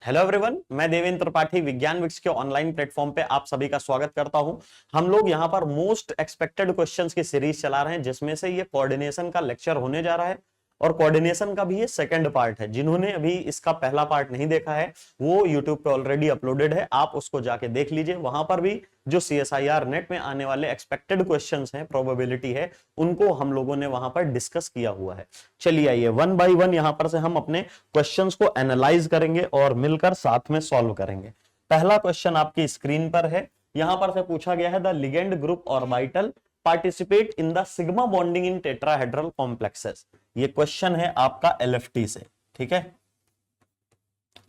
Hello everyone, मैं देवेंद्र त्रिपाठी विज्ञान Vicks के ऑनलाइन प्लेटफॉर्म पे आप सभी का स्वागत करता हूं। हम लोग यहां पर मोस्ट एक्सपेक्टेड क्वेश्चंस की सीरीज चला रहे हैं, जिसमें से ये कोऑर्डिनेशन का लेक्चर होने जा रहा है और कोऑर्डिनेशन का भी ये सेकंड पार्ट है। जिन्होंने अभी इसका पहला पार्ट नहीं देखा है वो यूट्यूब पे ऑलरेडी अपलोडेड है, आप उसको जाके देख लीजिए। वहां पर भी जो CSIR नेट में आने वाले एक्सपेक्टेड क्वेश्चंस हैं, प्रोबेबिलिटी है, उनको हम लोगों ने वहां पर डिस्कस किया हुआ है। चलिए आइए वन बाय वन यहां पर से हम अपने क्वेश्चंस को एनालाइज करेंगे और मिलकर साथ में सॉल्व करेंगे। पहला क्वेश्चन आपकी स्क्रीन पर है। यहां पर से पूछा गया है the ligand group orbital participate in the sigma bonding in tetrahedral complexes. ये क्वेश्चन है आपका LFT से, ठीक है,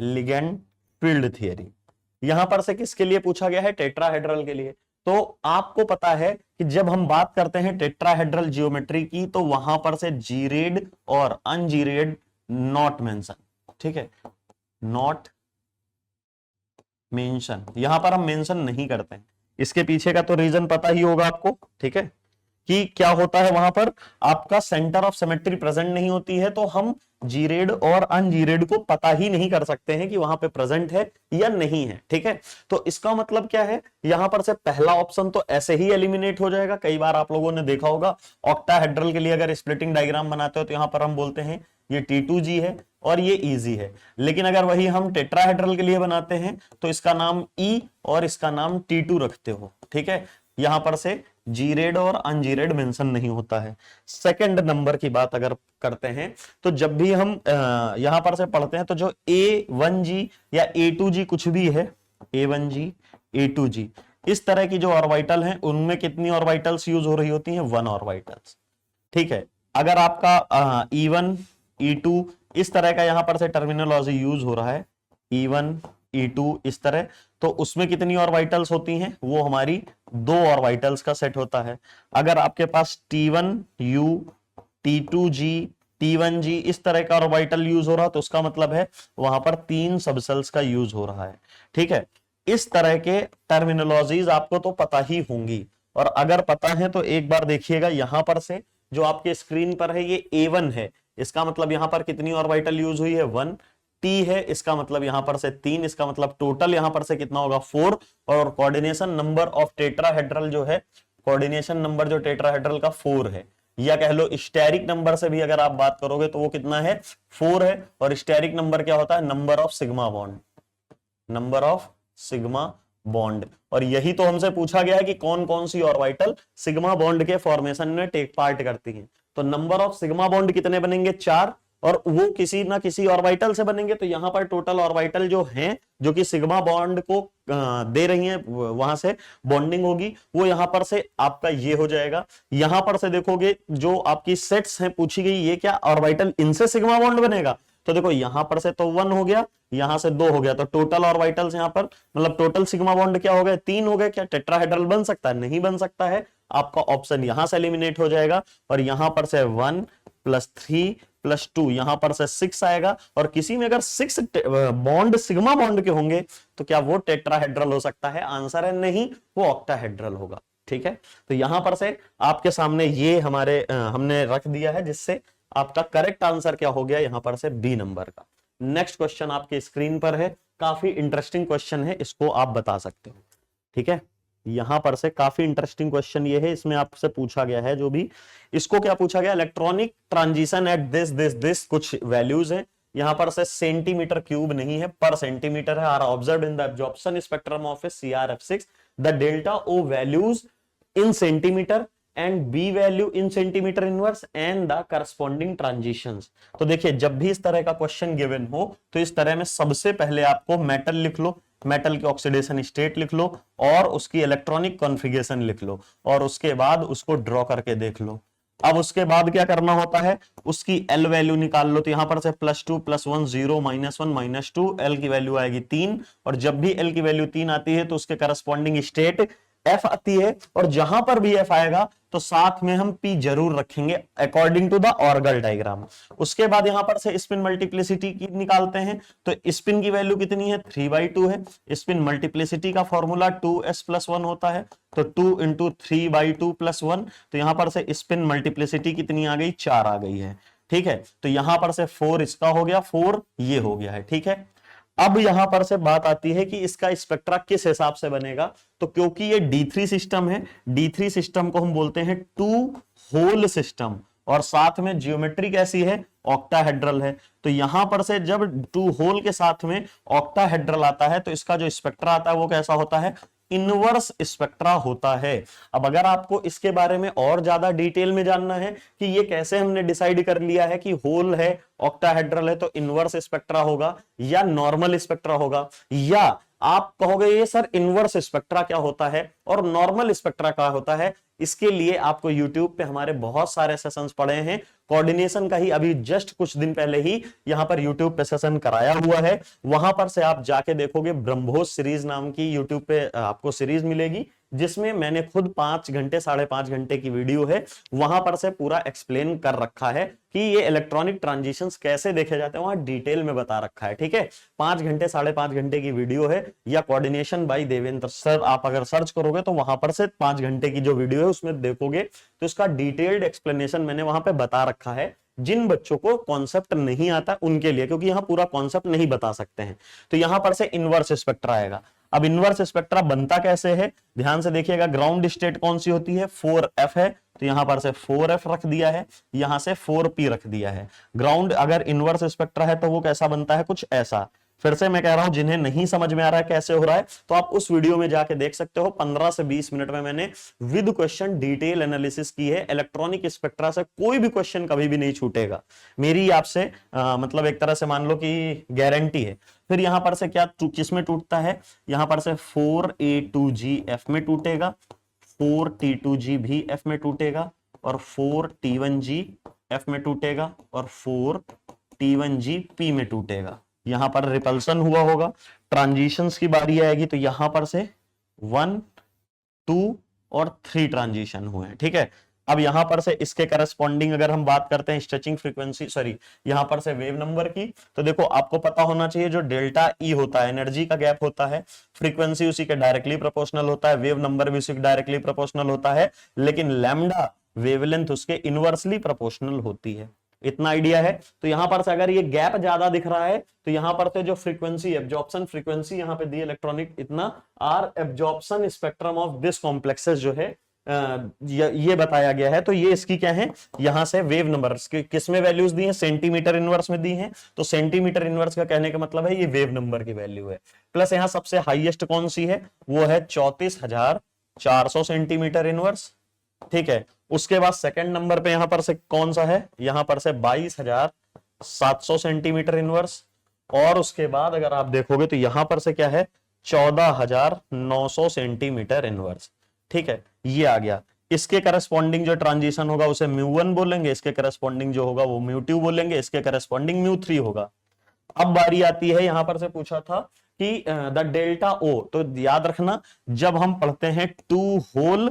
लिगेंड फील्ड थियरी। यहां पर से किसके लिए पूछा गया है? टेट्राहेड्रल के लिए। तो आपको पता है कि जब हम बात करते हैं टेट्राहेड्रल जियोमेट्री की तो वहां पर से जीरेड और अनजीरेड नॉट मेंशन, ठीक है, नॉट मेंशन, यहां पर हम मेंशन नहीं करते हैं। इसके पीछे का तो रीजन पता ही होगा आपको, ठीक है, कि क्या होता है वहां पर आपका सेंटर ऑफ सिमेट्री प्रेजेंट नहीं होती है, तो हम जीरेड और अनजीरेड को पता ही नहीं कर सकते हैं कि वहां पे प्रेजेंट है या नहीं है, ठीक है। तो इसका मतलब क्या है, यहां पर से पहला ऑप्शन तो ऐसे ही एलिमिनेट हो जाएगा। कई बार आप लोगों ने देखा होगा ऑक्टाहेड्रल के लिए अगर स्प्लिटिंग डायग्राम बनाते हो तो यहां पर हम बोलते हैं ये T2G है और ये EG है। लेकिन अगर वही हम टेट्राहेड्रल के लिए बनाते हैं तो इसका नाम E और इसका नाम T2 रखते हो, ठीक है। यहां पर से जीरेड और अनजीरेड मेंशन नहीं होता है। सेकंड नंबर की बात अगर करते हैं तो जब भी हम यहां पर से पढ़ते हैं तो जो A1G या A2G कुछ भी है, A1G A2G इस तरह की जो ऑर्बिटल हैं उनमें कितनी ऑर्बिटल्स यूज हो रही होती हैं? 1 ऑर्बिटल्स, ठीक है। अगर आपका E1 E2 इस तरह का यहां पर से टर्मिनोलॉजी यूज हो रहा है, E1 E2 इस तरह, तो उसमें कितनी ऑर्बिटल्स होती हैं? वो हमारी 2 ऑर्बिटल्स का सेट होता है। अगर आपके पास T1U T2G T1G इस तरह का ऑर्बिटल यूज हो रहा तो उसका मतलब है वहां पर 3 सबसेल्स का यूज हो रहा है, ठीक है। इस तरह के टर्मिनोलॉजीज आपको तो पता ही होंगी, और अगर पता है तो एक बार देखिएगा यहां पर से जो आपके स्क्रीन पर है ये A1 है, इसका मतलब यहां पर कितनी ऑर्बिटल यूज हुई है? 1। T है, इसका मतलब यहां पर से 3, इसका मतलब टोटल यहां पर से कितना होगा? 4। और कोऑर्डिनेशन नंबर ऑफ टेट्राहेड्रल जो है, कोऑर्डिनेशन नंबर जो टेट्राहेड्रल का 4 है, या कह लो स्टेरिक नंबर से भी अगर आप बात करोगे तो वो कितना है? 4 है। और स्टेरिक नंबर क्या होता है? Number of sigma bond, number of sigma bond. और यही तो हमसे पूछा गया है कि कौन कौन सी ऑर्बिटल सिग्मा बॉन्ड के फॉर्मेशन में टेक पार्ट करती हैं। तो नंबर ऑफ सिग्मा बॉन्ड कितने बनेंगे? 4, और वो किसी ना किसी ऑर्बिटल से बनेंगे। तो यहां पर टोटल ऑर्बिटल जो हैं जो कि सिग्मा बॉन्ड को दे रही हैं, वहां से बॉन्डिंग होगी, वो यहां पर से आपका ये हो जाएगा। यहां पर से देखोगे जो आपकी सेट्स हैं पूछी गई, ये क्या ऑर्बिटल इनसे सिग्मा बॉन्ड बनेगा? तो देखो यहां पर से तो 1 हो गया, यहां से 2 हो गया, तो टोटल ऑर्बिटल्स यहां पर मतलब टोटल सिग्मा बॉन्ड क्या हो गए? 3 हो गए। क्या टेट्राहेड्रल बन सकता है? नहीं बन सकता है। आपका ऑप्शन यहां से एलिमिनेट हो जाएगा, और यहां पर से 1 + 3 + 2 यहां पर से 6 आएगा। और किसी में अगर 6 बॉन्ड सिग्मा बॉन्ड के होंगे तो क्या वो टेट्राहेड्रल हो सकता है? आंसर है नहीं, वो ऑक्टाहेड्रल होगा, ठीक है। तो यहां पर से आपके सामने ये हमारे हमने रख दिया है, जिससे आपका करेक्ट आंसर क्या हो गया यहां पर से? बी नंबर का। नेक्स्ट क्वेश्चन आपके स्क्रीन पर है, काफी इंटरेस्टिंग क्वेश्चन है, इसको आप बता सकते हो, ठीक है। यहां पर से काफी इंटरेस्टिंग क्वेश्चन ये है, इसमें आपसे पूछा गया है जो भी, इसको क्या पूछा गया? इलेक्ट्रॉनिक ट्रांजिशन एट दिस कुछ वैल्यूज है। यहां पर से सेंटीमीटर क्यूब नहीं है, पर सेंटीमीटर है। Are observed in the absorption spectrum of a CRF6 the delta O values in centimetre and B value in centimetre inverse and the corresponding transitions. तो देखिए जब भी इस तरह का क्वेश्चन गिवन हो तो इस तरह में सबसे पहले आपको मेटल लिख लो, मेटल की ऑक्सीडेशन स्टेट लिख लो, और उसकी इलेक्ट्रॉनिक कॉन्फ़िगरेशन लिख लो, और उसके बाद उसको ड्रॉ करके देख लो। अब उसके बाद क्या करना होता है? उसकी L वैल्यू निकाल लो। तो यहां पर से +2 +1 0 -1 -2, L की वैल्यू आएगी 3, और जब भी L की वैल्यू 3 आती है तो उसके करस्पॉन्डिंग स्टेट F आती है, और जहां पर भी F आएगा तो साथ में हम P जरूर रखेंगे according to the Orgel diagram. उसके बाद यहां पर से स्पिन मल्टीप्लिसिटी की निकालते हैं, तो स्पिन की वैल्यू कितनी है? 3/2 है। स्पिन मल्टीप्लिसिटी का फॉर्मूला 2s+1 होता है, तो 2 × 3/2 + 1, तो यहां पर से स्पिन मल्टीप्लिसिटी कितनी आ गई? 4 आ गई है, ठीक है। तो यहां पर से 4 इसका हो गया, 4 ये हो गया है, ठीक है। अब यहां पर से बात आती है कि इसका स्पेक्ट्रा किस हिसाब से बनेगा। तो क्योंकि ये D3 सिस्टम है, D3 सिस्टम को हम बोलते हैं टू होल सिस्टम, और साथ में जियोमेट्री कैसी है, ऑक्टाहेड्रल है। तो यहां पर से जब टू होल के साथ में ऑक्टाहेड्रल आता है तो इसका जो स्पेक्ट्रा आता है वो कैसा होता है, इनवर्स स्पेक्ट्रा होता है। अब अगर आपको इसके बारे में और ज्यादा डिटेल में जानना है कि ये कैसे हमने डिसाइड कर लिया है कि होल है, ऑक्टाहेड्रल है, तो इनवर्स स्पेक्ट्रा होगा या नॉर्मल स्पेक्ट्रा होगा, या आप कहोगे ये सर इनवर्स स्पेक्ट्रा क्या होता है और नॉर्मल स्पेक्ट्रा क्या होता है, इसके लिए आपको YouTube पे हमारे बहुत सारे सेशंस पड़े हैं। कोऑर्डिनेशन का ही अभी जस्ट कुछ दिन पहले ही यहां पर YouTube पे सेशन कराया हुआ है, वहां पर से आप जाके देखोगे, ब्रह्मोस सीरीज नाम की YouTube पे आपको सीरीज मिलेगी, जिसमें मैंने खुद 5 घंटे 5.5 घंटे की वीडियो है, वहां पर से पूरा एक्सप्लेन कर रखा है कि ये इलेक्ट्रॉनिक ट्रांजिशंस कैसे देखे जाते हैं, वहां डिटेल में बता रखा है। ठीक है, 5 घंटे 5.5 घंटे की वीडियो है, या कोऑर्डिनेशन बाय देवेंद्र सर आप अगर सर्च करोगे तो वहां पर से 5 घंटे की जो वीडियो है उसमें देखोगे तो इसका डिटेल्ड एक्सप्लेनेशन मैंने वहां पे बता रखा है। जिन बच्चों को कॉन्सेप्ट नहीं आता उनके लिए, क्योंकि यहां पूरा कॉन्सेप्ट नहीं बता सकते हैं, तो यहां पर से इनवर्स स्पेक्ट्रा आएगा। अब इनवर्स स्पेक्ट्रा बनता कैसे है, ध्यान से देखिएगा। ग्राउंड स्टेट कौन सी होती है, 4f है, तो यहां पर से 4f रख दिया है, यहां से 4p रख दिया है। ग्राउंड अगर इनवर्स स्पेक्ट्रा है तो वो कैसा बनता है, कुछ ऐसा। फिर से मैं कह रहा हूं, जिन्हें नहीं समझ में आ रहा है कैसे हो रहा है, तो आप उस वीडियो में जाके देख सकते हो। 15 से 20 मिनट में मैंने विद क्वेश्चन डिटेल एनालिसिस की है। इलेक्ट्रॉनिक स्पेक्ट्रा से कोई भी क्वेश्चन कभी भी नहीं छूटेगा, मेरी आपसे मतलब एक तरह से मान लो कि गारंटी है। फिर यहां पर से क्या किस में टूटता है, यहां पर से 4A2G F में टूटेगा, 4T2G भी F में टूटेगा, और 4T1G F में टूटेगा, और 4T1G P में टूटेगा। यहां पर रिपल्सन हुआ होगा। ट्रांजिशंस की बारी आएगी तो यहां पर से 1, 2 और 3 ट्रांजिशन हुए हैं। ठीक है, अब यहां पर से इसके करस्पॉन्डिंग अगर हम बात करते हैं स्ट्रेचिंग फ्रीक्वेंसी, सॉरी यहां पर से वेव नंबर की, तो देखो आपको पता होना चाहिए जो डेल्टा ई होता है, एनर्जी का गैप होता है, फ्रीक्वेंसी उसी के डायरेक्टली प्रोपोर्शनल होता है, वेव नंबर भी उसी के डायरेक्टली प्रोपोर्शनल होता है, लेकिन लैम्डा वेवलेंथ उसके इनवर्सली प्रोपोर्शनल होती है। इतना आइडिया है। तो यहां पर से अगर ये गैप ज्यादा दिख रहा है तो यहां पर से जो फ्रीक्वेंसी, एब्जॉर्प्शन फ्रीक्वेंसी यहां पे दी इलेक्ट्रॉनिक इतना, are absorption spectrum of this complexes जो है ये बताया गया है। तो ये इसकी क्या है, यहां से वेव नंबर किस में वैल्यूज दी हैं, सेंटीमीटर इनवर्स में दी हैं, तो सेंटीमीटर इनवर्स का कहने का मतलब है ये वेव नंबर की वैल्यू है। प्लस यहां सबसे हाईएस्ट कौन सी है, वो है 34,400 सेंटीमीटर इनवर्स। ठीक है, उसके बाद सेकंड नंबर पे यहां पर से कौन सा है, यहां पर से 22,700 सेंटीमीटर इनवर्स, और उसके बाद अगर आप देखोगे तो यहां पर से क्या है, 14,900 सेंटीमीटर इनवर्स। ठीक है, ये आ गया। इसके करस्पॉन्डिंग जो ट्रांजिशन होगा उसे μ1 बोलेंगे, इसके करस्पॉन्डिंग जो होगा वो μ2 बोलेंगे, इसके करस्पॉन्डिंग μ3 होगा। अब बारी आती है, यहां पर से पूछा था कि द डेल्टा ओ, तो याद रखना जब हम पढ़ते हैं टू होल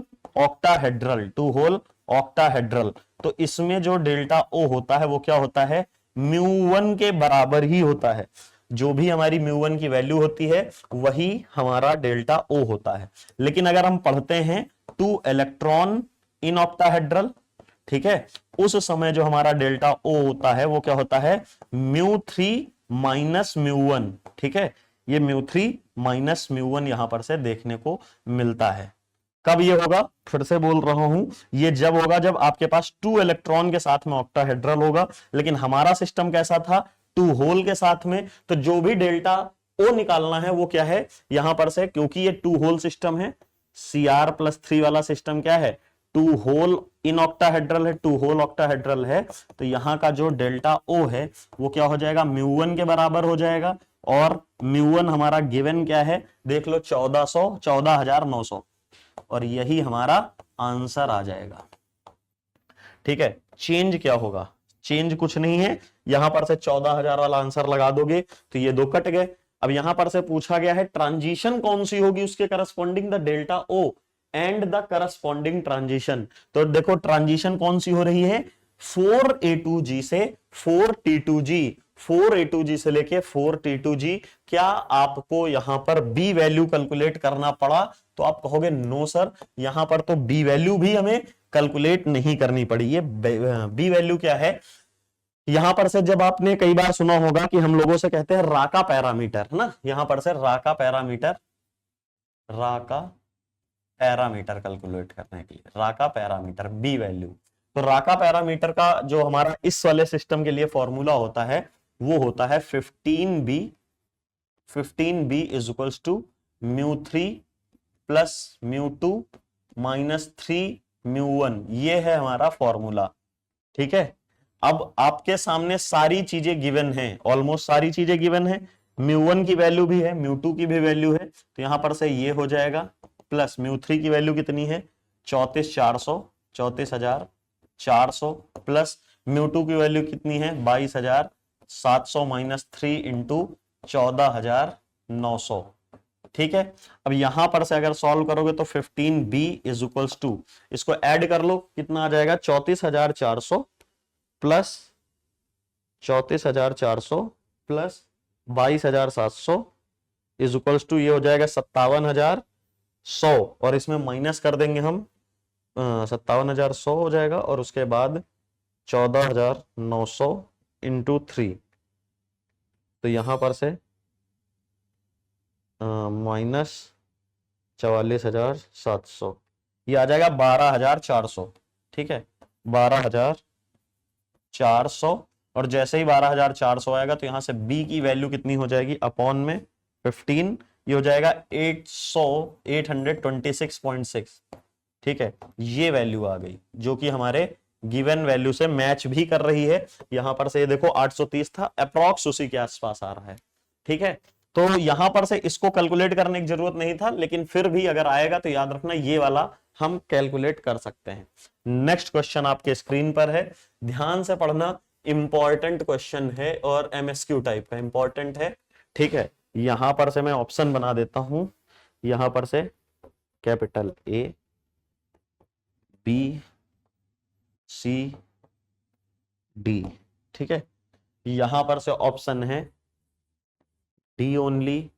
ऑक्टाहेड्रल, तो इसमें जो डेल्टा ओ होता है वो क्या होता है, μ1 के बराबर ही होता है। जो भी हमारी μ1 की वैल्यू होती है वही हमारा डेल्टा ओ होता है। लेकिन अगर हम पढ़ते हैं टू इलेक्ट्रॉन इन ऑक्टाहेड्रल, ठीक है, उस समय जो हमारा डेल्टा ओ होता है वो क्या होता है, μ3 माइनस μ1। ठीक है, ये μ3 माइनस μ1 यहां पर से देखने को मिलता है। कब ये होगा, फिर से बोल रहा हूं, ये जब होगा जब आपके पास 2 इलेक्ट्रॉन के साथ में ऑक्टाहेड्रल होगा। लेकिन हमारा सिस्टम कैसा था, 2 होल के साथ में, तो जो भी डेल्टा ओ निकालना है वो क्या है, यहां पर से, क्योंकि ये 2 होल सिस्टम है, Cr+3 वाला सिस्टम क्या है, 2 होल इन ऑक्टाहेड्रल है, 2 होल ऑक्टाहेड्रल है, तो यहां का जो डेल्टा ओ है वो क्या हो जाएगा, μ1 के बराबर हो जाएगा। और μ1 हमारा गिवन क्या है, देख लो 14,900, और यही हमारा आंसर आ जाएगा। ठीक है, चेंज क्या होगा, चेंज कुछ नहीं है, यहां पर से 14,000 वाला आंसर लगा दोगे तो ये 2 कट गए। अब यहां पर से पूछा गया है ट्रांजिशन कौन सी होगी उसके corresponding the delta O and the corresponding transition. तो देखो ट्रांजिशन कौन सी हो रही है, 4A2G से 4T2G, 4A2G से लेके 4T2G। क्या आपको यहां पर बी वैल्यू कैलकुलेट करना पड़ा, तो आप कहोगे नो सर, यहां पर तो बी वैल्यू भी हमें कैलकुलेट नहीं करनी पड़ी। ये बी वैल्यू क्या है यहां पर से जब आपने कई बार सुना होगा कि हम लोगों से कहते हैं राका पैरामीटर, है ना, यहां पर से राका पैरामीटर कैलकुलेट करने के लिए, राका पैरामीटर बी वैल्यू। तो राका पैरामीटर का जो हमारा इस वाले सिस्टम के लिए फॉर्मूला होता है वो होता है 15b is equals to μ3 plus μ2 minus 3 μ1, ये है हमारा फॉर्मूला। ठीक है, अब आपके सामने सारी चीजें गिवन हैं, ऑलमोस्ट सारी चीजें गिवन है, μ1 की वैल्यू भी है, μ2 की भी वैल्यू है, तो यहां पर से ये हो जाएगा, प्लस μ3 की वैल्यू कितनी है 34,400 प्लस μ2 की वैल्यू कितनी है 22,700 माइनस 3 इंटू 14,900। ठीक है, अब यहां पर से अगर सॉल्व करोगे तो 15b इज इक्वल्स टू, इसको ऐड कर लो, कितना आ जाएगा 34,400 प्लस 22,700 इज इक्वल्स टू, ये हो जाएगा 57,100 और इसमें माइनस कर देंगे हम 57,100 हो जाएगा और उसके बाद 14,900 इंटू 3, तो यहां पर से माइनस 44,700, ये आ जाएगा 12,400। ठीक है, 12,400 और जैसे ही 12,400 आएगा तो यहां से b की वैल्यू कितनी हो जाएगी अपॉन में 15, ये हो जाएगा 826.6। ठीक है, ये वैल्यू आ गई जो कि हमारे गिवन वैल्यू से मैच भी कर रही है। यहां पर से ये देखो 830 था, अप्रॉक्स उसी के आसपास आ रहा है। ठीक है, तो यहां पर से इसको कैलकुलेट करने की जरूरत नहीं था, लेकिन फिर भी अगर आएगा तो याद रखना ये वाला हम कैलकुलेट कर सकते हैं। नेक्स्ट क्वेश्चन आपके स्क्रीन पर है, ध्यान से पढ़ना, इंपॉर्टेंट क्वेश्चन है और एमएसक्यू टाइप का इंपॉर्टेंट है। ठीक है, यहां पर से मैं ऑप्शन बना देता हूं, यहां पर से capital A B C D। ठीक है, यहां पर से ऑप्शन है D only,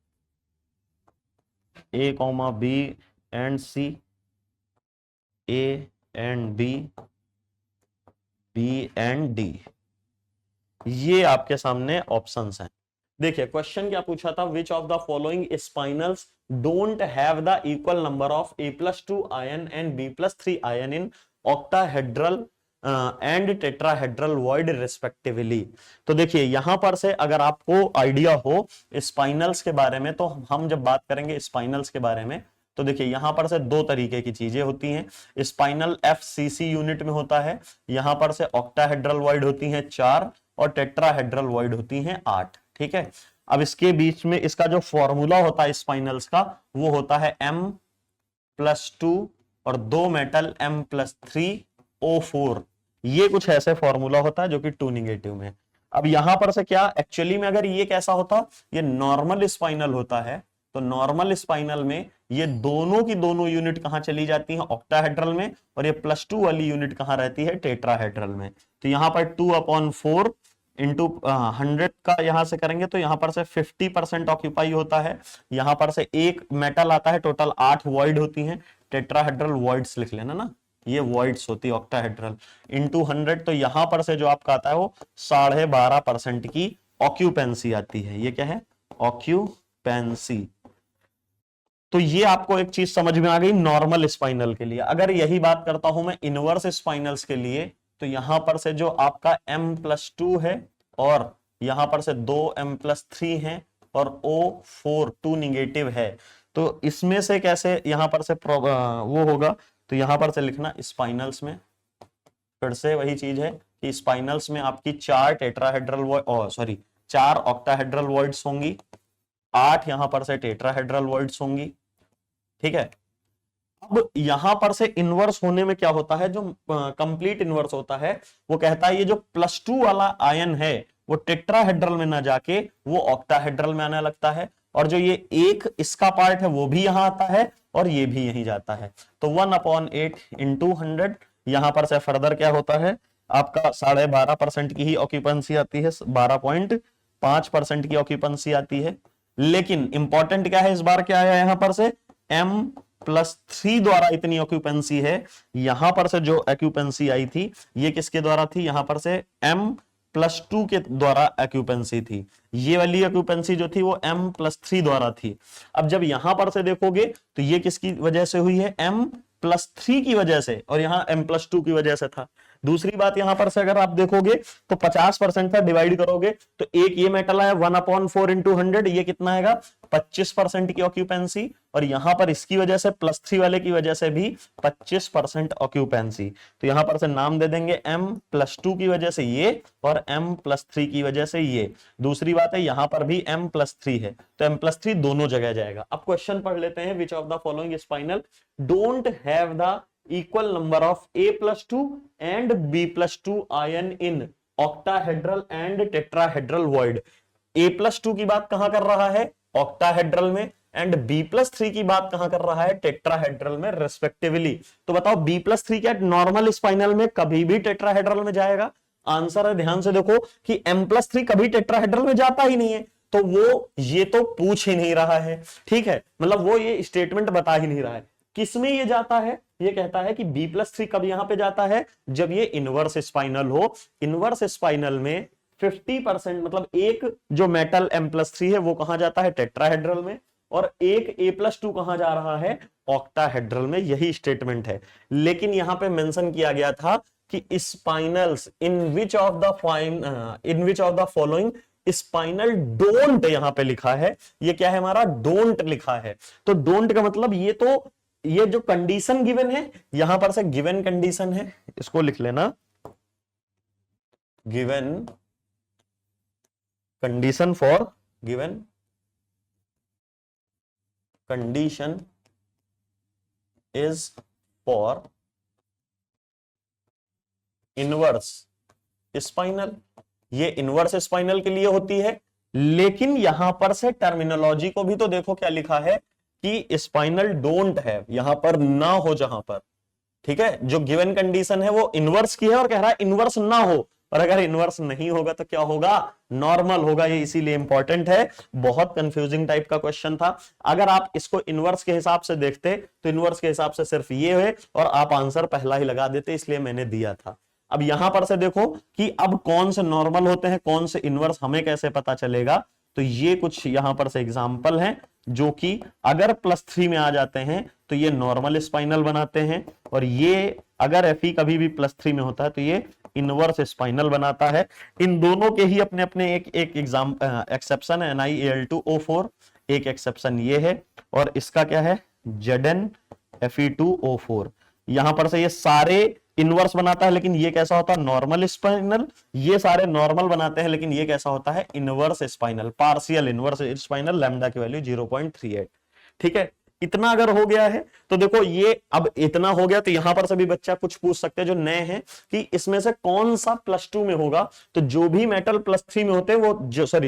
A, B and C, A and B, B and D, ये आपके सामने ऑप्शंस हैं। देखिए क्वेश्चन क्या पूछा था, which of the following spinels don't have the equal number of A+2 ion and B+3 ion in octahedral and tetrahedral void respectively. तो देखिए यहां पर से अगर आपको आइडिया हो स्पाइनल्स के बारे में, तो हम जब बात करेंगे स्पाइनल्स के बारे में तो देखिए यहां पर से दो तरीके की चीजें होती हैं। स्पाइनल FCC यूनिट में होता है, यहां पर से ऑक्टाहेड्रल वॉइड होती हैं 4 और टेट्राहेड्रल वॉइड होती हैं 8। ठीक है, अब इसके बीच में इसका जो फॉर्मूला होता है स्पाइनल्स का वो होता है M+2 और 2 मेटल M+3O4, ये कुछ ऐसे फॉर्मूला होता है जो कि 2 नेगेटिव में। अब यहां पर से क्या एक्चुअली में अगर ये कैसा होता, ये नॉर्मल स्पाइनल होता है, तो नॉर्मल स्पाइनल में ये दोनों की दोनों यूनिट कहां चली जाती हैं ऑक्टाहेड्रल में, और ये +2 वाली यूनिट कहां रहती है टेट्राहेड्रल में। तो यहां पर 2/4 इंटू 100 का यहां से करेंगे तो यहां पर से 50% ऑक्यूपाई होता है। यहां पर से एक मेटल आता है, टोटल 8 वॉइड होती हैं, टेट्राहेड्रल वॉइड्स लिख लेना ना, ये वॉइड्स होती है ऑक्टाहेड्रल, इंटू 100, तो यहां पर से जो आपका आता है वो 12.5% की ऑक्यूपेंसी आती है। ये क्या है ऑक्यूपेंसी। तो ये आपको एक चीज समझ में आ गई नॉर्मल स्पाइनल के लिए। अगर यही बात करता हूं मैं इनवर्स स्पाइनल्स के लिए, तो यहां पर से जो आपका M+2 है और यहां पर से 2 M+3 है और O4 2 नेगेटिव है, तो इसमें से कैसे यहां पर से वो होगा, तो यहां पर से लिखना स्पाइनल्स में, फिर से वही चीज है कि स्पाइनल्स में आपकी 4 टेट्राहेड्रल 4 ऑक्टाहेड्रल वॉइड्स होंगी, 8 यहां पर से टेट्राहेड्रल वॉइड्स होंगी। ठीक है, अब यहां पर से इनवर्स होने में क्या होता है, जो कंप्लीट इनवर्स होता है वो कहता है ये जो +2 वाला आयन है वो टेट्राहेड्रल में ना जाके वो ऑक्टाहेड्रल में आने लगता है, और जो ये एक इसका पार्ट है वो भी यहां आता है और ये भी यहीं जाता है। तो 1/8 इंटू 100, यहां पर से फर्दर क्या होता है आपका 12.5% की ही ऑक्यूपेंसी आती है, 12.5% की ऑक्यूपेंसी आती है। लेकिन इंपॉर्टेंट क्या है इस बार, क्या आया यहां पर से M+3 द्वारा इतनी ऑक्यूपेंसी है। यहां पर से जो ऑक्यूपेंसी आई थी ये किसके द्वारा थी, यहां पर से M+2 के द्वारा ऑक्यूपेंसी थी। ये वाली ऑक्यूपेंसी जो थी वो M+3 द्वारा थी। अब जब यहां पर से देखोगे तो ये किसकी वजह से हुई है, M+3 की वजह से, और यहां M+2 की वजह से था। दूसरी बात यहां पर से अगर आप देखोगे तो 50% से डिवाइड करोगे तो एक ये मेटल आया 1/4 इंटू 100, ये कितना आएगा 25% की ऑक्यूपेंसी, और यहां पर इसकी वजह से +3 वाले की वजह से भी 25% ऑक्यूपेंसी। तो यहां पर से नाम दे देंगे M+2 की वजह से ये और M+3 की वजह से ये। दूसरी बात है यहां पर भी M+3 है तो M+3 दोनों जगह जाएगा। अब क्वेश्चन पढ़ लेते हैं, विच of the following spinel don't have the equal number of A+2 and B+2 ion in octahedral and tetrahedral void। A+2 की बात कहां कर रहा है, ऑक्टाहेड्रल में, एंड B+3 की बात कहां कर रहा है, टेट्राहेड्रल में रेस्पेक्टिवली। तो बताओ B+3 क्या नॉर्मल स्पाइनल में कभी भी टेट्राहेड्रल में जाएगा? आंसर है, ध्यान से देखो कि M+3 कभी टेट्राहेड्रल में जाता ही नहीं है, तो वो ये तो पूछ ही नहीं रहा है, ठीक है, मतलब वो ये स्टेटमेंट बता ही नहीं रहा है। किसमें ये जाता है, ये कहता है कि B+3 कब यहां पे जाता है, जब ये इनवर्स स्पाइनल हो। इनवर्स स्पाइनल में 50% मतलब एक जो मेटल M+3 है वो कहां जाता है, टेट्राहेड्रल में, और एक A+2 कहां जा रहा है, ऑक्टाहेड्रल में। यही स्टेटमेंट है। लेकिन यहां पे मेंशन किया गया था कि spinels in which of the following spinel don't, यहां पे लिखा है, ये क्या है हमारा, डोंट लिखा है। तो डोंट का मतलब ये जो कंडीशन गिवन है, यहां पर से गिवन कंडीशन है, इसको लिख लेना, given condition for, given condition is for inverse spinal. ये इनवर्स स्पाइनल के लिए होती है। लेकिन यहां पर से टर्मिनोलॉजी को भी तो देखो क्या लिखा है कि स्पाइनल डोंट है, यहां पर ना हो जहां पर, ठीक है, जो गिवन कंडीशन है वो इनवर्स की है और कह रहा है इनवर्स ना हो, और अगर इनवर्स नहीं होगा तो क्या होगा, नॉर्मल होगा। ये इसीलिए इंपॉर्टेंट है, बहुत कंफ्यूजिंग टाइप का क्वेश्चन था। अगर आप इसको इनवर्स के हिसाब से देखते तो इनवर्स के हिसाब से सिर्फ ये है और आप आंसर पहला ही लगा देते, इसलिए मैंने दिया था। अब यहां पर से देखो कि अब कौन से नॉर्मल होते हैं कौन से इनवर्स, हमें कैसे पता चलेगा। तो ये कुछ यहां पर से एग्जांपल हैं जो कि अगर +3 में आ जाते हैं तो ये नॉर्मल स्पाइनल बनाते हैं, और ये अगर Fe कभी भी +3 में होता है तो ये इनवर्स स्पाइनल बनाता है। इन दोनों के ही अपने अपने एक एक्सेप्शन है, NiAl2O4, एक एक्सेप्शन ये है, और इसका क्या है, ZnFe2O4। यहां पर से ये सारे इनवर्स बनाता है, लेकिन ये कैसा होता है, नॉर्मल स्पाइनल। ये सारे नॉर्मल बनाते हैं, लेकिन ये कैसा होता है, inverse spinal, partial inverse spinal, lambda की वैल्यू 0.38। ठीक है, इतना अगर हो गया है तो देखो ये अब इतना हो गया, तो यहां पर सभी बच्चा कुछ पूछ सकते हैं जो नए हैं कि इसमें से कौन सा +2 में होगा। तो जो भी मेटल +3 में होते हैं वो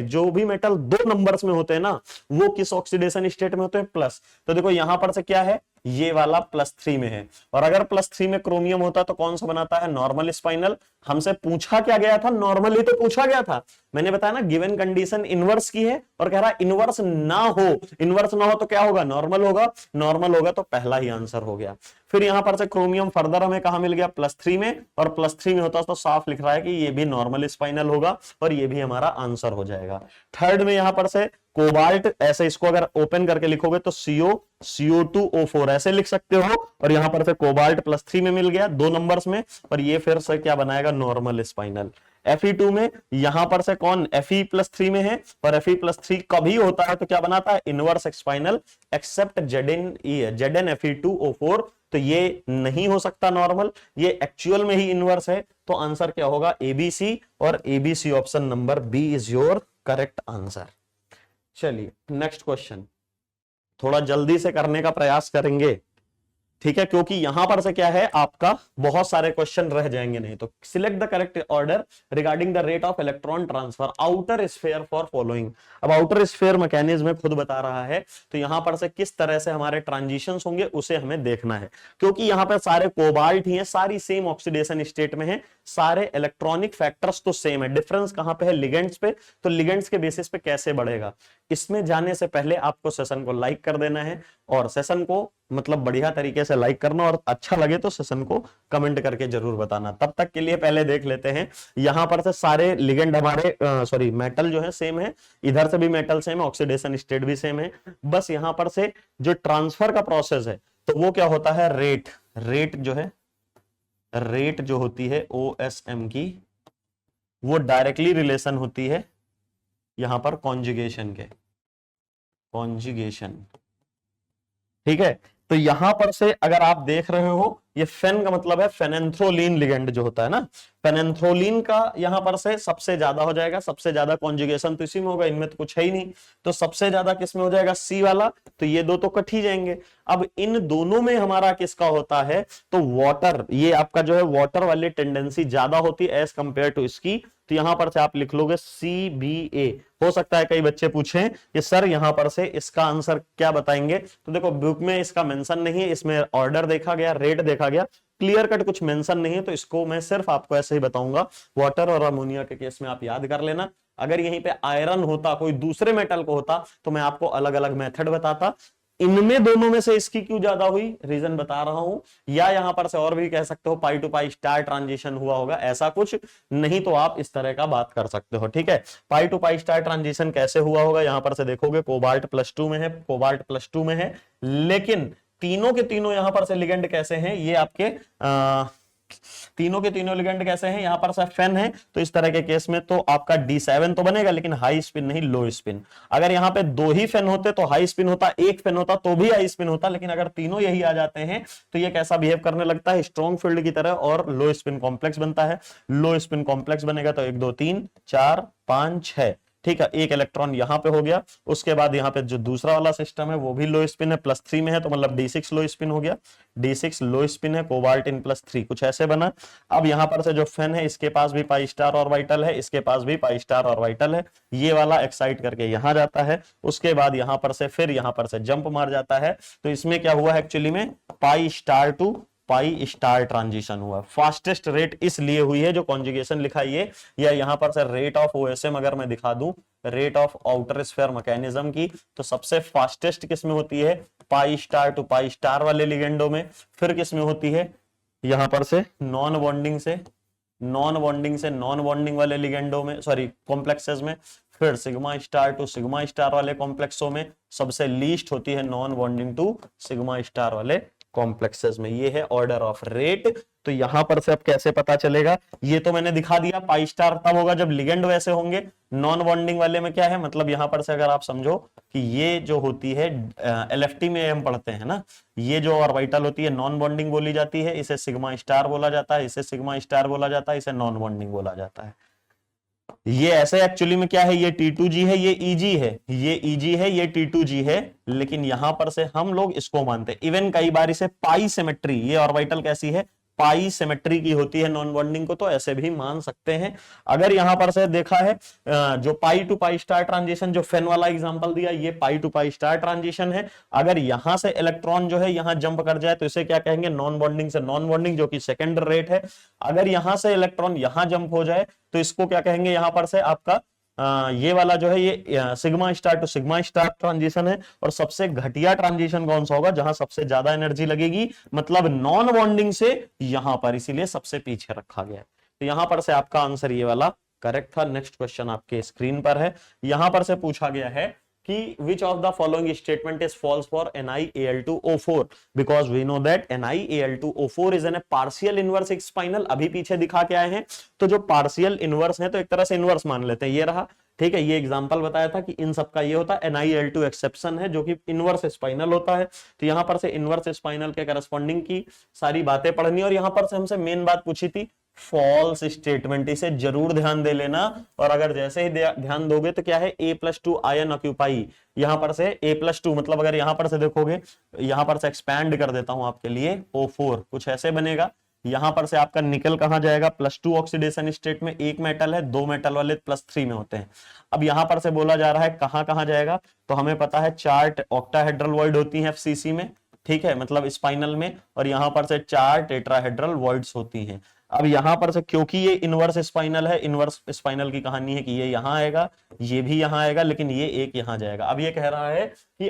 जो भी मेटल 2 नंबर्स में होते हैं ना, वो किस ऑक्सीडेशन स्टेट में होते हैं, प्लस। तो देखो यहां पर से क्या है, ये वाला +3 में है, और अगर +3 में क्रोमियम होता तो कौन सा बनाता है, नॉर्मल स्पाइनल। हमसे पूछा क्या गया था, नॉर्मल ही तो पूछा गया था। मैंने बताया ना गिवन कंडीशन इनवर्स की है, और कह रहा है इनवर्स ना हो, इनवर्स ना हो तो क्या होगा, नॉर्मल होगा, नॉर्मल होगा तो पहला ही आंसर हो गया। फिर यहां पर से क्रोमियम फर्दर हमें कहा मिल गया, +3 में, और +3 में होता तो साफ लिख रहा है कि ये भी नॉर्मल स्पाइनल होगा, और ये भी हमारा आंसर हो जाएगा। थर्ड में यहां पर से कोबाल्ट, ऐसे इसको अगर ओपन करके लिखोगे तो CO2O4 ऐसे लिख सकते हो, और यहां पर से कोबाल्ट +3 में मिल गया 2 नंबर्स में, और ये फिर से क्या बनाएगा, नॉर्मल स्पाइनल। Fe2 में यहां पर से कौन, Fe+3 में है, और Fe+3 कभी होता है तो क्या बनाता है, इनवर्स स्पाइनल, एक्सेप्ट ZnFe2O4। तो ये नहीं हो सकता नॉर्मल, ये एक्चुअल में ही इनवर्स है। तो आंसर क्या होगा, ABC, और ABC option number B is your correct answer. चलिए नेक्स्ट क्वेश्चन, थोड़ा जल्दी से करने का प्रयास करेंगे, ठीक है, क्योंकि यहां पर से क्या है, आपका बहुत सारे क्वेश्चन रह जाएंगे नहीं तो। Select the correct order regarding the rate of electron transfer outer sphere for following. अब आउटर स्फीयर मैकेनिज्म खुद बता रहा है, तो यहां पर से किस तरह से हमारे ट्रांजिशंस होंगे उसे हमें देखना है, क्योंकि यहां पर सारे कोबाल्ट ही हैं, सारी सेम ऑक्सीडेशन स्टेट में है, सारे इलेक्ट्रॉनिक फैक्टर्स तो सेम है। डिफरेंस कहां पे है, लिगेंड्स पे। तो लिगेंड्स के बेसिस पे कैसे बढ़ेगा, इसमें जाने से पहले आपको सेशन को लाइक कर देना है, और सेशन को मतलब बढ़िया तरीके से लाइक करना, और अच्छा लगे तो सेशन को कमेंट करके जरूर बताना। तब तक के लिए पहले देख लेते हैं, यहां पर से सारे लिगेंड हमारे सॉरी मेटल जो है सेम है, इधर से भी मेटल सेम है, ऑक्सीडेशन स्टेट भी सेम है, बस यहां पर से जो ट्रांसफर का प्रोसेस है तो वो क्या होता है, रेट, रेट जो है, रेट जो होती है OSM की, वो डायरेक्टली रिलेशन होती है यहां पर कॉन्जुगेशन के, कॉन्जुगेशन, ठीक है। तो यहां पर से अगर आप देख रहे हो, ये फेन का मतलब है फेनेंथ्रोलीन लिगेंड जो होता है ना, फेनेंथ्रोलीन का यहां पर से सबसे ज्यादा हो जाएगा, सबसे ज्यादा कॉन्जुगेशन तो इसी में होगा, इनमें तो कुछ है ही नहीं, तो सबसे ज्यादा किस में हो जाएगा, सी वाला, तो ये दो तो कट ही जाएंगे। अब इन दोनों में हमारा किसका होता है, तो वाटर, ये आपका जो है वाटर वाली टेंडेंसी ज्यादा होती है एज कंपेयर टू इसकी, तो यहां पर से आप लिख लोगे CBA। हो सकता है कई बच्चे पूछें कि सर यहां पर से इसका आंसर क्या बताएंगे, तो देखो बुक में इसका मेंशन नहीं है, इसमें ऑर्डर देखा गया, रेट देखा गया, क्लियर कट कुछ मेंशन नहीं है, तो इसको मैं सिर्फ आपको ऐसे ही बताऊंगा, वाटर और अमोनिया के केस में आप याद कर लेना। अगर यहीं पे आयरन होता, कोई दूसरे मेटल को होता, तो मैं आपको अलग अलग मेथड बताता। इनमें दोनों में से इसकी क्यों ज्यादा हुई, रीजन बता रहा हूं, या यहां पर से और भी कह सकते हो पाई टू पाई स्टार ट्रांजिशन हुआ होगा, ऐसा कुछ नहीं तो आप इस तरह का बात कर सकते हो, ठीक है। पाई टू पाई स्टार ट्रांजिशन कैसे हुआ होगा, यहां पर से देखोगे कोबाल्ट +2 में है, कोबाल्ट +2 में है, लेकिन तीनों के तीनों यहां पर से लिगेंड कैसे हैं, ये आपके तीनों के तीनों लिगेंड कैसे हैं, यहां पर से फेन है, तो इस तरह के केस में तो आपका D7 तो बनेगा, लेकिन हाई स्पिन नहीं, लो स्पिन। अगर यहां पे दो ही फेन होते तो हाई स्पिन होता, एक फेन होता तो भी हाई स्पिन होता, लेकिन अगर तीनों यही आ जाते हैं तो ये कैसा बिहेव करने लगता है, स्ट्रॉन्ग फील्ड की तरह, और लो स्पिन कॉम्प्लेक्स बनता है। लो स्पिन कॉम्प्लेक्स बनेगा तो 1 2 3 4 5 6, ठीक है, एक इलेक्ट्रॉन यहां पे हो गया, उसके बाद यहां पे जो दूसरा वाला सिस्टम है वो भी लो स्पिन है, +3 में है, तो मतलब D6 लो स्पिन हो गया, D6 लो स्पिन है, कोबाल्ट इन +3, कुछ ऐसे बना। अब यहां पर से जो फेन है इसके पास भी पाई स्टार ऑर्बिटल है, इसके पास भी पाई स्टार ऑर्बिटल है, ये वाला एक्साइट करके यहां जाता है, उसके बाद यहां पर से फिर यहां पर से जंप मार जाता है, तो इसमें क्या हुआ है एक्चुअली में, pi star to pi star transition हुआ। फास्टेस्ट रेट इसलिए हुई है, जो कॉन्जुगेशन लिखा है, या यहां पर से रेट ऑफ OSM अगर मैं दिखा दूं, rate of outer sphere mechanism की, तो सबसे फास्टेस्ट किस में होती है, pi star to pi star वाले लिगेंडो में, फिर किस में होती है, यहां पर से नॉन बॉन्डिंग से नॉन बॉन्डिंग वाले लिगेंडो में, सॉरी कॉम्प्लेक्सेस में, फिर sigma star to sigma star वाले कॉम्प्लेक्सों में, सबसे लीस्ट होती है non bonding to sigma star वाले कॉम्प्लेक्सेस में। ये है ऑर्डर ऑफ रेट। तो यहां पर से अब कैसे पता चलेगा, ये तो मैंने दिखा दिया, पाई स्टार तब होगा जब लिगेंड वैसे होंगे, नॉन बॉन्डिंग वाले में क्या है, मतलब यहां पर से अगर आप समझो कि ये जो होती है LFT में हम पढ़ते हैं ना, ये जो ऑर्बिटल होती है नॉन बॉन्डिंग बोली जाती है, इसे सिग्मा स्टार बोला जाता है, इसे सिग्मा स्टार बोला जाता है, इसे नॉन बॉन्डिंग बोला जाता है। ये ऐसे एक्चुअली में क्या है, ये T2G है, ये EG है, ये EG है, ये T2G है, लेकिन यहां पर से हम लोग इसको मानते हैं। इवन कई बार इसे पाई सिमेट्री, ये ऑर्बिटल कैसी है, पाई सिमेट्री की होती है नॉन बॉन्डिंग को, तो ऐसे भी मान सकते हैं। अगर यहां पर से देखा है जो पाई टू पाई स्टार ट्रांजिशन, जो फेन वाला एग्जांपल दिया, ये पाई टू पाई स्टार ट्रांजिशन है। अगर यहां से इलेक्ट्रॉन जो है यहां जंप कर जाए तो इसे क्या कहेंगे, नॉन बॉन्डिंग से नॉन बॉन्डिंग, जो कि सेकंड रेट है। अगर यहां से इलेक्ट्रॉन यहां जंप हो जाए तो इसको क्या कहेंगे, यहां पर से आपका ये वाला जो है ये sigma star to sigma star transition है। और सबसे घटिया ट्रांजिशन कौन सा होगा, जहां सबसे ज्यादा एनर्जी लगेगी, मतलब नॉन बॉन्डिंग से यहां पर, इसीलिए सबसे पीछे रखा गया है। तो यहां पर से आपका आंसर ये वाला करेक्ट था। नेक्स्ट क्वेश्चन आपके स्क्रीन पर है, यहां पर से पूछा गया है कि which of the following statement is false for NiAl2O4 because we know that NiAl2O4 is an a partial inverse spinel। अभी पीछे दिखा के आए हैं, तो जो पार्शियल इनवर्स है तो एक तरह से इनवर्स मान लेते हैं, ये रहा, ठीक है। ये एग्जांपल बताया था कि इन सबका ये होता है, NiAl2 एक्सेप्शन है जो कि इनवर्स स्पाइनल होता है। तो यहां पर से इनवर्स स्पाइनल के करस्पॉन्डिंग की सारी बातें पढ़नी, और यहां पर से हमसे मेन बात पूछी थी फॉल्स स्टेटमेंट, इसे जरूर ध्यान दे लेना। और अगर जैसे ही ध्यान दोगे तो क्या है, A+2 आयन ऑक्यूपाई, यहां पर से A+2 मतलब अगर यहां पर से देखोगे, यहां पर से एक्सपैंड कर देता हूं आपके लिए, O4 कुछ ऐसे बनेगा। यहां पर से आपका निकल कहां जाएगा, +2 ऑक्सीडेशन स्टेट में, एक मेटल है, दो मेटल वाले +3 में होते हैं। अब यहां पर से बोला जा रहा है कहां कहां जाएगा, तो हमें पता है 4 ऑक्टाहेड्रल वॉइड होती है FCC में, ठीक है, मतलब स्पाइनल में, और यहां पर से 4 टेट्राहेड्रल वॉइड्स होती हैं। अब यहां पर से क्योंकि ये इनवर्स स्पाइनल है, इनवर्स स्पाइनल की कहानी है कि ये यहां आएगा, ये भी यहां आएगा, लेकिन ये एक यहां जाएगा। अब ये कह रहा है कि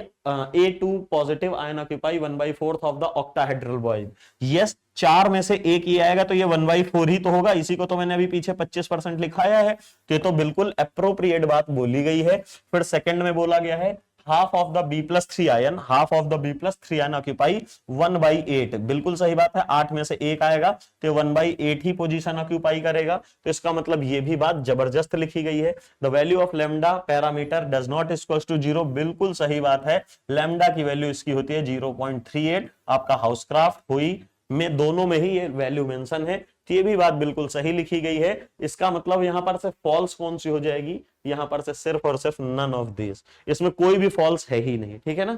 A2 positive ion occupy 1/4 of the octahedral boys. Yes, 4 में से एक ये आएगा तो ये 1/4 ही तो होगा। इसी को तो मैंने अभी पीछे 25% लिखाया है। तो ये तो बिल्कुल अप्रोप्रिएट बात बोली गई है। फिर सेकंड में बोला गया है half of the B+3 ion, half of the B+3 ion occupy 1/8। बिल्कुल सही बात है, 8 में से एक आएगा तो 1/8 ही पोजीशन ऑक्यूपाई करेगा। तो इसका मतलब ये भी बात जबरदस्त लिखी गई है। The value of lambda parameter does not equals to 0। बिल्कुल सही बात है, लैम्डा की वैल्यू इसकी होती है 0.38। आपका हाउसक्राफ्ट हुई में दोनों में ही ये वैल्यू मेंशन है, तो ये भी बात बिल्कुल सही लिखी गई है। इसका मतलब यहां पर से फॉल्स कौन सी हो जाएगी, यहां पर से सिर्फ और सिर्फ नन ऑफ दिस, इसमें कोई भी फॉल्स है ही नहीं। ठीक है ना।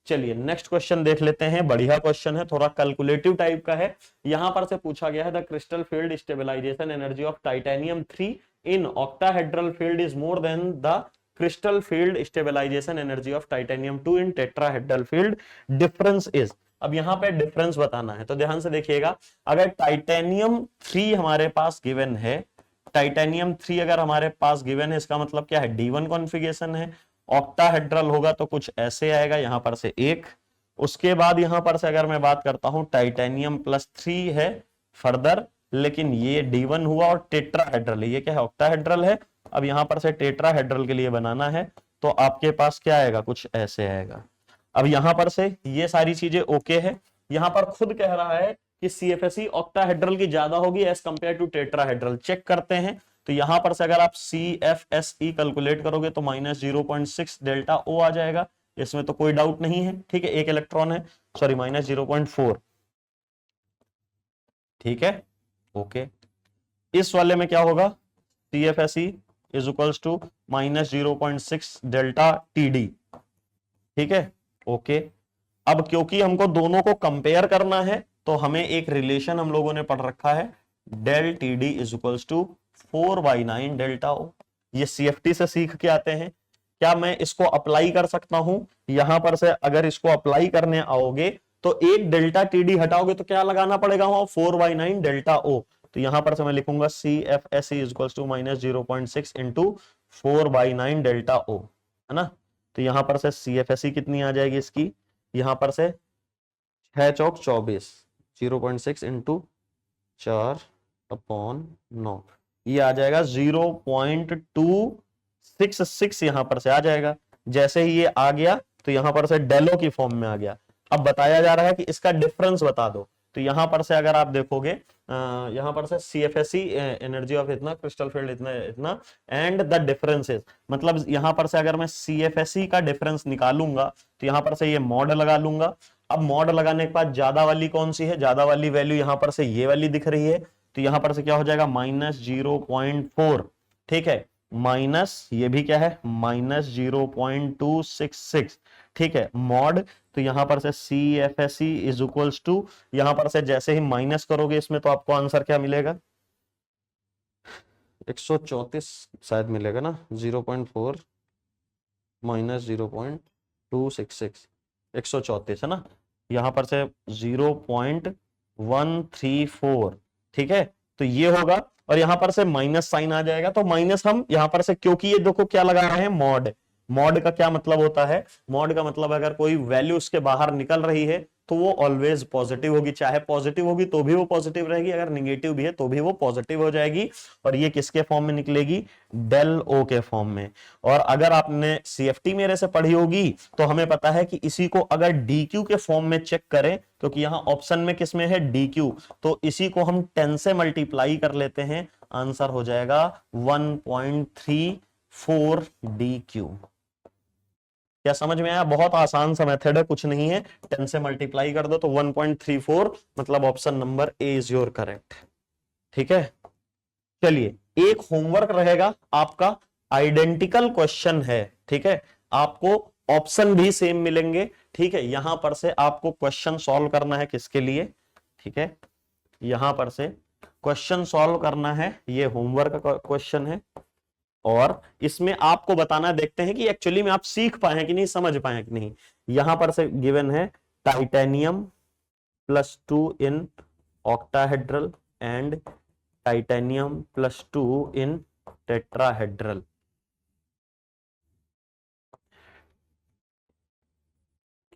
चलिए नेक्स्ट क्वेश्चन देख लेते हैं। बढ़िया क्वेश्चन है, थोड़ा कैलकुलेटिव टाइप का है। यहां पर से पूछा गया है the crystal field stabilisation energy of titanium 3 in octahedral field is more than the crystal field stabilisation energy of titanium 2 in tetrahedral field, difference is. अब यहां पे डिफरेंस बताना है, तो ध्यान से देखिएगा। अगर टाइटेनियम 3 हमारे पास गिवन है, टाइटेनियम 3 अगर हमारे पास गिवन है, इसका मतलब क्या है, D1 कॉन्फ़िगरेशन है। ऑक्टाहेड्रल होगा तो कुछ ऐसे आएगा, यहां पर से एक। उसके बाद यहां पर से अगर मैं बात करता हूं टाइटेनियम +3 है फर्दर, लेकिन ये D1 हुआ और टेट्राहेड्रल है, ये क्या है, ऑक्टाहेड्रल है। अब यहां पर से टेट्राहेड्रल के लिए बनाना है तो आपके पास क्या आएगा, कुछ ऐसे आएगा। अब यहां पर से ये सारी चीजें ओके है। यहां पर खुद कह रहा है कि CFSE ऑक्टाहेड्रल की ज्यादा होगी as compare to tetrahedral. Check करते हैं। तो यहां पर से अगर आप CFSE कैलकुलेट करोगे तो -0.6 डेल्टा O आ जाएगा। इसमें तो कोई डाउट नहीं है। ठीक है, एक इलेक्ट्रॉन है, सॉरी -0.4। ठीक है, ओके। इस वाले में क्या होगा, CFSE is equals to -0.6 delta TD। ठीक है, ओके। अब क्योंकि हमको दोनों को कंपेयर करना है तो हमें एक रिलेशन हम लोगों ने पढ़ रखा है, del TD is equals to 4/9 delta O। ये CFT से सीख के आते हैं। क्या मैं इसको अप्लाई कर सकता हूं, यहां पर से अगर इसको अप्लाई करने आओगे तो एक डेल्टा TD हटाओगे तो क्या लगाना पड़ेगा वहां, 4/9 डेल्टा O। तो यहां पर से मैं लिखूंगा CFSE is equals to -0.6 into 4/9 delta O, है ना। तो यहां पर से CFSE कितनी आ जाएगी इसकी, यहां पर से 6 चौक 24, 0.6 इंटू 4/9, ये आ जाएगा 0.266, यहां पर से आ जाएगा। जैसे ही ये आ गया तो यहां पर से डेलो की फॉर्म में आ गया। अब बताया जा रहा है कि इसका डिफरेंस बता दो। तो यहां पर से अगर आप देखोगे, यहां पर से CFSE एनर्जी ऑफ इतना, क्रिस्टल फील्ड इतना इतना, एंड द डिफरेंसेस, मतलब यहां पर से अगर मैं CFSE का डिफरेंस निकालूंगा तो यहां पर से ये मॉड लगा लूंगा। अब मॉड लगाने के बाद ज्यादा वाली कौन सी है, ज्यादा वाली वैल्यू यहां पर से ये वाली दिख रही है। तो यहां पर से क्या हो जाएगा, -0.4। ठीक है, माइनस ये भी क्या है, -0.266। ठीक है, मॉड। तो यहां पर से CFSE इज इक्वल्स टू, यहां पर से जैसे ही माइनस करोगे इसमें तो आपको आंसर क्या मिलेगा, 134 शायद मिलेगा ना, 0.4 माइनस 0.266, 134 है ना। यहां पर से 0.134। ठीक है, तो ये होगा और यहां पर से माइनस साइन आ जाएगा। तो माइनस हम यहां पर से, क्योंकि ये देखो क्या लगा रहे हैं, मॉड। मॉड का क्या मतलब होता है, मॉड का मतलब अगर कोई वैल्यू उसके बाहर निकल रही है तो वो ऑलवेज पॉजिटिव होगी। चाहे पॉजिटिव होगी तो भी वो पॉजिटिव रहेगी, अगर निगेटिव भी है तो भी वो पॉजिटिव हो जाएगी। और ये किसके फॉर्म में निकलेगी, डेल O के फॉर्म में। और अगर आपने CFT मेरे से पढ़ी होगी तो हमें पता है कि इसी को अगर DQ के फॉर्म में चेक करें, क्योंकि यहां ऑप्शन में किसमें है, DQ, तो इसी को हम 10 से मल्टीप्लाई कर लेते हैं, आंसर हो जाएगा 1.34 DQ। क्या समझ में आया, बहुत आसान सा मेथड है, कुछ नहीं है, 10 से मल्टीप्लाई कर दो तो 1.34, मतलब option number A is your correct. ठीक है, चलिए एक होमवर्क रहेगा आपका, आइडेंटिकल क्वेश्चन है। ठीक है, आपको ऑप्शन भी सेम मिलेंगे। ठीक है, यहां पर से आपको क्वेश्चन सॉल्व करना है, किसके लिए, ठीक है, यहां पर से क्वेश्चन सॉल्व करना है, ये होमवर्क का क्वेश्चन है। और इसमें आपको बताना, देखते हैं कि एक्चुअली में आप सीख पाए हैं कि नहीं, समझ पाए हैं कि नहीं। यहां पर से गिवन है titanium +2 in octahedral and titanium +2 in tetrahedral.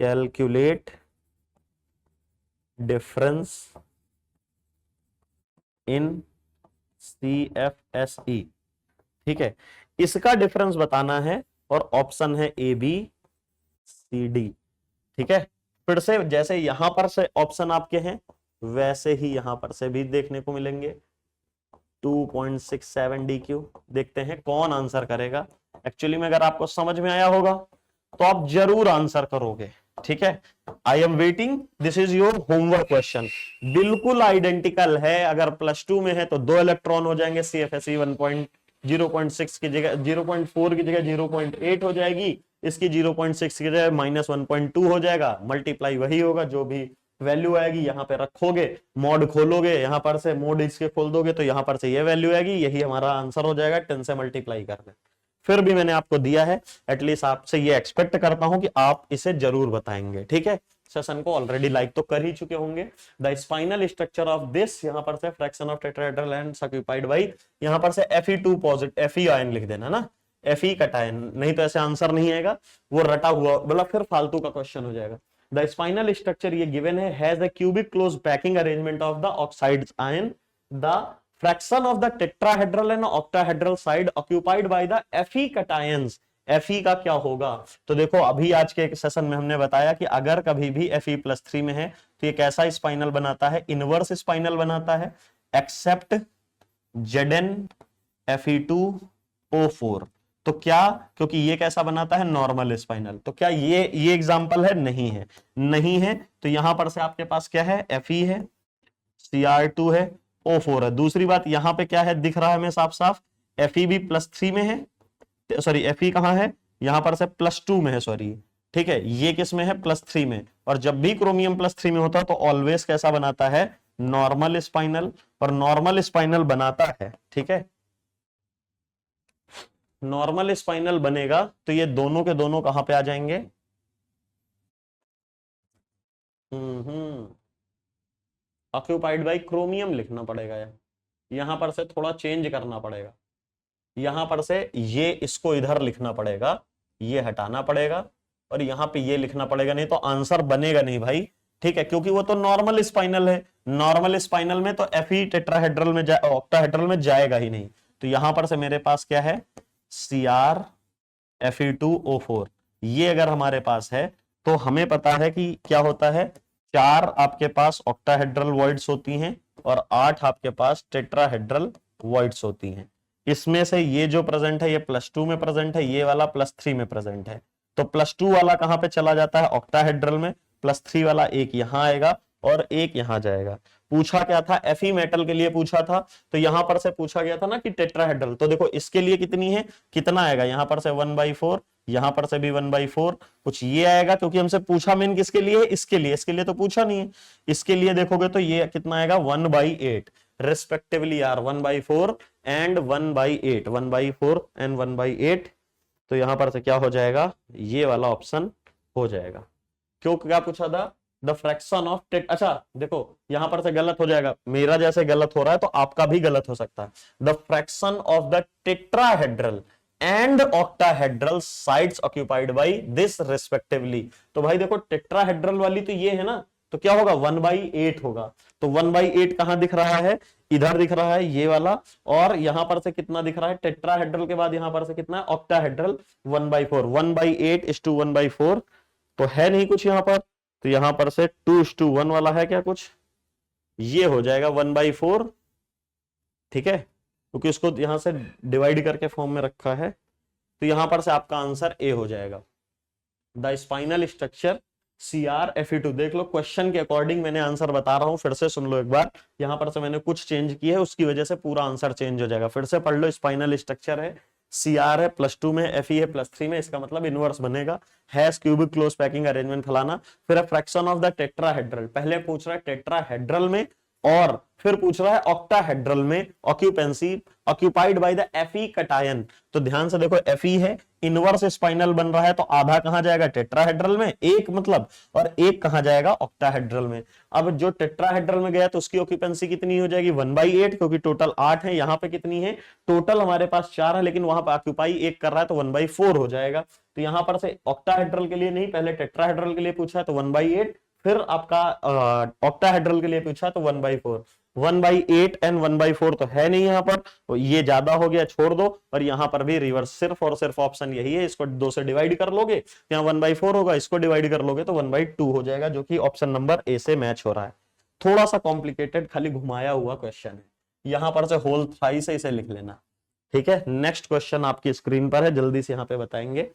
Calculate difference in CFSE। ठीक है, इसका डिफरेंस बताना है और ऑप्शन है ABCD। ठीक है, फिर से जैसे यहां पर से ऑप्शन आपके हैं वैसे ही यहां पर से भी देखने को मिलेंगे। 2.67 DQ। देखते हैं कौन आंसर करेगा। एक्चुअली में अगर आपको समझ में आया होगा तो आप जरूर आंसर करोगे। ठीक है, I am waiting, this is your homework question. बिल्कुल आइडेंटिकल है, अगर +2 में है तो 2 इलेक्ट्रॉन हो जाएंगे। CFSE 0.6 की जगह 0.4 की जगह 0.8 हो जाएगी, इसकी 0.6 की जगह -1.2 हो जाएगा। मल्टीप्लाई वही होगा, जो भी वैल्यू आएगी यहाँ पे रखोगे, मॉड खोलोगे, यहाँ पर से मोड इसके खोल दोगे तो यहाँ पर से ये वैल्यू आएगी, यही हमारा आंसर हो जाएगा। 10 से मल्टीप्लाई कर दे। फिर भी मैंने आपको दिया है, एटलीस्ट आपसे ये एक्सपेक्ट करता हूं कि आप इसे जरूर बताएंगे। ठीक है, सेशन को ऑलरेडी लाइक तो कर ही चुके होंगे। The spinal structure of this, यहां पर से fraction of tetrahedral and occupied by, यहां पर से Fe2 पॉजिटिव, Fe आयन लिख देना ना, Fe कटायन, नहीं तो ऐसे आंसर नहीं आएगा, वो रटा हुआ मतलब फिर फालतू का क्वेश्चन हो जाएगा। द स्पाइनल स्ट्रक्चर ये गिवन है, has a cubic close packing arrangement of the oxides ion, the fraction of the tetrahedral and octahedral side occupied by the Fe cations। Fe का क्या होगा? तो देखो अभी आज के एक सेशन में हमने बताया कि अगर कभी भी Fe+3 में है तो ये कैसा स्पाइनल बनाता है? इनवर्स स्पाइनल बनाता है, एक्सेप्ट Zn Fe2O4। तो क्या, क्योंकि ये कैसा बनाता है? Normal spinal. तो क्या ये एग्जांपल है? नहीं है, नहीं है। तो यहां पर से आपके पास क्या है? Fe है, Cr2 है, O4 है। दूसरी बात यहां पे क्या है दिख रहा है हमें साफ साफ, Fe भी +3 में है, सॉरी Fe कहां है? यहां पर से +2 में है, सॉरी। ठीक है, ये किस में है? +3 में। और जब भी क्रोमियम +3 में होता है तो ऑलवेज कैसा बनाता है? Normal spinal. और नॉर्मल स्पाइनल बनाता है, ठीक है, नॉर्मल स्पाइनल बनेगा तो ये दोनों के दोनों कहां पे आ जाएंगे? ऑक्यूपाइड बाय क्रोमियम लिखना पड़ेगा यार, यहां पर से थोड़ा चेंज करना पड़ेगा। यहां पर से ये इसको इधर लिखना पड़ेगा, ये हटाना पड़ेगा और यहां पे ये लिखना पड़ेगा, नहीं तो आंसर बनेगा नहीं भाई। ठीक है, क्योंकि वो तो नॉर्मल स्पाइनल है, नॉर्मल स्पाइनल में तो Fe टेट्राहेड्रल में ऑक्टाहेड्रल में जाएगा ही नहीं। तो यहां पर से मेरे पास क्या है? Cr Fe2O4। ये अगर हमारे पास है तो हमें पता है कि क्या होता है, 4 आपके पास ऑक्टाहेड्रल वॉइड्स होती हैं और 8 आपके पास टेट्राहेड्रल वॉइड्स होती हैं। इसमें से ये जो प्रेजेंट है ये +2 में प्रेजेंट है, ये वाला +3 में प्रेजेंट है। तो +2 वाला कहां पे चला जाता है? ऑक्टाहेड्रल में। +3 वाला एक यहां आएगा और एक यहां जाएगा। पूछा क्या था? Fe मेटल के लिए पूछा था, तो यहां पर से पूछा गया था ना कि टेट्राहेड्रल। तो देखो इसके लिए कितनी है, कितना आएगा? यहां पर से 1/4, यहां पर से भी 1/4, कुछ ये आएगा, क्योंकि हमसे पूछा मेन किसके लिए? इसके लिए। इसके लिए तो पूछा नहीं है। इसके लिए देखोगे तो ये कितना आएगा? 1/8 रेस्पेक्टिवली यार, 1/4 एंड 1/8, 1/4 एंड 1/8। तो यहां पर से क्या हो जाएगा? ये वाला ऑप्शन हो जाएगा। क्यों, क्या पूछा था? द फ्रैक्शन ऑफ अच्छा देखो यहां पर से गलत हो जाएगा, मेरा जैसे गलत हो रहा है तो आपका भी गलत हो सकता है। The fraction of the tetrahedral and octahedral sides occupied by this respectively. तो भाई देखो टेट्राहेड्रल वाली तो ये है ना, तो क्या होगा? 1/8 होगा। तो 1/8 कहां दिख रहा है? इधर दिख रहा है ये वाला। और यहां पर से कितना दिख रहा है? टेट्राहेड्रल के बाद यहां पर से कितना है? ऑक्टाहेड्रल 1/4। 1/8 is to 1/4 तो है नहीं कुछ यहां पर। तो यहां पर से 2:1 वाला है क्या कुछ? ये हो जाएगा 1/4। ठीक है, क्योंकि इसको यहां से डिवाइड करके फॉर्म में रखा है। तो यहां पर से आपका आंसर ए हो जाएगा। The spinal structure Cr Fe2। देख लो क्वेश्चन के अकॉर्डिंग मैंने आंसर बता रहा हूं, फिर से सुन लो एक बार। यहां पर से मैंने कुछ चेंज किया है, उसकी वजह से पूरा आंसर चेंज हो जाएगा। फिर से पढ़ लो, स्पाइनल स्ट्रक्चर है, Cr है +2 में, Fe है +3 में, इसका मतलब इनवर्स बनेगा। Has cubic close packing arrangement फलाना। फिर फ्रैक्शन ऑफ द टेट्राहेड्रल, पहले पूछ रहा है टेट्राहेड्रल में और फिर पूछ रहा है ऑक्टाहेड्रल में occupancy occupied by the Fe cation. तो ध्यान से देखो Fe है, इनवर्स स्पाइनल बन रहा है, तो आधा कहां जाएगा टेट्राहेड्रल में, एक मतलब, और एक कहां जाएगा ऑक्टाहेड्रल में। अब जो टेट्राहेड्रल में गया तो उसकी ऑक्यूपेंसी कितनी हो जाएगी 1/8, क्योंकि टोटल 8 है, यहाँ पे कितनी है टोटल हमारे पास 4 है, लेकिन वहां पे ऑक्यूपाई एक कर रहा है तो 1/4 हो जाएगा। तो यहां पर से ऑक्टाहेड्रल के लिए नहीं, पहले टेट्राहेड्रल के लिए पूछा है तो 1/8, फिर आपका ऑक्टाहेड्रल के लिए पूछा तो 1/4। 1/8 एंड 1/4 तो है नहीं यहाँ पर, तो ये ज्यादा हो गया, छोड़ दो। और यहाँ पर भी रिवर्स, सिर्फ और सिर्फ ऑप्शन यही है, इसको 2 से डिवाइड कर लोगे, यहाँ 1/4 होगा, इसको डिवाइड कर लोगे तो 1/2 हो जाएगा, जो कि ऑप्शन नंबर ए से मैच हो रहा है। थोड़ा सा कॉम्प्लिकेटेड, खाली घुमाया हुआ क्वेश्चन है, यहां पर से होल थ्राइस से इसे लिख लेना, ठीक है। नेक्स्ट क्वेश्चन आपकी स्क्रीन पर है, जल्दी से यहाँ पे बताएंगे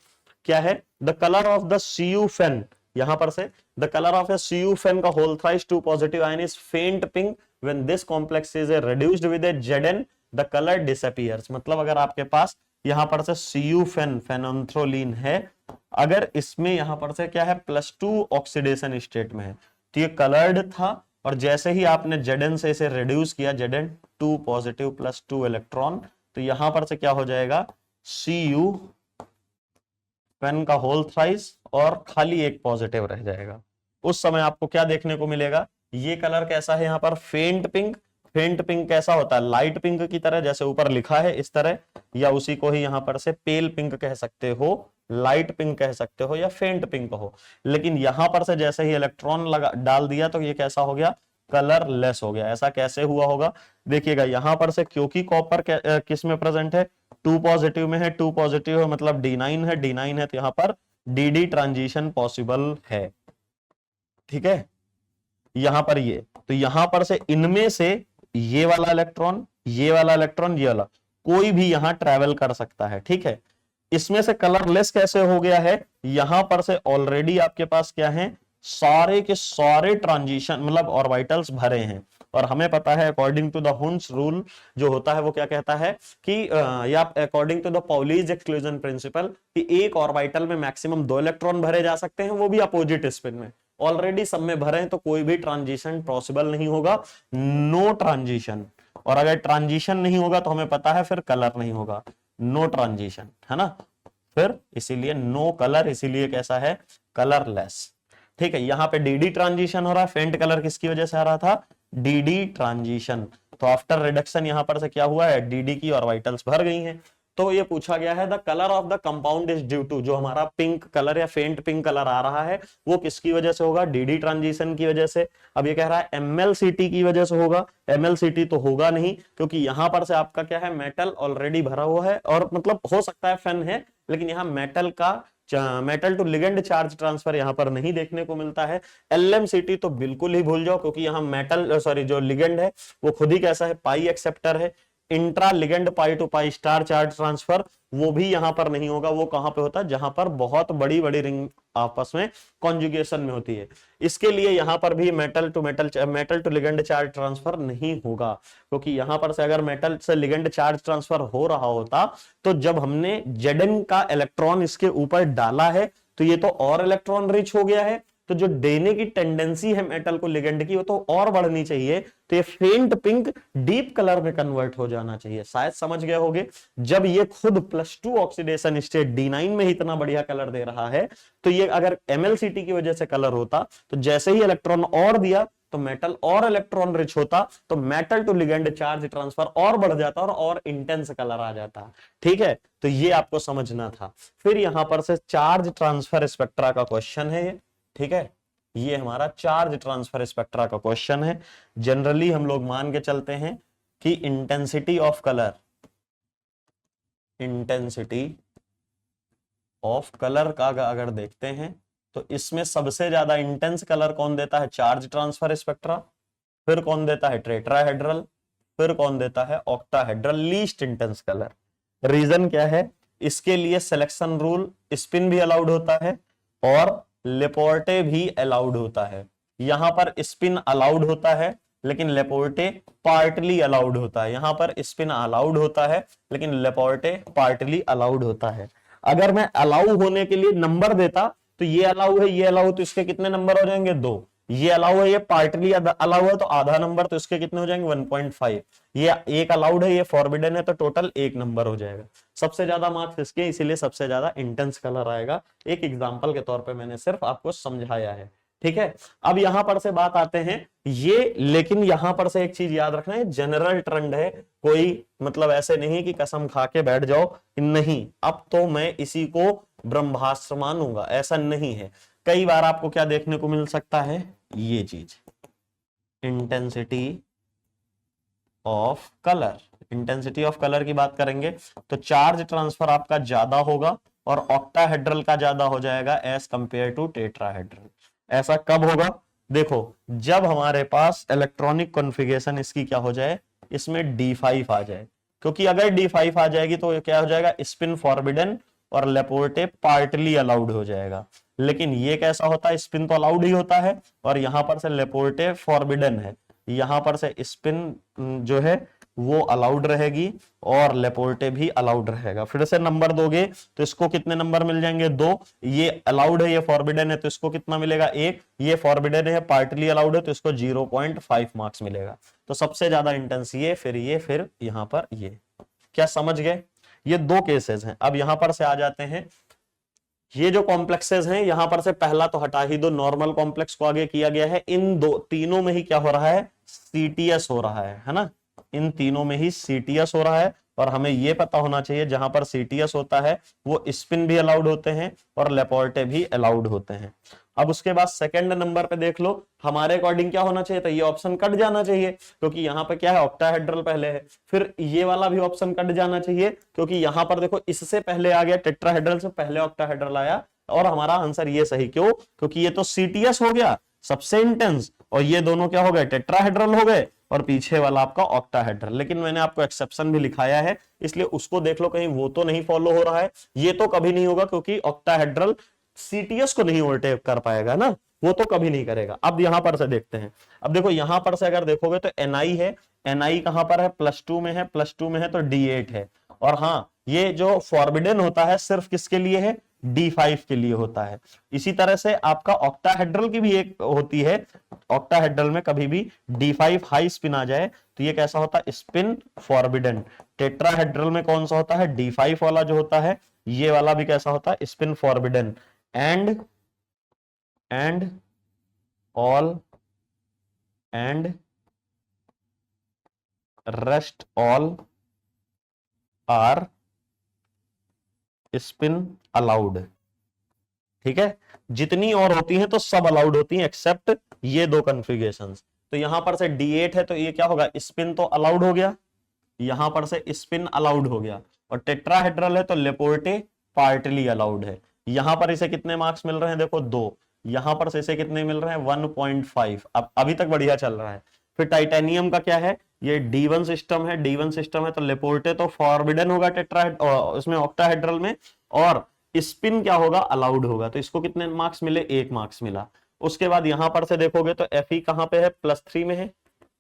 क्या है। The colour of the Cu phen, यहां पर से the colour of a Cu phen का whole thrice 2 positive ion is faint pink when this complex is reduced with a Zn the colour disappears. मतलब अगर आपके पास यहां पर से Cu फेन फेनोंथ्रोलिन है, अगर इसमें यहां पर से क्या है +2 ऑक्सीडेशन स्टेट में है, तो ये कलर्ड था, और जैसे ही आपने Zn से इसे रिड्यूस किया, Zn 2 पॉजिटिव +2 इलेक्ट्रॉन, तो यहां पर से क्या हो जाएगा Cu पेन का होल थ्राइस और खाली एक पॉजिटिव रह जाएगा। उस समय आपको क्या देखने को मिलेगा, ये कलर कैसा है यहाँ पर फेंट पिंक। फेंट पिंक कैसा होता है लाइट पिंक की तरह, जैसे ऊपर लिखा है इस तरह, या उसी को ही यहाँ पर से पेल पिंक कह सकते हो, लाइट पिंक कह सकते हो, या फेंट पिंक हो। लेकिन यहां पर से जैसे ही इलेक्ट्रॉन लगा डाल दिया तो ये कैसा हो गया कलरलेस हो गया। ऐसा कैसे हुआ होगा, देखिएगा यहां पर से, क्योंकि कॉपर किस में प्रेजेंट है 2 पॉजिटिव में है, 2 पॉजिटिव है मतलब D9 है, D9 है तो यहां पर DD ट्रांजिशन पॉसिबल है, ठीक है। यहां पर ये, तो यहां पर से इनमें से ये वाला इलेक्ट्रॉन, ये वाला इलेक्ट्रॉन, ये वाला कोई भी यहां ट्रेवल कर सकता है, ठीक है। इसमें से कलरलेस कैसे हो गया है, यहां पर से ऑलरेडी आपके पास क्या है सारे के सारे ट्रांजिशन मतलब ऑर्बिटल्स भरे हैं, और हमें पता है according to the Hund's rule जो होता है वो क्या कहता है कि या according to the Pauli's exclusion principle कि एक ऑर्बिटल में मैक्सिमम 2 इलेक्ट्रॉन भरे जा सकते हैं, वो भी अपोजिट स्पिन में। ऑलरेडी सब में भरे हैं तो कोई भी ट्रांजिशन पॉसिबल नहीं होगा, नो ट्रांजिशन। और अगर ट्रांजिशन नहीं होगा तो हमें पता है फिर कलर नहीं होगा, नो ट्रांजिशन, है ना, फिर इसीलिए नो कलर, इसीलिए कैसा है कलरलेस, ठीक है। यहां पे डीडी ट्रांजिशन हो रहा है, फेंट कलर किसकी वजह से आ रहा था डीडी ट्रांजिशन, तो आफ्टर रिडक्शन यहां पर से क्या हुआ है डीडी की ऑर्बिटल्स भर गई हैं। तो ये पूछा गया है the colour of the compound is due to, जो हमारा पिंक कलर या फेंट पिंक कलर आ रहा है वो किसकी वजह से होगा डीडी ट्रांजिशन की वजह से। अब ये कह रहा है MlCt की वजह से होगा, MlCt तो होगा नहीं, क्योंकि यहां पर से आपका क्या है मेटल ऑलरेडी भरा हुआ है, और मतलब हो सकता है फेन है, लेकिन यहाँ मेटल का metal to ligand charge transfer यहां पर नहीं देखने को मिलता है। LmCt तो बिल्कुल ही भूल जाओ, क्योंकि यहाँ मेटल सॉरी जो लिगेंड है वो खुद ही कैसा है पाई एक्सेप्टर है। Intra ligand pi to pi star charge transfer वो भी यहां पर नहीं होगा, वो कहां पे होता है जहां पर बहुत बड़ी बड़ी रिंग आपस में कॉन्जुगेशन में होती है। इसके लिए यहां पर भी metal to ligand charge transfer नहीं होगा, क्योंकि यहां पर से अगर मेटल से लिगेंड चार्ज ट्रांसफर हो रहा होता तो जब हमने Zn का इलेक्ट्रॉन इसके ऊपर डाला है तो ये तो और इलेक्ट्रॉन रिच हो गया है, तो जो देने की टेंडेंसी है मेटल को लिगेंड की वो तो और बढ़नी चाहिए, तो ये फेंट पिंक डीप कलर में कन्वर्ट हो जाना चाहिए। शायद समझ गए होगे, जब ये खुद +2 ऑक्सीडेशन स्टेट D9 में ही इतना बढ़िया कलर दे रहा है, तो ये अगर MlCt की वजह से कलर होता तो जैसे ही इलेक्ट्रॉन और दिया तो मेटल और इलेक्ट्रॉन रिच होता, तो metal to ligand charge transfer और बढ़ जाता और इंटेंस कलर आ जाता, ठीक है। तो ये आपको समझना था। फिर यहां पर से चार्ज ट्रांसफर स्पेक्ट्रा का क्वेश्चन है ये, ठीक है, ये हमारा चार्ज ट्रांसफर स्पेक्ट्रा का क्वेश्चन है। जनरली हम लोग मान के चलते हैं कि intensity of colour, intensity of colour का अगर देखते हैं तो इसमें सबसे ज्यादा इंटेंस कलर कौन देता है चार्ज ट्रांसफर स्पेक्ट्रा, फिर कौन देता है टेट्राहेड्रल, फिर कौन देता है octahedral, least intense colour. Reason क्या है, इसके लिए सिलेक्शन रूल, स्पिन भी अलाउड होता है और लेपोर्टे भी अलाउड होता है। यहां पर स्पिन अलाउड होता है लेकिन लेपोर्टे पार्टली अलाउड होता है, यहां पर स्पिन अलाउड होता है लेकिन लेपोर्टे पार्टली अलाउड होता है। अगर मैं अलाउ होने के लिए नंबर देता तो ये अलाउ है ये अलाउ, तो इसके कितने नंबर हो जाएंगे 2, ये अलाउ है, ये पार्टली अलाउ है, तो आधा नंबर, तो इसके कितने हो जाएंगे 1.5। ये एक अलाउड है, ये फॉरबिडन है, तो टोटल 1 नंबर हो जाएगा। सबसे ज्यादा मार्क्स इसके, इसीलिए सबसे ज्यादा इंटेंस कलर आएगा। एक एग्जांपल के तौर पे मैंने सिर्फ आपको समझाया है, ठीक है। अब यहां पर से बात आते हैं ये, लेकिन यहां पर से एक चीज याद रखना है, जनरल ट्रेंड है, कोई मतलब ऐसे नहीं कि कसम खा के बैठ जाओ नहीं अब तो मैं इसी को ब्रह्मास्त्र मानूंगा, ऐसा नहीं है। कई बार आपको क्या देखने को मिल सकता है, ये चीज, intensity of colour. Intensity of colour की बात करेंगे तो चार्ज ट्रांसफर आपका ज्यादा होगा और ऑक्टाहेड्रल का ज्यादा हो जाएगा एज कंपेयर टू टेट्राहेड्रल। ऐसा कब होगा, देखो जब हमारे पास इलेक्ट्रॉनिक कॉन्फ़िगरेशन इसकी क्या हो जाए, इसमें D5 आ जाए, क्योंकि अगर D5 आ जाएगी तो क्या हो जाएगा, स्पिन फॉरबिडन और लेपोर्टे पार्टली अलाउड हो जाएगा। लेकिन ये कैसा होता है, स्पिन तो अलाउड ही होता है और यहां पर से लेपोर्टे फॉरबिडन है, यहां पर से स्पिन जो है वो अलाउड रहेगी और लेपोर्टे भी अलाउड रहेगा। फिर से नंबर दोगे तो इसको कितने नंबर मिल जाएंगे, 2। ये अलाउड है, ये फॉरबिडन है, तो इसको कितना मिलेगा, 1। ये फॉरबिडन है, पार्टली अलाउड है, तो इसको 0.5 मार्क्स मिलेगा। तो सबसे ज्यादा इंटेंस ये, फिर यहां पर ये। क्या समझ गए, ये 2 केसेस हैं। अब यहां पर से आ जाते हैं, ये जो कॉम्प्लेक्सेस हैं यहां पर से पहला तो हटा ही दो, नॉर्मल कॉम्प्लेक्स को आगे किया गया है। इन तीनों में ही क्या हो रहा है, सीटीएस हो रहा है ना, इन तीनों में ही सीटीएस हो रहा है। और हमें यह पता होना चाहिए जहां पर सीटीएस होता है वो स्पिन भी अलाउड होते हैं और लेपोर्टे भी अलाउड होते हैं। अब उसके बाद सेकंड नंबर पे देख लो, हमारे अकॉर्डिंग क्या होना चाहिए, तो ये ऑप्शन कट जाना चाहिए क्योंकि यहाँ पे क्या है, ऑक्टाहेड्रल पहले है। फिर ये वाला भी ऑप्शन कट जाना चाहिए क्योंकि यहाँ पर देखो इससे पहले आ गया, टेट्राहेड्रल से पहले ऑक्टाहेड्रल आया। और हमारा आंसर ये सही क्यों, क्योंकि ये तो सीटीएस हो गया सबसे इंटेंस, और ये दोनों क्या हो गए, टेट्राहेड्रल हो गए, और पीछे वाला आपका ऑक्टाहेड्रल। लेकिन मैंने आपको एक्सेप्शन भी लिखाया है, इसलिए उसको देख लो कहीं वो तो नहीं फॉलो हो रहा है। ये तो कभी नहीं होगा क्योंकि ऑक्टाहेड्रल सीटीएस को नहीं ओवरटेक कर पाएगा ना, वो तो कभी नहीं करेगा। अब यहां पर से देखते हैं, अब देखो यहां पर से अगर देखोगे तो एनआई है, एनआई कहां पर है, +2 में है, +2 में है तो D8 है। और हाँ, ये जो फॉरबिडन होता है सिर्फ किसके लिए है, D5 के लिए होता है। इसी तरह से आपका ऑक्टाहेड्रल की भी एक होती है, ऑक्टाहेड्रल में कभी भी D5 हाई स्पिन आ जाए तो ये कैसा होता है, स्पिन फॉरबिडन। टेट्राहेड्रल में कौन सा होता है, D5 वाला जो होता है, ये वाला भी कैसा होता है, spin forbidden. And all and rest all are spin allowed. ठीक है, जितनी और होती हैं तो सब अलाउड होती हैं एक्सेप्ट ये 2 कॉन्फ़िगरेशंस। तो यहां पर से D8 है तो ये क्या होगा, स्पिन तो अलाउड हो गया, यहां पर से स्पिन अलाउड हो गया। और टेट्राहेड्रल है तो लेपोर्टे पार्टली अलाउड है। यहां पर इसे कितने मार्क्स मिल रहे हैं, देखो 2। यहां पर से इसे कितने मिल रहे हैं, 1.5। अब अभी तक बढ़िया चल रहा है। फिर टाइटेनियम का क्या है, ये D1 सिस्टम है, D1 सिस्टम है तो लेपोर्टे तो फॉरबिडन होगा उसमें ऑक्टाहेड्रल में, और स्पिन क्या होगा, अलाउड होगा। तो इसको कितने मार्क्स मिले, 1 मार्क्स मिला। उसके बाद यहां पर से देखोगे तो Fe कहां पे है, +3 में है,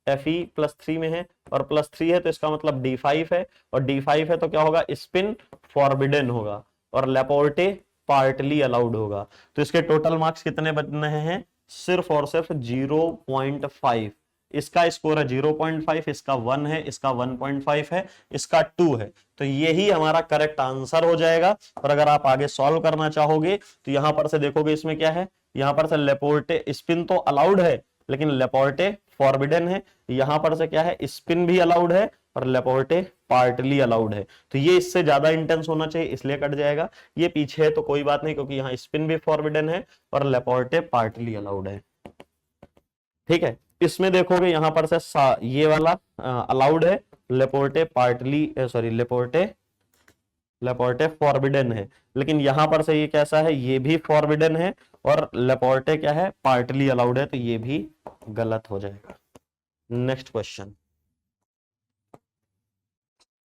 Fe +3 में है, और +3 है तो इसका मतलब D5 है, और D5 है तो क्या होगा, स्पिन फॉरबिडन होगा, और लेपोर्टे पार्टली अलाउड होगा। तो इसके टोटल मार्क्स कितने बचने हैं, सिर्फ और सिर्फ 0.5। इसका स्कोर है 0.5, इसका 1 है, इसका 1.5 है, इसका 2 है। तो यही हमारा करेक्ट आंसर हो जाएगा। और अगर आप आगे सॉल्व करना चाहोगे तो यहां पर से देखोगे इसमें क्या है, यहां पर से लेपोर्टे स्पिन तो अलाउड है लेकिन लेपोर्टे फॉरबिडन है। यहां पर से क्या है, स्पिन भी अलाउड है और लेपोर्टे पार्टली अलाउड है। तो ये इससे ज्यादा इंटेंस होना चाहिए, इसलिए कट जाएगा। ये पीछे है तो कोई बात नहीं क्योंकि यहाँ स्पिन भी फॉरबिडन है और लेपोर्टे पार्टली अलाउड है। ठीक है, इसमें देखोगे यहां पर से ये वाला अलाउड है, लेपोर्टे पार्टली लेपोर्टे फॉरबिडन है। लेकिन यहां पर से ये कैसा है, ये भी फॉरबिडन है और लेपोर्टे क्या है, पार्टली अलाउड है, तो ये भी गलत हो जाएगा। नेक्स्ट क्वेश्चन,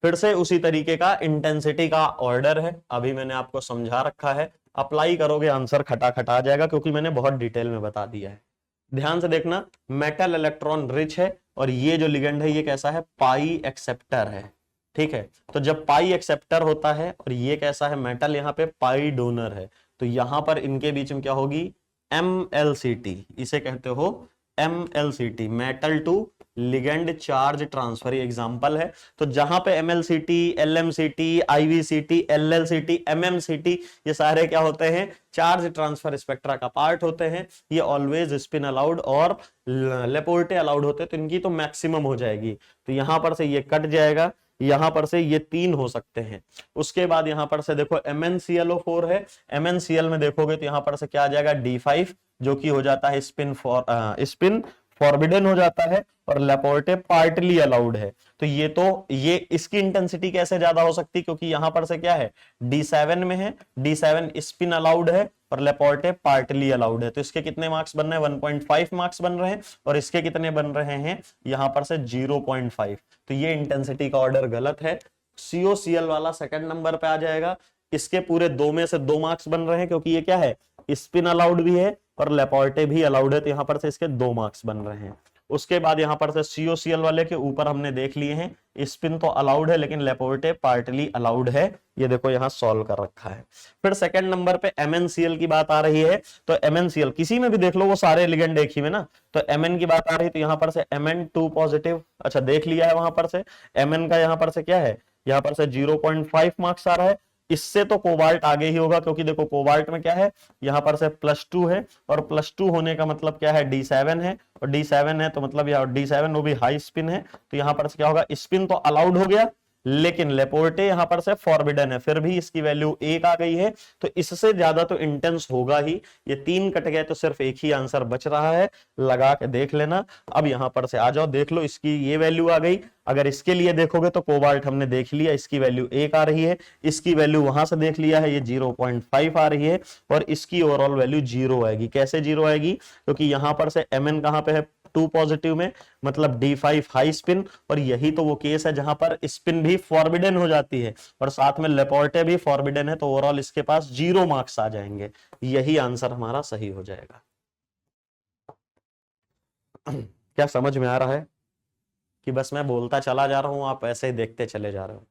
फिर से उसी तरीके का इंटेंसिटी का ऑर्डर है, अभी मैंने आपको समझा रखा है। अप्लाई करोगे आंसर खटा खटा आ जाएगा क्योंकि मैंने बहुत डिटेल में बता दिया है। ध्यान से देखना, मेटल इलेक्ट्रॉन रिच है और ये जो लिगेंड है ये कैसा है, पाई एक्सेप्टर है। ठीक है, तो जब पाई एक्सेप्टर होता है और ये कैसा है, मेटल यहाँ पे पाई डोनर है, तो यहां पर इनके बीच में क्या होगी, MLCT, इसे कहते हो MLCT, metal to ligand charge transfer, example है। तो जहां पे MLCT, LMCT, IVCT, LLCT, MMCT, ये सारे क्या होते हैं, चार्ज ट्रांसफर स्पेक्ट्रा का पार्ट होते हैं। ये ऑलवेज स्पिन अलाउड और लेपोर्टे अलाउड होते हैं, तो इनकी तो मैक्सिमम हो जाएगी। तो यहां पर से ये कट जाएगा, यहां पर से ये 3 हो सकते हैं। उसके बाद यहां पर से देखो MnClO4 है, MnCl में देखोगे तो यहां पर से क्या आ जाएगा, D5, जो कि हो जाता है स्पिन फॉरबिडन हो जाता है, और लेपोर्टे पार्टली अलाउड है। तो ये इसकी इंटेंसिटी कैसे ज्यादा हो सकती है, क्योंकि यहां पर से क्या है, D7 में है, D7 स्पिन अलाउड है और लेपोर्टे पार्टली अलाउड है। तो इसके कितने मार्क्स बन रहे हैं, 1.5 मार्क्स बन रहे हैं, और इसके कितने बन रहे हैं यहां पर से 0.5। तो ये इंटेंसिटी का ऑर्डर गलत है। COCl वाला सेकंड नंबर पे आ जाएगा। इसके पूरे 2 में से 2 मार्क्स बन रहे हैं, क्योंकि ये क्या है, स्पिन अलाउड भी है और लेपोर्टे भी अलाउड है, तो यहां पर से इसके 2 मार्क्स बन रहे हैं। उसके बाद यहां पर से COCl वाले के ऊपर हमने देख लिए हैं, स्पिन तो अलाउड है लेकिन लेपोर्टे पार्टली अलाउड है, ये देखो यहां सॉल्व कर रखा है। फिर सेकंड नंबर पे MnCl की बात आ रही है। तो MnCl किसी में भी देख लो, वो सारे लिगेंड एक ही में ना, तो Mn की बात आ रही है, तो यहां पर से Mn2 पॉजिटिव, अच्छा देख लिया है वहां पर से। Mn का यहां पर से क्या है, यहां पर से 0.5 मार्क्स आ रहा है। इससे तो कोबाल्ट आगे ही होगा, क्योंकि देखो कोबाल्ट में क्या है, यहां पर से +2 है, और +2 होने का मतलब क्या है, D7 है, और D7 है तो मतलब यह D7 वो भी हाई स्पिन है। तो यहां पर से क्या होगा, स्पिन तो अलाउड हो गया लेकिन लेपोर्टे यहां पर से फॉरबिडन है, फिर भी इसकी वैल्यू 1 आ गई है। तो इससे ज्यादा तो इंटेंस होगा ही। ये 3 कट गए तो सिर्फ एक ही आंसर बच रहा है, लगा के देख लेना। अब यहां पर से आ जाओ, देख लो इसकी ये वैल्यू आ गई। अगर इसके लिए देखोगे तो कोबाल्ट हमने देख लिया, इसकी वैल्यू 1 आ रही है। इसकी वैल्यू वहां से देख लिया है, ये 0.5 आ रही है, और इसकी ओवरऑल वैल्यू 0 आएगी। कैसे 0 आएगी, क्योंकि यहां पर से Mn कहां पे है, 2 पॉजिटिव में, मतलब D5 हाई स्पिन, और यही तो वो केस है जहां पर स्पिन भी फॉरबिडन हो जाती है और साथ में लेपोर्टे भी फॉरबिडन है। तो ओवरऑल इसके पास 0 मार्क्स आ जाएंगे। यही आंसर हमारा सही हो जाएगा। क्या समझ में आ रहा है कि बस मैं बोलता चला जा रहा हूं, आप ऐसे ही देखते चले जा रहे हो?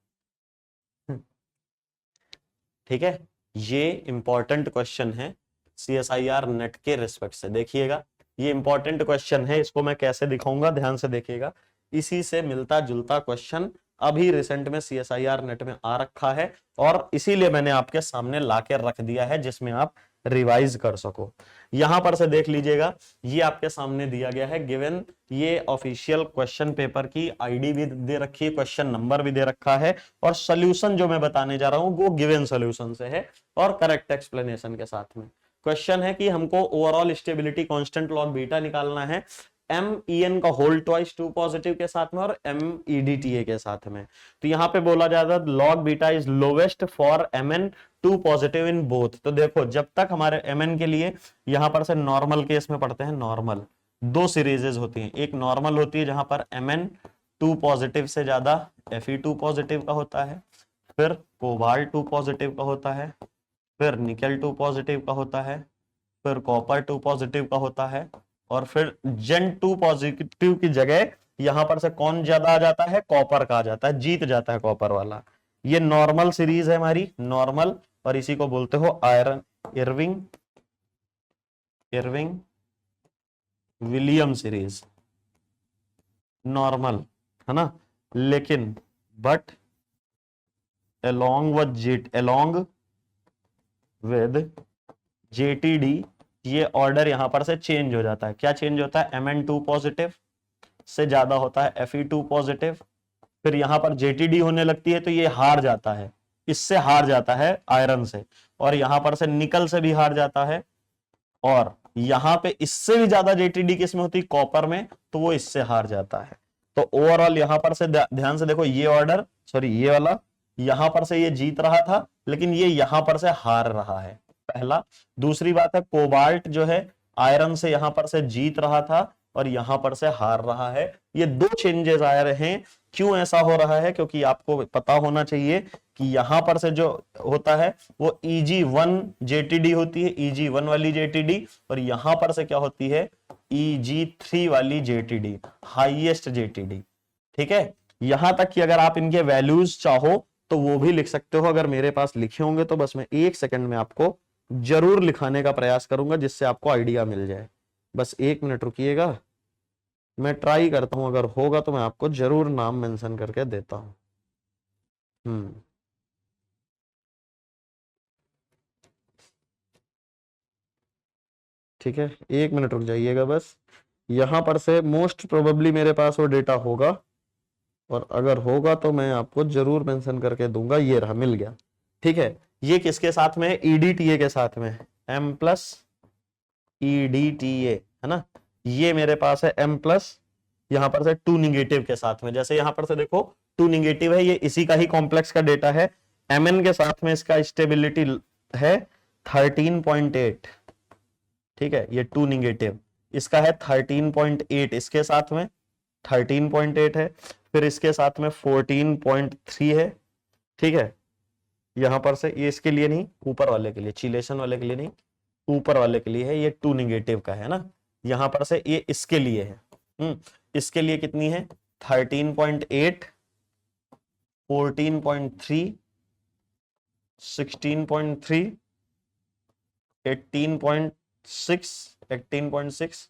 ठीक है, ये इंपॉर्टेंट क्वेश्चन है CSIR नेट के रिस्पेक्ट से। देखिएगा, ये इंपॉर्टेंट क्वेश्चन है, इसको मैं कैसे दिखाऊंगा, ध्यान से देखिएगा। इसी से मिलता जुलता क्वेश्चन अभी रिसेंट में CSIR नेट में आ रखा है, और इसीलिए मैंने आपके सामने लाके रख दिया है, जिसमें आप रिवाइज कर सको। यहां पर से देख लीजिएगा, ये आपके सामने दिया गया है गिवन, ये ऑफिशियल क्वेश्चन पेपर की आईडी भी दे रखी है, क्वेश्चन नंबर भी दे रखा है, और सोल्यूशन जो मैं बताने जा रहा हूं वो गिवन सोल्यूशन से है और करेक्ट एक्सप्लेनेशन के साथ में। क्वेश्चन है कि हमको overall stability constant log beta निकालना है MEN का होल ट्वाइस 2 पॉजिटिव के साथ में और MEDTA के साथ में। तो यहां पे बोला जाता है log beta is lowest for MN 2 positive in both. तो देखो, जब तक हमारे MN के लिए यहां पर से नॉर्मल केस में पढ़ते हैं, नॉर्मल 2 सीरीजेस होती हैं। एक नॉर्मल होती है जहां पर MN 2 पॉजिटिव से ज्यादा Fe2 पॉजिटिव का होता है, फिर कोबाल्ट 2 पॉजिटिव का होता है, फिर निकल 2 पॉजिटिव का होता है, फिर कॉपर 2 पॉजिटिव का होता है, और फिर जेन 2 पॉजिटिव की जगह यहां पर से कौन ज्यादा आ जाता है, कॉपर का आ जाता है, जीत जाता है कॉपर वाला। ये नॉर्मल सीरीज है हमारी, नॉर्मल, और इसी को बोलते हो iron Irving William series, normal है ना। लेकिन बट along with JTD ये ऑर्डर यहां पर से चेंज हो जाता है। क्या चेंज होता है, MN2 पॉजिटिव से ज्यादा होता है Fe2 पॉजिटिव, फिर यहां पर JTD होने लगती है, तो ये हार जाता है, इससे हार जाता है आयरन से, और यहां पर से निकल से भी हार जाता है, और यहां पे इससे भी ज्यादा JTD किस में होती है, कॉपर में, तो वो इससे हार जाता है। तो ओवरऑल यहां पर से ध्यान से देखो, ये ऑर्डर, सॉरी ये वाला, यहां पर से ये जीत रहा था लेकिन ये यहां पर से हार रहा है, पहला। दूसरी बात है, कोबाल्ट जो है आयरन से यहां पर से जीत रहा था और यहां पर से हार रहा है। ये 2 चेंजेस आ रहे हैं। क्यों ऐसा हो रहा है, क्योंकि आपको पता होना चाहिए कि यहां पर से जो होता है वो EG1 JTD होती है, EG1 वाली JTD, और यहां पर से क्या होती है, EG3 वाली JTD, हाईएस्ट JTD। ठीक है, यहां तक कि अगर आप इनके वैल्यूज चाहो तो वो भी लिख सकते हो, अगर मेरे पास लिखे होंगे तो बस मैं 1 सेकंड में आपको जरूर लिखाने का प्रयास करूंगा जिससे आपको आइडिया मिल जाए। बस 1 मिनट रुकिएगा, मैं ट्राई करता हूं, अगर होगा तो मैं आपको जरूर नाम मेंशन करके देता हूं। ठीक है, 1 मिनट रुक जाइएगा बस। यहां पर से मोस्ट प्रोबेबली मेरे पास वो डेटा होगा, और अगर होगा तो मैं आपको जरूर मेंशन करके दूंगा। ये रहा, मिल गया। ठीक है, ये किसके साथ में है? ईडीटीए के साथ में, एम प्लस ईडीटीए, है ना। ये मेरे पास है एम प्लस, यहां पर से टू निगेटिव के साथ में। जैसे यहां पर से देखो टू निगेटिव है, ये इसी का ही कॉम्प्लेक्स का डेटा है। एमएन के साथ में इसका स्टेबिलिटी है 13.8। ठीक है, ये टू निगेटिव, इसका है 13.8, इसके साथ में 13.8 है, फिर इसके साथ में 14.3 है। ठीक है, यहां पर से ये इसके लिए नहीं, ऊपर वाले के लिए, चिलेशन वाले के लिए नहीं, ऊपर वाले के लिए है, ये टू निगेटिव का है ना। यहां पर से ये इसके लिए है, इसके लिए कितनी है? 13.8, 14.3, 16.3, 18.6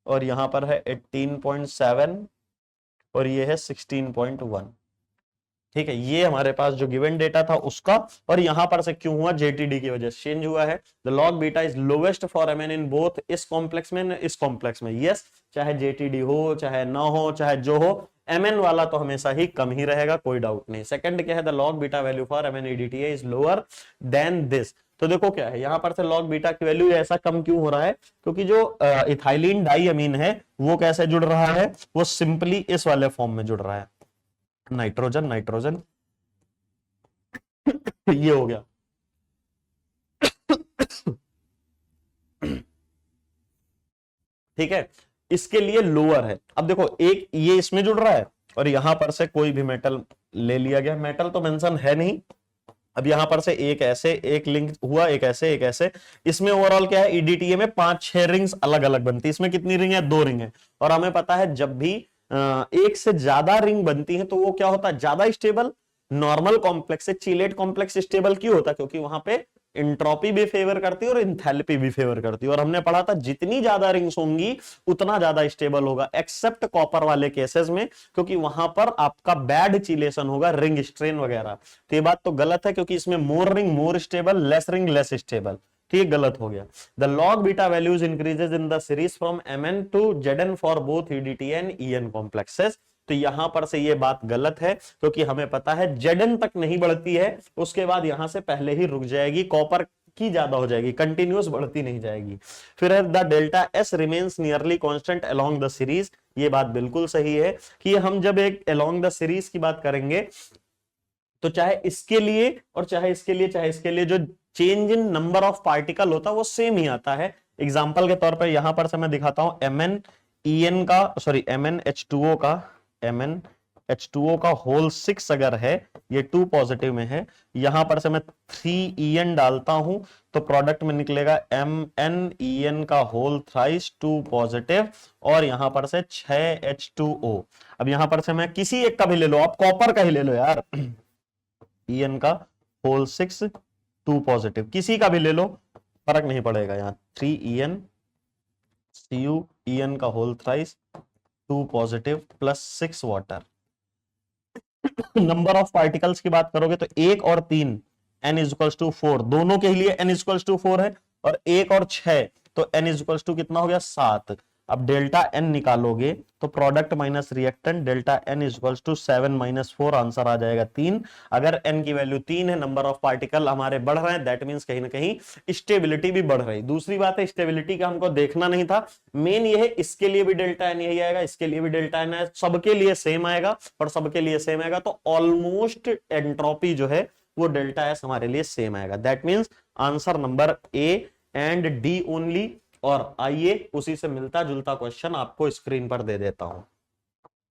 और यहां पर है 18.7 और ये है 16.1। ठीक है, ये हमारे पास जो गिवन डेटा था उसका, और यहां पर से क्यों हुआ? जेटीडी की वजह से चेंज हुआ है। The log beta is lowest for Mn in both इस कॉम्प्लेक्स में, इस कॉम्प्लेक्स में। यस, चाहे जेटीडी हो, चाहे ना हो, चाहे जो हो, एमएन वाला तो हमेशा ही कम ही रहेगा, कोई डाउट नहीं। सेकंड क्या है? The log beta value for Mn EDTA is lower than this. तो देखो क्या है, यहां पर से लॉग बीटा की वैल्यू ऐसा कम क्यों हो रहा है? क्योंकि जो इथाइलिन डाइअमीन है वो कैसे जुड़ रहा है? वो सिंपली इस वाले फॉर्म में जुड़ रहा है, नाइट्रोजन नाइट्रोजन ये हो गया। ठीक है, इसके लिए लोअर है। अब देखो, एक ये इसमें जुड़ रहा है और यहां पर से कोई भी मेटल ले लिया गया, मेटल तो मेंशन है नहीं। अब यहां पर से एक ऐसे, एक लिंक हुआ, एक ऐसे, एक ऐसे। इसमें ओवरऑल क्या है? ईडीटीए में 5-6 रिंग्स अलग अलग बनती है। इसमें कितनी रिंग है? 2 रिंग है। और हमें पता है जब भी एक से ज्यादा रिंग बनती है तो वो क्या होता है? ज्यादा स्टेबल। नॉर्मल कॉम्प्लेक्स से चिलेट कॉम्प्लेक्स स्टेबल क्यों होता है? क्योंकि वहां पे इंट्रोपी भी फेवर करती है और इंथैल्पी भी फेवर करती है। और हमने पढ़ा था जितनी ज्यादा रिंग्स होंगी उतना ज्यादा स्टेबल होगा, एक्सेप्ट कॉपर वाले केसेस में, क्योंकि वहां पर आपका बैड चिलेशन होगा, रिंग स्ट्रेन वगैरह। तो ये बात तो गलत है, क्योंकि इसमें more ring more stable, less ring less stable. तो ये गलत हो गया। The log beta values increases in the series from MN to ZN for both EDT and EN complexes. तो यहां पर से ये बात गलत है, क्योंकि हमें पता है जेडएन तक नहीं बढ़ती है, उसके बाद यहां से पहले ही रुक जाएगी, कॉपर की ज्यादा हो जाएगी, कंटिन्यूस बढ़ती नहीं जाएगी। फिर है the delta S remains nearly constant along the series. ये बात बिल्कुल सही है कि हम जब एक अलोंग द सीरीज की बात करेंगे तो चाहे इसके लिए और चाहे इसके लिए, चाहे इसके लिए, जो change in number of particle होता है वो सेम ही आता है। एग्जांपल के तौर पर यहां पर से मैं दिखाता हूं, MnEn का, सॉरी MnH2O का, MnH2O का होल 6 अगर है, ये 2 पॉजिटिव में है, यहां पर से मैं 3En डालता हूं तो प्रोडक्ट में निकलेगा MnEn का होल थ्राइस 2 पॉजिटिव, और यहां पर से 6H2O। अब यहां पर से मैं किसी एक का भी ले लो, आप कॉपर का ही ले लो यार, En का होल 6 2 पॉजिटिव, किसी का भी ले लो, फर्क नहीं पड़ेगा। यहां 3En Cu En का whole thrice 2 positive plus 6 water. Number of particles की बात करोगे तो 1 और 3 n इज इक्वल्स टू 4, दोनों के लिए n इज इक्वल्स टू 4 है, और 1 और 6 तो n इज इक्वल्स टू कितना हो गया? 7। अब डेल्टा n निकालोगे तो product minus reactant, delta n is equals to 7 minus 4, answer आ जाएगा 3। अगर n की वैल्यू 3 है, नंबर ऑफ पार्टिकल हमारे बढ़ रहे हैं, दैट मींस कहीं ना कहीं स्टेबिलिटी भी बढ़ रही। दूसरी बात है, स्टेबिलिटी का हमको देखना नहीं था, मेन ये है इसके लिए भी डेल्टा n यही आएगा, इसके लिए भी डेल्टा n है, सबके लिए सेम आएगा, और सबके लिए सेम आएगा तो ऑलमोस्ट एंट्रोपी जो है वो डेल्टा एस हमारे लिए सेम आएगा। That means answer number A and D only. और आइए उसी से मिलता जुलता क्वेश्चन आपको स्क्रीन पर दे देता हूं।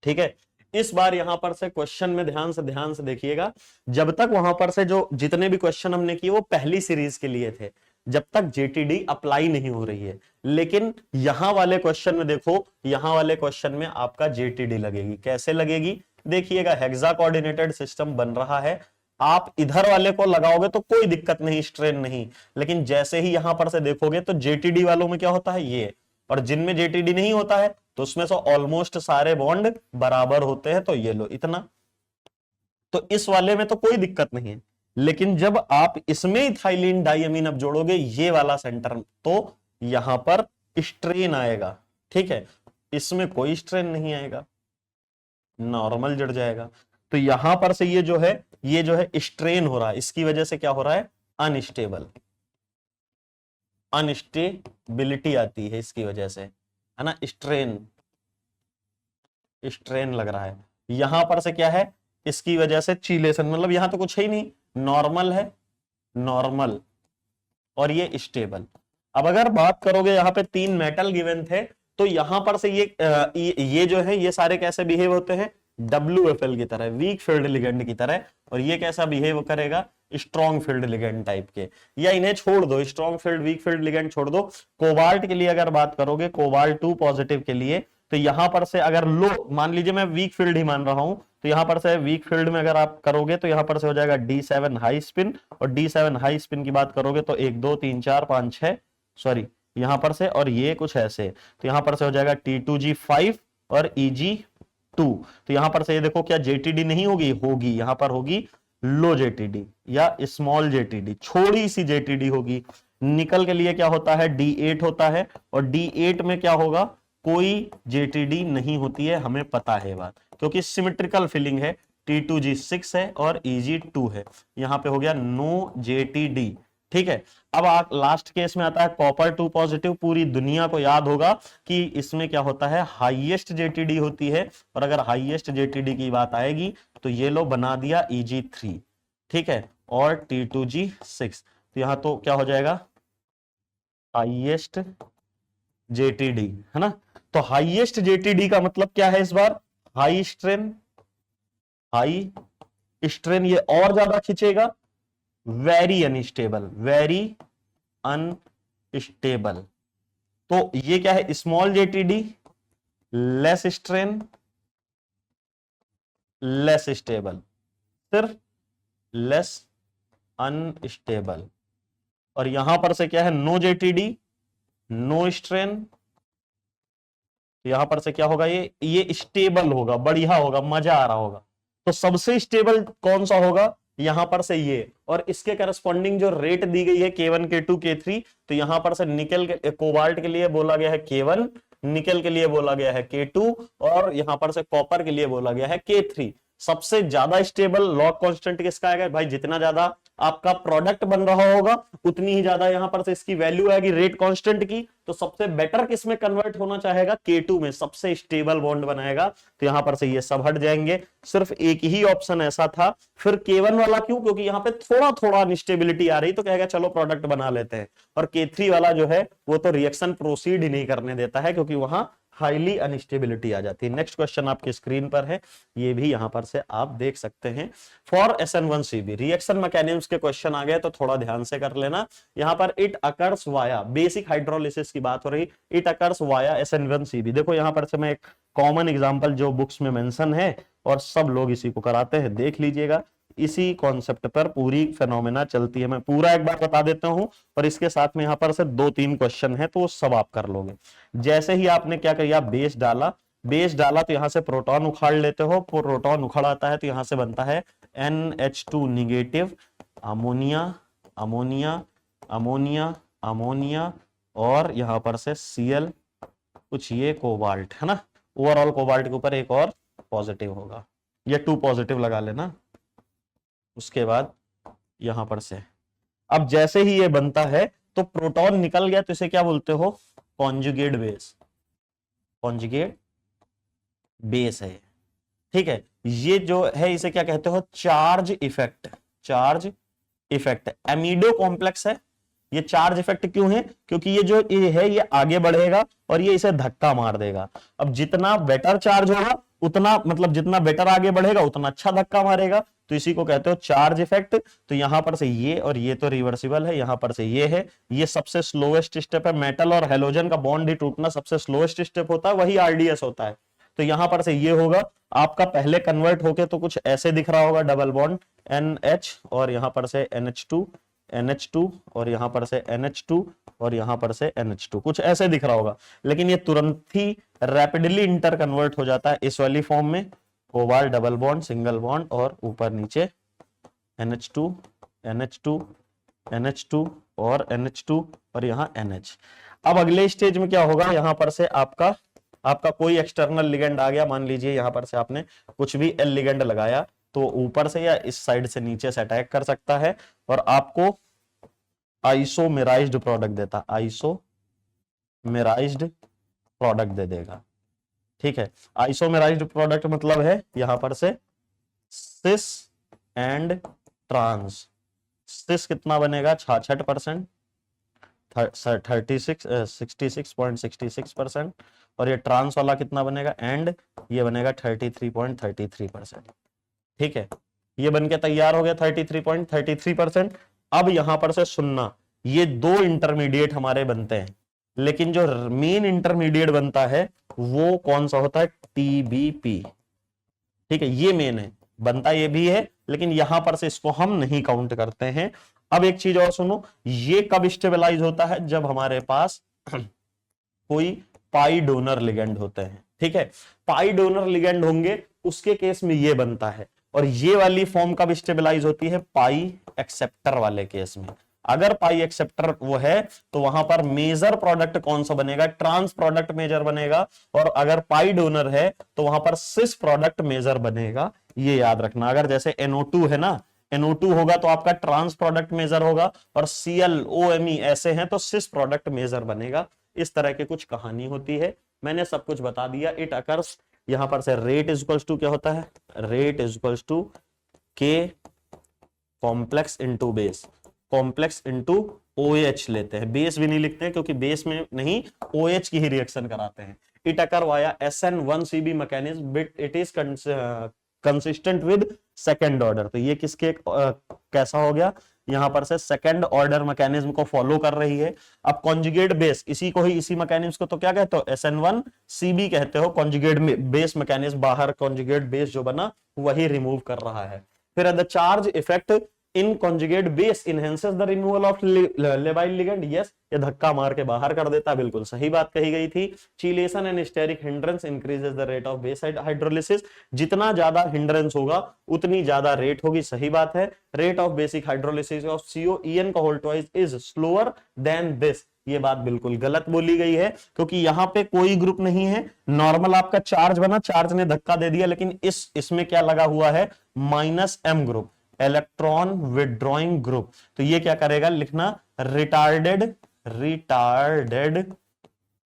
ठीक है, इस बार यहां पर से क्वेश्चन में ध्यान से देखिएगा। जब तक वहां पर से जो जितने भी क्वेश्चन हमने किए वो पहली सीरीज के लिए थे, जब तक जेटीडी अप्लाई नहीं हो रही है। लेकिन यहां वाले क्वेश्चन में देखो, यहां वाले क्वेश्चन में आपका जेटीडी लगेगी। कैसे लगेगी? देखिएगा, हेक्सा कोऑर्डिनेटेड सिस्टम बन रहा है, आप इधर वाले को लगाओगे तो कोई दिक्कत नहीं, स्ट्रेन नहीं, लेकिन जैसे ही यहां पर से देखोगे तो जेटीडी वालों में क्या होता है ये, और जिनमें जेटीडी नहीं होता है तो उसमें से ऑलमोस्ट सारे बॉन्ड बराबर होते हैं, तो ये लो इतना। तो इस वाले में तो कोई दिक्कत नहीं है, लेकिन जब आप इसमें इथाइलिन डाइअमीन अब जोड़ोगे ये वाला सेंटर, तो यहां पर स्ट्रेन आएगा, ठीक है, इसमें कोई स्ट्रेन नहीं आएगा, नॉर्मल जुड़ जाएगा। तो यहां पर से ये जो है स्ट्रेन हो रहा है, इसकी वजह से क्या हो रहा है, अनस्टेबल, अनस्टेबिलिटी आती है इसकी वजह से, है ना, स्ट्रेन, स्ट्रेन लग रहा है। यहां पर से क्या है, इसकी वजह से चीलेशन, मतलब यहां तो कुछ है ही नहीं, नॉर्मल है, नॉर्मल, और ये स्टेबल। अब अगर बात करोगे यहाँ पे 3 मेटल गिवन थे, तो यहां पर से ये जो है ये सारे कैसे बिहेव होते हैं, WFL की तरह, वीक फील्ड लिगेंड की तरह, और ये कैसा बिहेव करेगा, स्ट्रॉन्ग फील्ड लिगेंड टाइप के, या इन्हें छोड़ दो, strong field weak field ligand छोड़ दो। कोबाल्ट के लिए अगर बात करोगे, कोबाल्ट 2 पॉजिटिव के लिए, तो यहां पर से अगर लो, मान लीजिए मैं वीक फील्ड ही मान रहा हूं, तो यहां पर से वीक फील्ड में अगर आप करोगे तो यहां पर से हो जाएगा D7 हाई स्पिन, और D7 हाई स्पिन की बात करोगे तो 1 2 3 4 5 6, सॉरी यहां पर से, और ये कुछ ऐसे, तो यहां पर से हो जाएगा T2G5 और EG2। तो यहां पर से ये देखो क्या JTD नहीं होगी, होगी, यहां पर होगी लो JTD या स्मॉल JTD, छोटी सी JTD होगी। निकल के लिए क्या होता है, D8 होता है, और D8 में क्या होगा, कोई JTD नहीं होती है, हमें पता है बात, क्योंकि सिमेट्रिकल फिलिंग है, T2G6 है और EG2 है, यहां पे हो गया नो JTD, ठीक है। अब लास्ट केस में आता है कॉपर 2 पॉजिटिव, पूरी दुनिया को याद होगा कि इसमें क्या होता है, हाईएस्ट JTD होती है, और अगर हाईएस्ट JTD की बात आएगी तो ये लो बना दिया EG3, ठीक है, और T2G6, तो यहां तो क्या हो जाएगा, हाईएस्ट JTD, है ना। तो हाईएस्ट JTD का मतलब क्या है, इस बार हाई स्ट्रेन, हाई स्ट्रेन, ये और ज्यादा खींचेगा, वेरी अनस्टेबल, वेरी अनस्टेबल। तो ये क्या है, small JTD, less strain, less stable, सिर्फ लेस अनस्टेबल। और यहां पर से क्या है, नो JTD, नो स्ट्रेन, यहां पर से क्या होगा, ये स्टेबल होगा, बढ़िया होगा, मजा आ रहा होगा। तो सबसे स्टेबल कौन सा होगा, यहां पर से ये, और इसके करस्पॉन्डिंग जो रेट दी गई है K1 K2 K3, तो यहां पर से निकल के कोबाल्ट के लिए बोला गया है K1, निकल के लिए बोला गया है K2, और यहां पर से कॉपर के लिए बोला गया है K3। सबसे ज्यादा स्टेबल लॉग कांस्टेंट किसका आएगा भाई, जितना ज्यादा आपका प्रोडक्ट बन रहा होगा उतनी ही ज्यादा यहां पर से इसकी वैल्यू आएगी रेट कांस्टेंट की। तो सबसे बेटर किसमें कन्वर्ट होना चाहेगा, K2 में, सबसे स्टेबल बॉन्ड बनाएगा। तो यहां पर से ये सब हट जाएंगे, सिर्फ एक ही ऑप्शन ऐसा था। फिर K1 वाला क्यों, क्योंकि यहां पे थोड़ा थोड़ा अनस्टेबिलिटी आ रही, तो कहेगा चलो प्रोडक्ट बना लेते हैं। और K3 वाला जो है वो तो रिएक्शन प्रोसीड ही नहीं करने देता है, क्योंकि वहां हाईली अनस्टेबिलिटी आ जाती है। नेक्स्ट क्वेश्चन आपके स्क्रीन पर है, ये भी यहां पर से आप देख सकते हैं। फॉर SN1CB रिएक्शन मैकेनिज्म्स के क्वेश्चन आ गए तो थोड़ा ध्यान से कर लेना। यहां पर it occurs via, basic hydrolysis की बात हो रही, इट अकर्स वाया SN1CB। देखो यहां पर से मैं एक कॉमन एग्जांपल जो बुक्स में मेंशन है और सब लोग इसी को कराते हैं, देख लीजिएगा। इसी कॉन्सेप्ट पर पूरी फेनोमेना चलती है। मैं पूरा एक बार बता देता हूं और इसके साथ में यहां पर से 2-3 क्वेश्चन है तो वो सब आप कर लोगे। जैसे ही आपने क्या किया, बेस डाला तो यहां से प्रोटॉन उखाड़ लेते हो, प्रोटॉन उखड़ आता है तो यहां से बनता है NH2 negative, ammonia ammonia ammonia ammonia, और यहां पर से Cl कुछ, ये कोबाल्ट है ना। ओवरऑल कोबाल्ट के ऊपर एक और पॉजिटिव होगा, ये 2 पॉजिटिव लगा लेना। उसके बाद यहां पर से अब जैसे ही ये बनता है तो प्रोटॉन निकल गया, तो इसे क्या बोलते हो, कॉन्जुगेट बेस, कॉन्जुगेट बेस है, ठीक है। ये जो है इसे क्या कहते हो, charge effect, charge effect. Amido complex है, ये चार्ज इफेक्ट क्यों है, क्योंकि ये जो ये है ये आगे बढ़ेगा और ये इसे धक्का मार देगा। अब जितना बेटर चार्ज होगा उतना, मतलब जितना बेटर आगे बढ़ेगा उतना अच्छा धक्का मारेगा, तो इसी को कहते हो चार्ज इफेक्ट। तो यहां पर से ये, और ये तो रिवर्सिबल है, यहां पर से ये है, ये सबसे स्लोएस्ट स्टेप है। मेटल और हेलोजन का बॉन्ड ही टूटना सबसे स्लोएस्ट स्टेप होता है, वही RDS होता है। तो यहां पर से ये होगा, आपका पहले कन्वर्ट होके तो कुछ ऐसे दिख रहा होगा, डबल बॉन्ड NH और यहां पर से NH2 और यहां पर से NH2 और यहां पर से NH2, कुछ ऐसे दिख रहा होगा। लेकिन ये तुरंत ही रैपिडली इंटर कन्वर्ट हो जाता है इस वाली फॉर्म में, cobalt double bond single bond और ऊपर नीचे NH2 NH2 NH2 और NH2 और यहाँ NH। अब अगले स्टेज में क्या होगा, यहां पर से आपका कोई एक्सटर्नल लिगेंड आ गया, मान लीजिए यहां पर से आपने कुछ भी L लिगेंड लगाया तो ऊपर से या इस साइड से नीचे से अटैक कर सकता है और आपको आइसोमेराइज्ड प्रोडक्ट देता, आइसोमेराइज्ड प्रोडक्ट दे देगा। ठीक है, आइसोमेराइज्ड प्रोडक्ट मतलब है यहां पर से सिस एंड ट्रांस। सिस कितना बनेगा 66%, 66.66% और ये ट्रांस वाला कितना बनेगा एंड ये बनेगा 33.33%। ठीक है, ये बनके तैयार हो गया 33.33%। अब यहां पर से सुनना, ये दो इंटरमीडिएट हमारे बनते हैं, लेकिन जो मेन इंटरमीडिएट बनता है वो कौन सा होता है, TBP। ठीक है, ये मेन है, बनता ये भी है लेकिन यहां पर से इसको हम नहीं काउंट करते हैं। अब एक चीज और सुनो, ये कब स्टेबलाइज होता है, जब हमारे पास कोई पाई डोनर लिगेंड होते हैं। ठीक है, पाई डोनर लिगेंड होंगे उसके केस में ये बनता है, और ये वाली फॉर्म कब स्टेबलाइज होती है, पाई एक्सेप्टर वाले केस में। अगर पाई एक्सेप्टर वो है तो वहां पर मेजर प्रोडक्ट कौन सा बनेगा, ट्रांस प्रोडक्ट मेजर बनेगा, और अगर पाई डोनर है तो वहां पर सिस प्रोडक्ट मेजर बनेगा। ये याद रखना, अगर जैसे NO2 है ना, NO2 होगा तो आपका ट्रांस प्रोडक्ट मेजर होगा, और Cl OMe ऐसे हैं तो सिस प्रोडक्ट मेजर बनेगा। इस तरह की कुछ कहानी होती है, मैंने सब कुछ बता दिया। इट अकर्स, यहां पर से रेट इज इक्वल्स टू क्या होता है, rate is equals to K complex into base, complex into OH लेते हैं, बेस भी नहीं लिखते हैं क्योंकि बेस में नहीं OH की ही रिएक्शन कराते हैं। It occur via SN1CB mechanism, but it is consistent with second order. तो ये किसके कैसा हो गया, यहां पर से सेकेंड ऑर्डर मैकेनिज्म को फॉलो कर रही है। अब कॉन्जुगेट बेस, इसी को ही, इसी मैकेनिज्म को तो क्या कहते हो, SN1CB कहते हो। कॉन्जुगेट बेस मैकेनिज्म, बाहर कॉन्जुगेट बेस जो बना वही रिमूव कर रहा है। फिर the charge effect in conjugate base enhances the removal of labile ligand. Yes, ये धक्का मार के बाहर कर देता, बिल्कुल सही बात कही गई थी। Chelation and steric hindrance increases the rate of base hydrolysis, जितना ज्यादा हिंड्रेंस होगा उतनी ज्यादा रेट होगी, सही बात है। Rate of basic hydrolysis of COEN का whole twice is slower than this, ये बात बिल्कुल गलत बोली गई है क्योंकि यहां पे कोई ग्रुप नहीं है, नॉर्मल आपका चार्ज बना, चार्ज ने धक्का दे दिया, लेकिन इसमें क्या लगा हुआ है, -M group, electron withdrawing group. तो ये क्या करेगा, लिखना retarded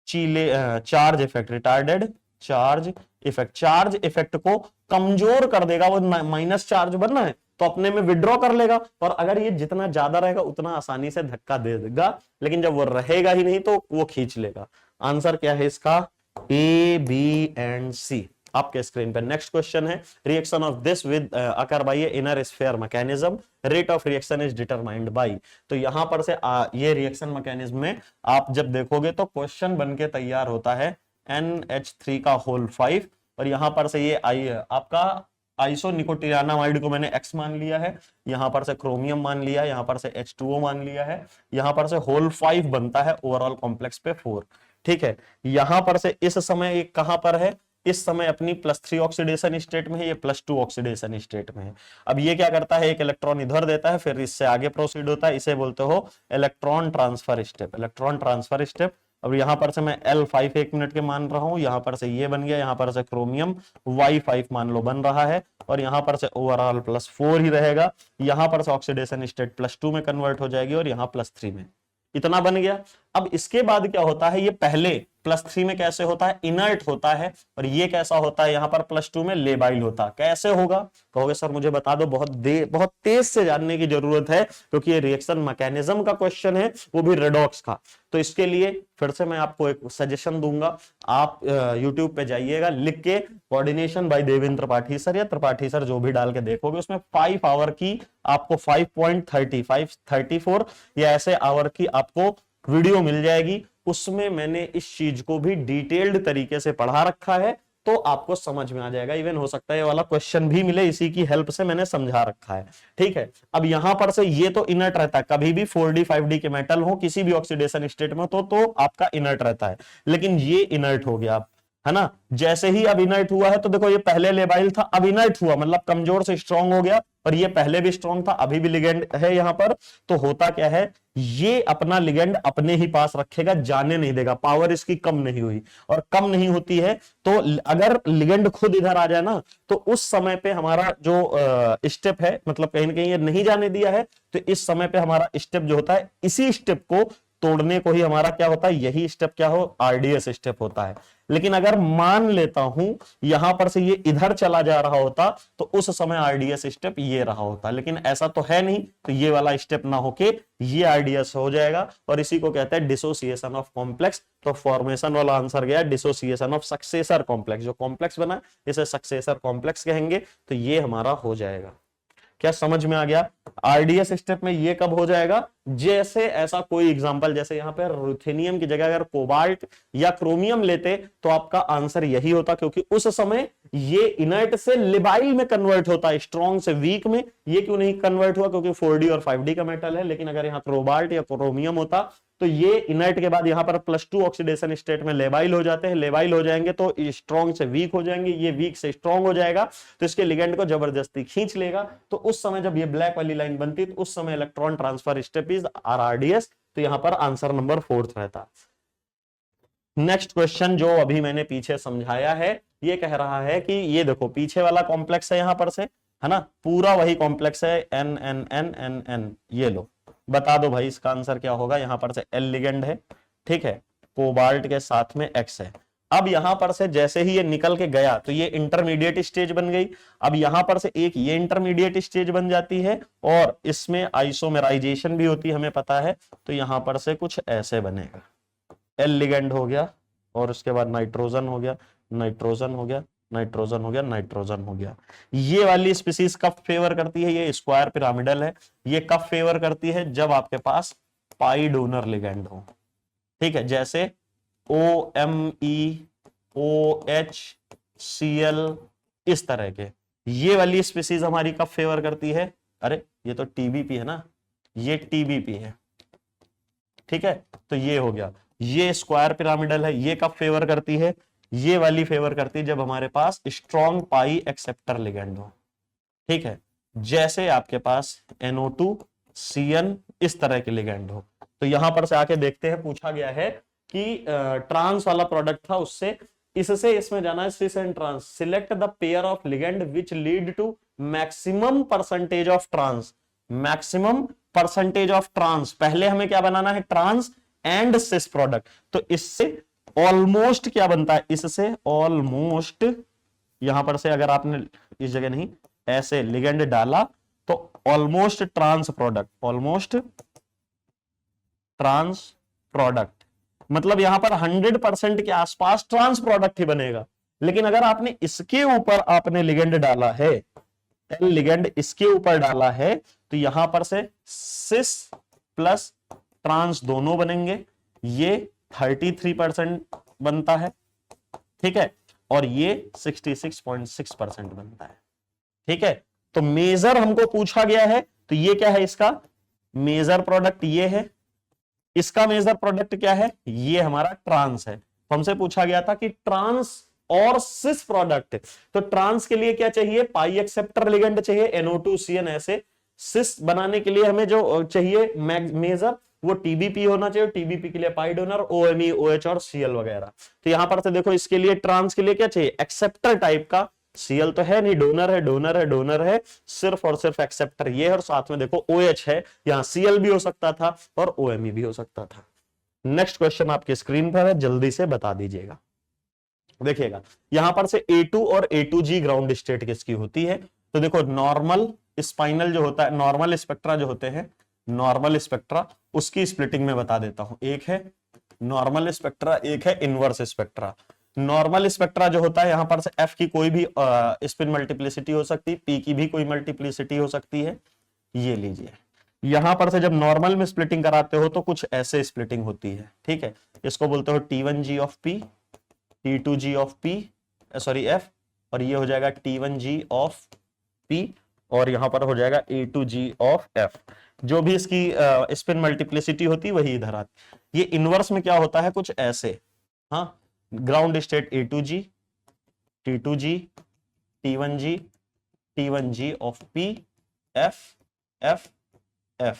charge effect, retarded charge effect, charge effect को कमजोर कर देगा। वो माइनस चार्ज बनना है तो अपने में विड्रॉ कर लेगा, और अगर ये जितना ज्यादा रहेगा उतना आसानी से धक्का दे देगा, लेकिन जब वो रहेगा ही नहीं तो वो खींच लेगा। आंसर क्या है इसका, A, B and C आपके स्क्रीन पे। नेक्स्ट क्वेश्चन है, reaction of this with occur by inner sphere mechanism, rate of reaction is determined by. तो यहां पर से ये रिएक्शन मैकेनिज्म में आप जब देखोगे तो क्वेश्चन बनके तैयार होता है NH3 का होल 5, और यहां पर से ये आपका आइसोनिकोटियानामाइड को मैंने X मान लिया है, यहां पर से क्रोमियम मान लिया है, यहां पर से H2O मान लिया है, यहां पर से होल 5 बनता है ओवरऑल कॉम्प्लेक्स पे 4। ठीक है, यहां पर से इस समय एक कहां पर है, इस समय अपनी +3 ऑक्सीडेशन स्टेट में है, ये +2 ऑक्सीडेशन स्टेट में है। अब ये क्या करता है, एक इलेक्ट्रॉन इधर देता है, फिर इससे आगे प्रोसीड होता है, इसे बोलते हो electron transfer step, electron transfer step. अब यहां पर से मैं L5 1 मिनट के मान रहा हूं, यहां पर से ये बन गया, यहां पर से क्रोमियम Y5 मान लो बन रहा है, और यहां पर से ओवरऑल +4 ही रहेगा, यहां पर से ऑक्सीडेशन स्टेट +2 में कन्वर्ट हो जाएगी और यहां +3 में, इतना बन गया। अब इसके बाद क्या होता है, ये पहले +3 में कैसे होता है, इनर्ट होता है, और ये कैसा होता है, यहां पर +2 में लेबाइल होता है। कैसे होगा, कहोगे सर मुझे बता दो, बहुत तेज से जानने की जरूरत है क्योंकि ये रिएक्शन मैकेनिज्म का क्वेश्चन है, वो भी रेडॉक्स का। तो इसके लिए फिर से मैं आपको एक सजेशन दूंगा, आप YouTube पे जाइएगा, लिख के coordination by Devendra Tripathi sir या त्रिपाठी सर जो भी डाल के देखोगे, उसमें 5 आवर की आपको 5.34 या ऐसे आवर की आपको वीडियो मिल जाएगी। उसमें मैंने इस चीज को भी डिटेल्ड तरीके से पढ़ा रखा है, तो आपको समझ में आ जाएगा। इवन हो सकता है ये वाला क्वेश्चन भी मिले, इसी की हेल्प से मैंने समझा रखा है, ठीक है। अब यहां पर से ये तो इनर्ट रहता है, कभी भी 4D 5D के मेटल हो किसी भी ऑक्सीडेशन स्टेट में तो आपका इनर्ट रहता है, लेकिन ये इनर्ट हो गया, है ना। जैसे ही अब इनर्ट हुआ है तो देखो ये पहले लेबाइल था, अब इनर्ट हुआ मतलब कमजोर से स्ट्रांग हो गया, और ये पहले भी स्ट्रांग था, अभी भी लिगेंड है यहां पर। तो होता क्या है, ये अपना लिगेंड अपने ही पास रखेगा, जाने नहीं देगा, पावर इसकी कम नहीं हुई, और कम नहीं होती है तो अगर लिगेंड खुद इधर आ जाए ना, तो उस समय पे हमारा जो स्टेप है, मतलब कहीं ना कहीं ये नहीं जाने दिया है, तो इस समय पे हमारा स्टेप जो होता है, इसी स्टेप को तोड़ने को ही हमारा क्या होता है, यही स्टेप क्या हो, आरडीएस स्टेप होता है। लेकिन अगर मान लेता हूं यहां पर से ये इधर चला जा रहा होता, तो उस समय आरडीएस स्टेप ये रहा होता, लेकिन ऐसा तो है नहीं, तो ये वाला स्टेप ना होके ये आरडीएस हो जाएगा, और इसी को कहते हैं डिसोसिएशन ऑफ कॉम्प्लेक्स। तो फॉर्मेशन वाला आंसर गया डिसोसिएशन ऑफ सक्सेसर कॉम्प्लेक्स, जो कॉम्प्लेक्स बना इसे सक्सेसर कॉम्प्लेक्स कहेंगे, तो ये हमारा हो जाएगा। क्या समझ में आ गया? आरडीएस स्टेप में ये कब हो जाएगा, जैसे ऐसा कोई एग्जांपल, जैसे यहां पर रुथेनियम की जगह अगर कोबाल्ट या क्रोमियम लेते तो आपका आंसर यही होता, क्योंकि उस समय ये इनर्ट से लिबाइल में कन्वर्ट होता है, स्ट्रॉन्ग से वीक में। ये क्यों नहीं कन्वर्ट हुआ, क्योंकि 4D और 5D का मेटल है। लेकिन अगर यहाँ कोबाल्ट या क्रोमियम होता तो ये इनर्ट के बाद यहां पर +2 ऑक्सीडेशन स्टेट में लेबाइल हो जाते हैं, लेबाइल हो जाएंगे तो स्ट्रॉन्ग से वीक हो जाएंगे, ये वीक से स्ट्रॉन्ग हो जाएगा, तो इसके लिगेंड को जबरदस्ती खींच लेगा। तो उस समय जब ये ब्लैक वाली लाइन बनती तो उस समय electron transfer step is RDS, तो यहां पर आंसर नंबर 4 रहता। नेक्स्ट क्वेश्चन जो अभी मैंने पीछे समझाया है, ये कह रहा है कि ये देखो पीछे वाला कॉम्प्लेक्स है यहां पर से, है ना, पूरा वही कॉम्प्लेक्स है, N N N N N, ये लो बता दो भाई इसका आंसर क्या होगा। यहां पर से एल लिगेंड है, ठीक है, कोबाल्ट के साथ में एक्स है। अब यहां पर से जैसे ही ये निकल के गया तो ये इंटरमीडिएट स्टेज बन गई। अब यहां पर से एक ये इंटरमीडिएट स्टेज बन जाती है, और इसमें आइसोमेराइजेशन भी होती है, हमें पता है। तो यहां पर से कुछ ऐसे बनेगा, एल लिगेंड हो गया, और उसके बाद नाइट्रोजन हो गया, नाइट्रोजन हो गया, नाइट्रोजन हो गया, नाइट्रोजन हो गया। ये वाली स्पीसीज कब फेवर करती है, ये स्क्वायर पिरामिडल है, ये कब फेवर करती है, जब आपके पास पाई डोनर लिगेंड हो, ठीक है, जैसे OMe OH Cl, इस तरह के। ये वाली स्पीसीज हमारी कब फेवर करती है, अरे ये तो TBP है ना, ये TBP है, ठीक है। तो ये हो गया, ये स्क्वायर पिरामिडल है, ये कब फेवर करती है, ये वाली फेवर करती है जब हमारे पास स्ट्रॉन्ग पाई एक्सेप्टर लिगेंड हो, ठीक है, जैसे आपके पास NO2 CN, इस तरह के लिगेंड हो। तो यहां पर से आके देखते हैं, पूछा गया है कि ट्रांस वाला प्रोडक्ट था, उससे इससे इसमें जाना है, cis and trans, select the pair of ligand which lead to maximum percentage of trans, maximum percentage of trans. पहले हमें क्या बनाना है, ट्रांस एंड सिस प्रोडक्ट। तो इससे ऑलमोस्ट क्या बनता है, इससे ऑलमोस्ट, यहां पर से अगर आपने इस जगह नहीं ऐसे लिगेंड डाला तो almost trans product, almost trans product, मतलब यहां पर 100% के आसपास ट्रांस प्रोडक्ट ही बनेगा। लेकिन अगर आपने इसके ऊपर आपने लिगेंड डाला है, एल लिगेंड इसके ऊपर डाला है, तो यहां पर से सिस प्लस ट्रांस दोनों बनेंगे, ये 33% बनता है, ठीक है, और ये 66.6% बनता है, ठीक है। तो मेजर हमको पूछा गया है, तो ये क्या है, इसका मेजर प्रोडक्ट ये है, इसका मेजर प्रोडक्ट क्या है, ये हमारा ट्रांस है। तो हमसे पूछा गया था कि ट्रांस और सिस प्रोडक्ट, तो ट्रांस के लिए क्या चाहिए, पाई एक्सेप्टर लिगेंड चाहिए, NO2 CN, ऐसे सिस बनाने के लिए हमें जो चाहिए मेजर, वो TBP होना चाहिए, TBP के लिए पाई डोनर, OMe OH और Cl वगैरह। तो यहां पर से देखो इसके लिए ट्रांस के लिए क्या चाहिए, एक्सेप्टर टाइप का, Cl तो है नहीं, डोनर है, डोनर है, डोनर है, सिर्फ और सिर्फ एक्सेप्टर ये है, और साथ में देखो OH है, यहां Cl भी हो सकता था और OMe भी हो सकता था। नेक्स्ट क्वेश्चन आपकी स्क्रीन पर है, जल्दी से बता दीजिएगा। देखिएगा यहां पर से A2 और A2G ग्राउंड स्टेट किसकी होती है, तो देखो नॉर्मल स्पाइनल जो होता है, नॉर्मल स्पेक्ट्रा जो होते हैं, नॉर्मल स्पेक्ट्रा, उसकी स्प्लिटिंग में बता देता हूं। एक है नॉर्मल स्पेक्ट्रा, एक है इनवर्स स्पेक्ट्रा। नॉर्मल स्पेक्ट्रा जो होता है, यहां पर से F की कोई भी स्पिन मल्टीप्लिसिटी हो सकती है, P की भी कोई मल्टीप्लिसिटी हो सकती है, ये लीजिए। यहां पर से जब नॉर्मल में स्प्लिटिंग कराते हो तो कुछ ऐसे स्प्लिटिंग होती है, ठीक है, इसको बोलते हो T1G of P, T2G of P, sorry F, और ये हो जाएगा T1G ऑफ P, और यहां पर हो जाएगा A2G ऑफ F। जो भी इसकी स्पिन मल्टीप्लिसिटी होती वही इधर आती। ये इनवर्स में क्या होता है कुछ ऐसे, हाँ, ground state A2G, T2G, T1G, T1G of P, F, F, F,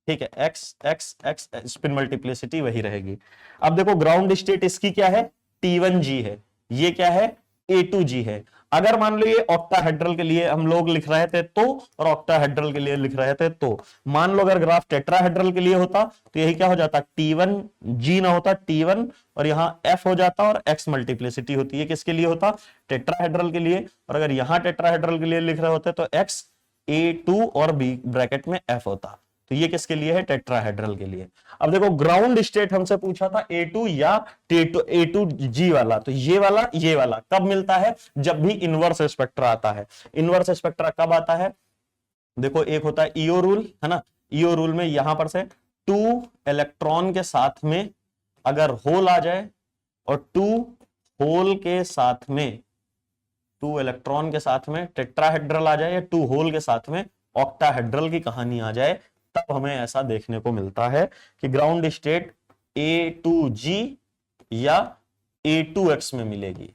ठीक है, X, X, X, spin multiplicity वही रहेगी। अब देखो ग्राउंड स्टेट इसकी क्या है, T1G है, ये क्या है, A2G है। अगर मान लो ये ऑक्टाहेड्रल के लिए हम लोग लिख रहे थे तो, और ऑक्टाहेड्रल के लिए लिख रहे थे तो, मान लो अगर ग्राफ टेट्राहेड्रल के लिए होता तो यही क्या हो जाता, T1G ना होता, T1, और यहां F हो जाता, और X मल्टीप्लिसिटी होती है, किसके लिए होता, टेट्राहेड्रल के लिए। और अगर यहां टेट्राहेड्रल के लिए लिख रहे होते तो X A2 और B ब्रैकेट में F होता। तो ये किसके लिए है, टेट्राहेड्रल के लिए। अब देखो ग्राउंड स्टेट हमसे पूछा था A2 या A2G वाला, तो ये वाला कब मिलता है, जब भी इनवर्स स्पेक्ट्रा आता है। इनवर्स स्पेक्ट्रा कब आता है, देखो एक होता है ईओ रूल, है ना, ईओ रूल में यहां पर से 2 इलेक्ट्रॉन के साथ में अगर होल आ जाए, और 2 होल के साथ में, 2 इलेक्ट्रॉन के साथ में टेट्राहेड्रल आ जाए, या 2 होल के साथ में ऑक्टाहेड्रल की कहानी आ जाए, तब हमें ऐसा देखने को मिलता है कि ग्राउंड स्टेट A2G या A2X में मिलेगी।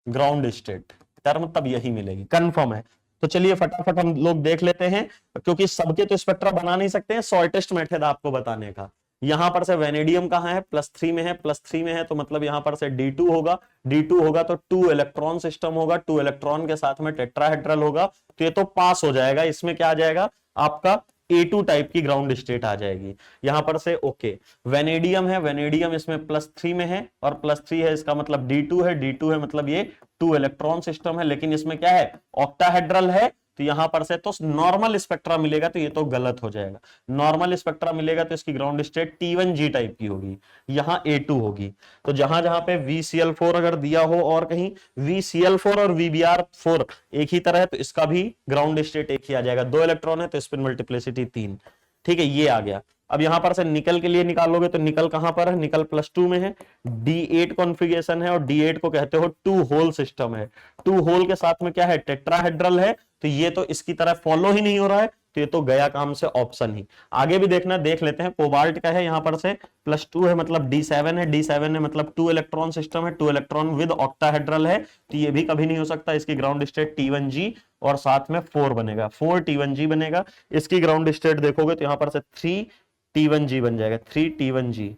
ग्राउंड स्टेट टर्म तब यही मिलेगी, कंफर्म है। तो चलिए फटाफट हम लोग देख लेते हैं, क्योंकि सबके तो स्पेक्ट्रा बना नहीं सकते हैं, शॉर्टेस्ट मेथड आपको बताने का। यहां पर से वेनेडियम कहां है, +3 में है, +3 में है, तो मतलब यहां पर से D2 होगा, D2 होगा तो 2 इलेक्ट्रॉन सिस्टम होगा, 2 इलेक्ट्रॉन के साथ में टेट्राहेड्रल होगा, तो ये तो पास हो जाएगा। इसमें क्या आ जाएगा, आपका A2 टाइप की ग्राउंड स्टेट आ जाएगी यहां पर से। ओके, वेनेडियम है, वेनेडियम इसमें +3 में है, और +3 है, इसका मतलब D2 है, D2 है मतलब ये 2 इलेक्ट्रॉन सिस्टम है, लेकिन इसमें क्या है, ऑक्टाहेड्रल है, तो यहां पर से तो नॉर्मल स्पेक्ट्रा मिलेगा, तो ये तो गलत हो जाएगा। नॉर्मल स्पेक्ट्रा मिलेगा तो इसकी ग्राउंड स्टेट T1G टाइप की होगी, यहां A2 होगी। तो जहां जहां पे VCl4 अगर दिया हो, और कहीं VCl4 और VBr4 एक ही तरह है, तो इसका भी ग्राउंड स्टेट एक ही आ जाएगा। 2 इलेक्ट्रॉन है तो स्पिन मल्टीप्लिसिटी 3, ठीक है, ये आ गया। अब यहां पर से निकल के लिए निकालोगे तो निकल कहां पर है, निकल +2 में है, D8 कॉन्फ़िगरेशन है, और D8 को कहते हो 2 होल सिस्टम है। 2 होल के साथ में क्या है, टेट्राहेड्रल है, तो ये तो इसकी तरह फॉलो ही नहीं हो रहा है, तो ये तो गया काम से ऑप्शन ही। आगे भी देखना, देख लेते हैं। कोबाल्ट का है यहां पर से +2 है, मतलब D7 है, D7 है मतलब 2 इलेक्ट्रॉन सिस्टम है, 2 इलेक्ट्रॉन विद ऑक्टाहेड्रल है, तो ये भी कभी नहीं हो सकता। इसकी ग्राउंड स्टेट T1G और साथ में 4 बनेगा, 4 T1G बनेगा। इसकी ग्राउंड स्टेट देखोगे तो यहां पर से 3 T1G बन जाएगा, 3 T1G,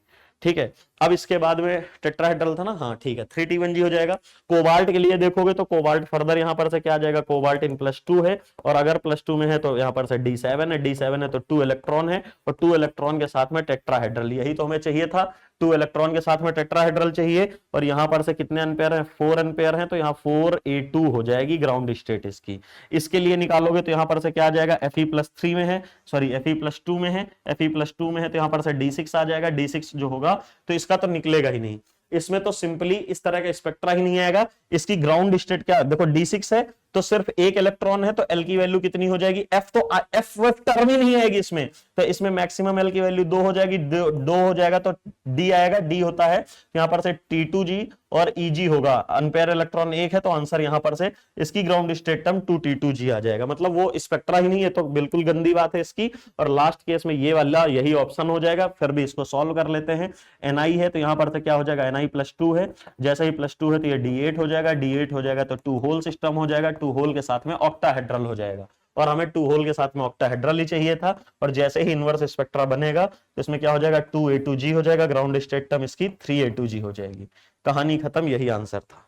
ठीक है। अब इसके बाद में टेट्राहेड्रल था ना, हाँ ठीक है, 3 T1G हो जाएगा। कोबाल्ट के लिए देखोगे तो कोबाल्ट फर्दर यहां पर से क्या आ जाएगा, कोबाल्ट इन +2 है, और अगर +2 में है तो यहां पर से D7 है, D7 है तो 2 इलेक्ट्रॉन है, और 2 इलेक्ट्रॉन के साथ में टेट्राहेड्रल, यही तो हमें चाहिए था, 2 इलेक्ट्रॉन के साथ में टेट्राहेड्रल चाहिए। और यहां पर से कितने एम्पेयर है, 4 एम्पेयर है, तो यहाँ 4A2 हो जाएगी ग्राउंड स्टेट इसकी। इसके लिए निकालोगे तो यहां पर से क्या आ जाएगा, Fe+3 में है, सॉरी Fe+2 में है, Fe+2 में है, तो यहां पर से D6 आ जाएगा। D6 जो होगा तो इसका तो निकलेगा ही नहीं, इसमें तो सिंपली इस तरह का स्पेक्ट्रा ही नहीं आएगा। इसकी ग्राउंड स्टेट क्या, देखो D6 है तो सिर्फ 1 इलेक्ट्रॉन है, तो L की वैल्यू कितनी हो जाएगी, F, तो F टर्म ही नहीं आएगी इसमें, तो इसमें मैक्सिमम L की वैल्यू 2 हो जाएगी, 2 हो जाएगा तो D आएगा, D होता है यहां पर से T2G और EG होगा, अनपेयर इलेक्ट्रॉन 1 है, तो आंसर यहां पर से इसकी ग्राउंड स्टेट टर्म 2T2G आ जाएगा। मतलब वो स्पेक्ट्रा ही नहीं है, तो बिल्कुल गंदी बात है इसकी। और लास्ट केस में ये वाला यही ऑप्शन हो जाएगा। फिर भी इसको सॉल्व कर लेते हैं। Ni है तो यहां पर से क्या हो जाएगा, Ni+2 है, जैसे ही +2 है तो ये D8 हो जाएगा, D8 हो जाएगा तो 2 होल सिस्टम हो जाएगा, 2 होल के साथ में ऑक्टाहेड्रल हो जाएगा, और हमें 2 होल के साथ में ऑक्टाहेड्रल ही चाहिए था। और जैसे ही इनवर्स स्पेक्ट्रा बनेगा तो इसमें क्या हो जाएगा, 2A2G हो जाएगा, ग्राउंड स्टेट टर्म इसकी 3A2G हो जाएगी। कहानी खत्म, यही आंसर था।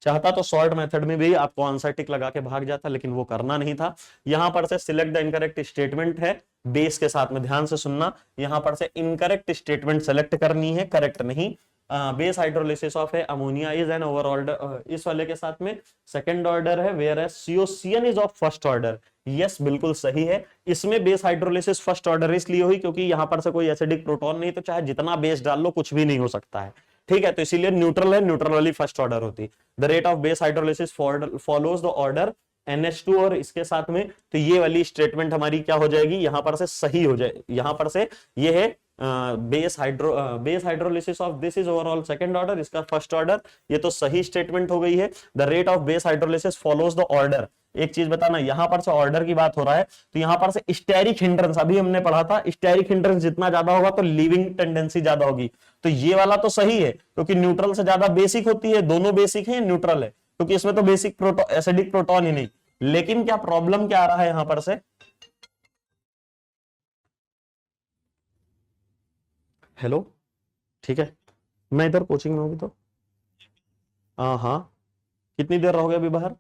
चाहता तो शॉर्ट मेथड में भी आपको आंसर टिक लगा के भाग जाता, लेकिन वो करना नहीं था। यहां पर से सिलेक्ट द इनकरेक्ट स्टेटमेंट है, बेस के साथ में ध्यान से सुनना, यहां पर से इनकरेक्ट स्टेटमेंट सेलेक्ट करनी है, करेक्ट नहीं। Base hydrolysis of ammonia is an over order, इस वाले के साथ में सेकंड ऑर्डर है, where as CO(CN) is of first order. Yes, बिल्कुल सही है। इसमें बेस हाइड्रोलिसिस फर्स्ट ऑर्डर इसलिए हुई क्योंकि यहां पर से कोई एसिडिक प्रोटॉन नहीं, तो चाहे जितना बेस डाल लो कुछ भी नहीं हो सकता है, ठीक है। तो इसीलिए न्यूट्रल है, न्यूट्रल वाली फर्स्ट ऑर्डर होती। The rate of base hydrolysis follows the order NH2 और इसके साथ में, तो ये वाली स्टेटमेंट हमारी क्या हो जाएगी, यहां पर से सही हो जाए, यहां पर से ये है base hydrolysis of this is overall second order, इसका फर्स्ट ऑर्डर। ये तो सही स्टेटमेंट हो गई है। The rate of base hydrolysis follows the order. एक चीज बताना, यहां पर से ऑर्डर की बात हो रहा है, तो यहां पर से स्टेरिक हिंड्रेंस, अभी हमने पढ़ा था, स्टेरिक हिंड्रेंस जितना ज्यादा होगा तो लीविंग टेंडेंसी ज्यादा होगी। तो ये वाला तो सही है, क्योंकि न्यूट्रल से ज्यादा बेसिक होती है। दोनों बेसिक है, न्यूट्रल है, क्योंकि इसमें तो बेसिक प्रोटॉन, एसिडिक प्रोटॉन ही नहीं। लेकिन क्या प्रॉब्लम क्या आ रहा है यहां पर से, हेलो, ठीक है, मैं इधर कोचिंग में हूँ तो हाँ हाँ, कितनी देर रहोगे अभी बाहर?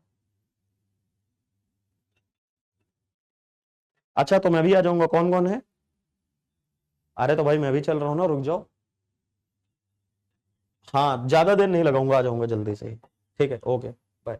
अच्छा, तो मैं भी आ जाऊंगा। कौन कौन है? अरे तो भाई मैं भी चल रहा हूँ ना, रुक जाओ। हाँ, ज्यादा देर नहीं लगाऊंगा, आ जाऊंगा जल्दी से ही। ठीक है, ओके, बाय।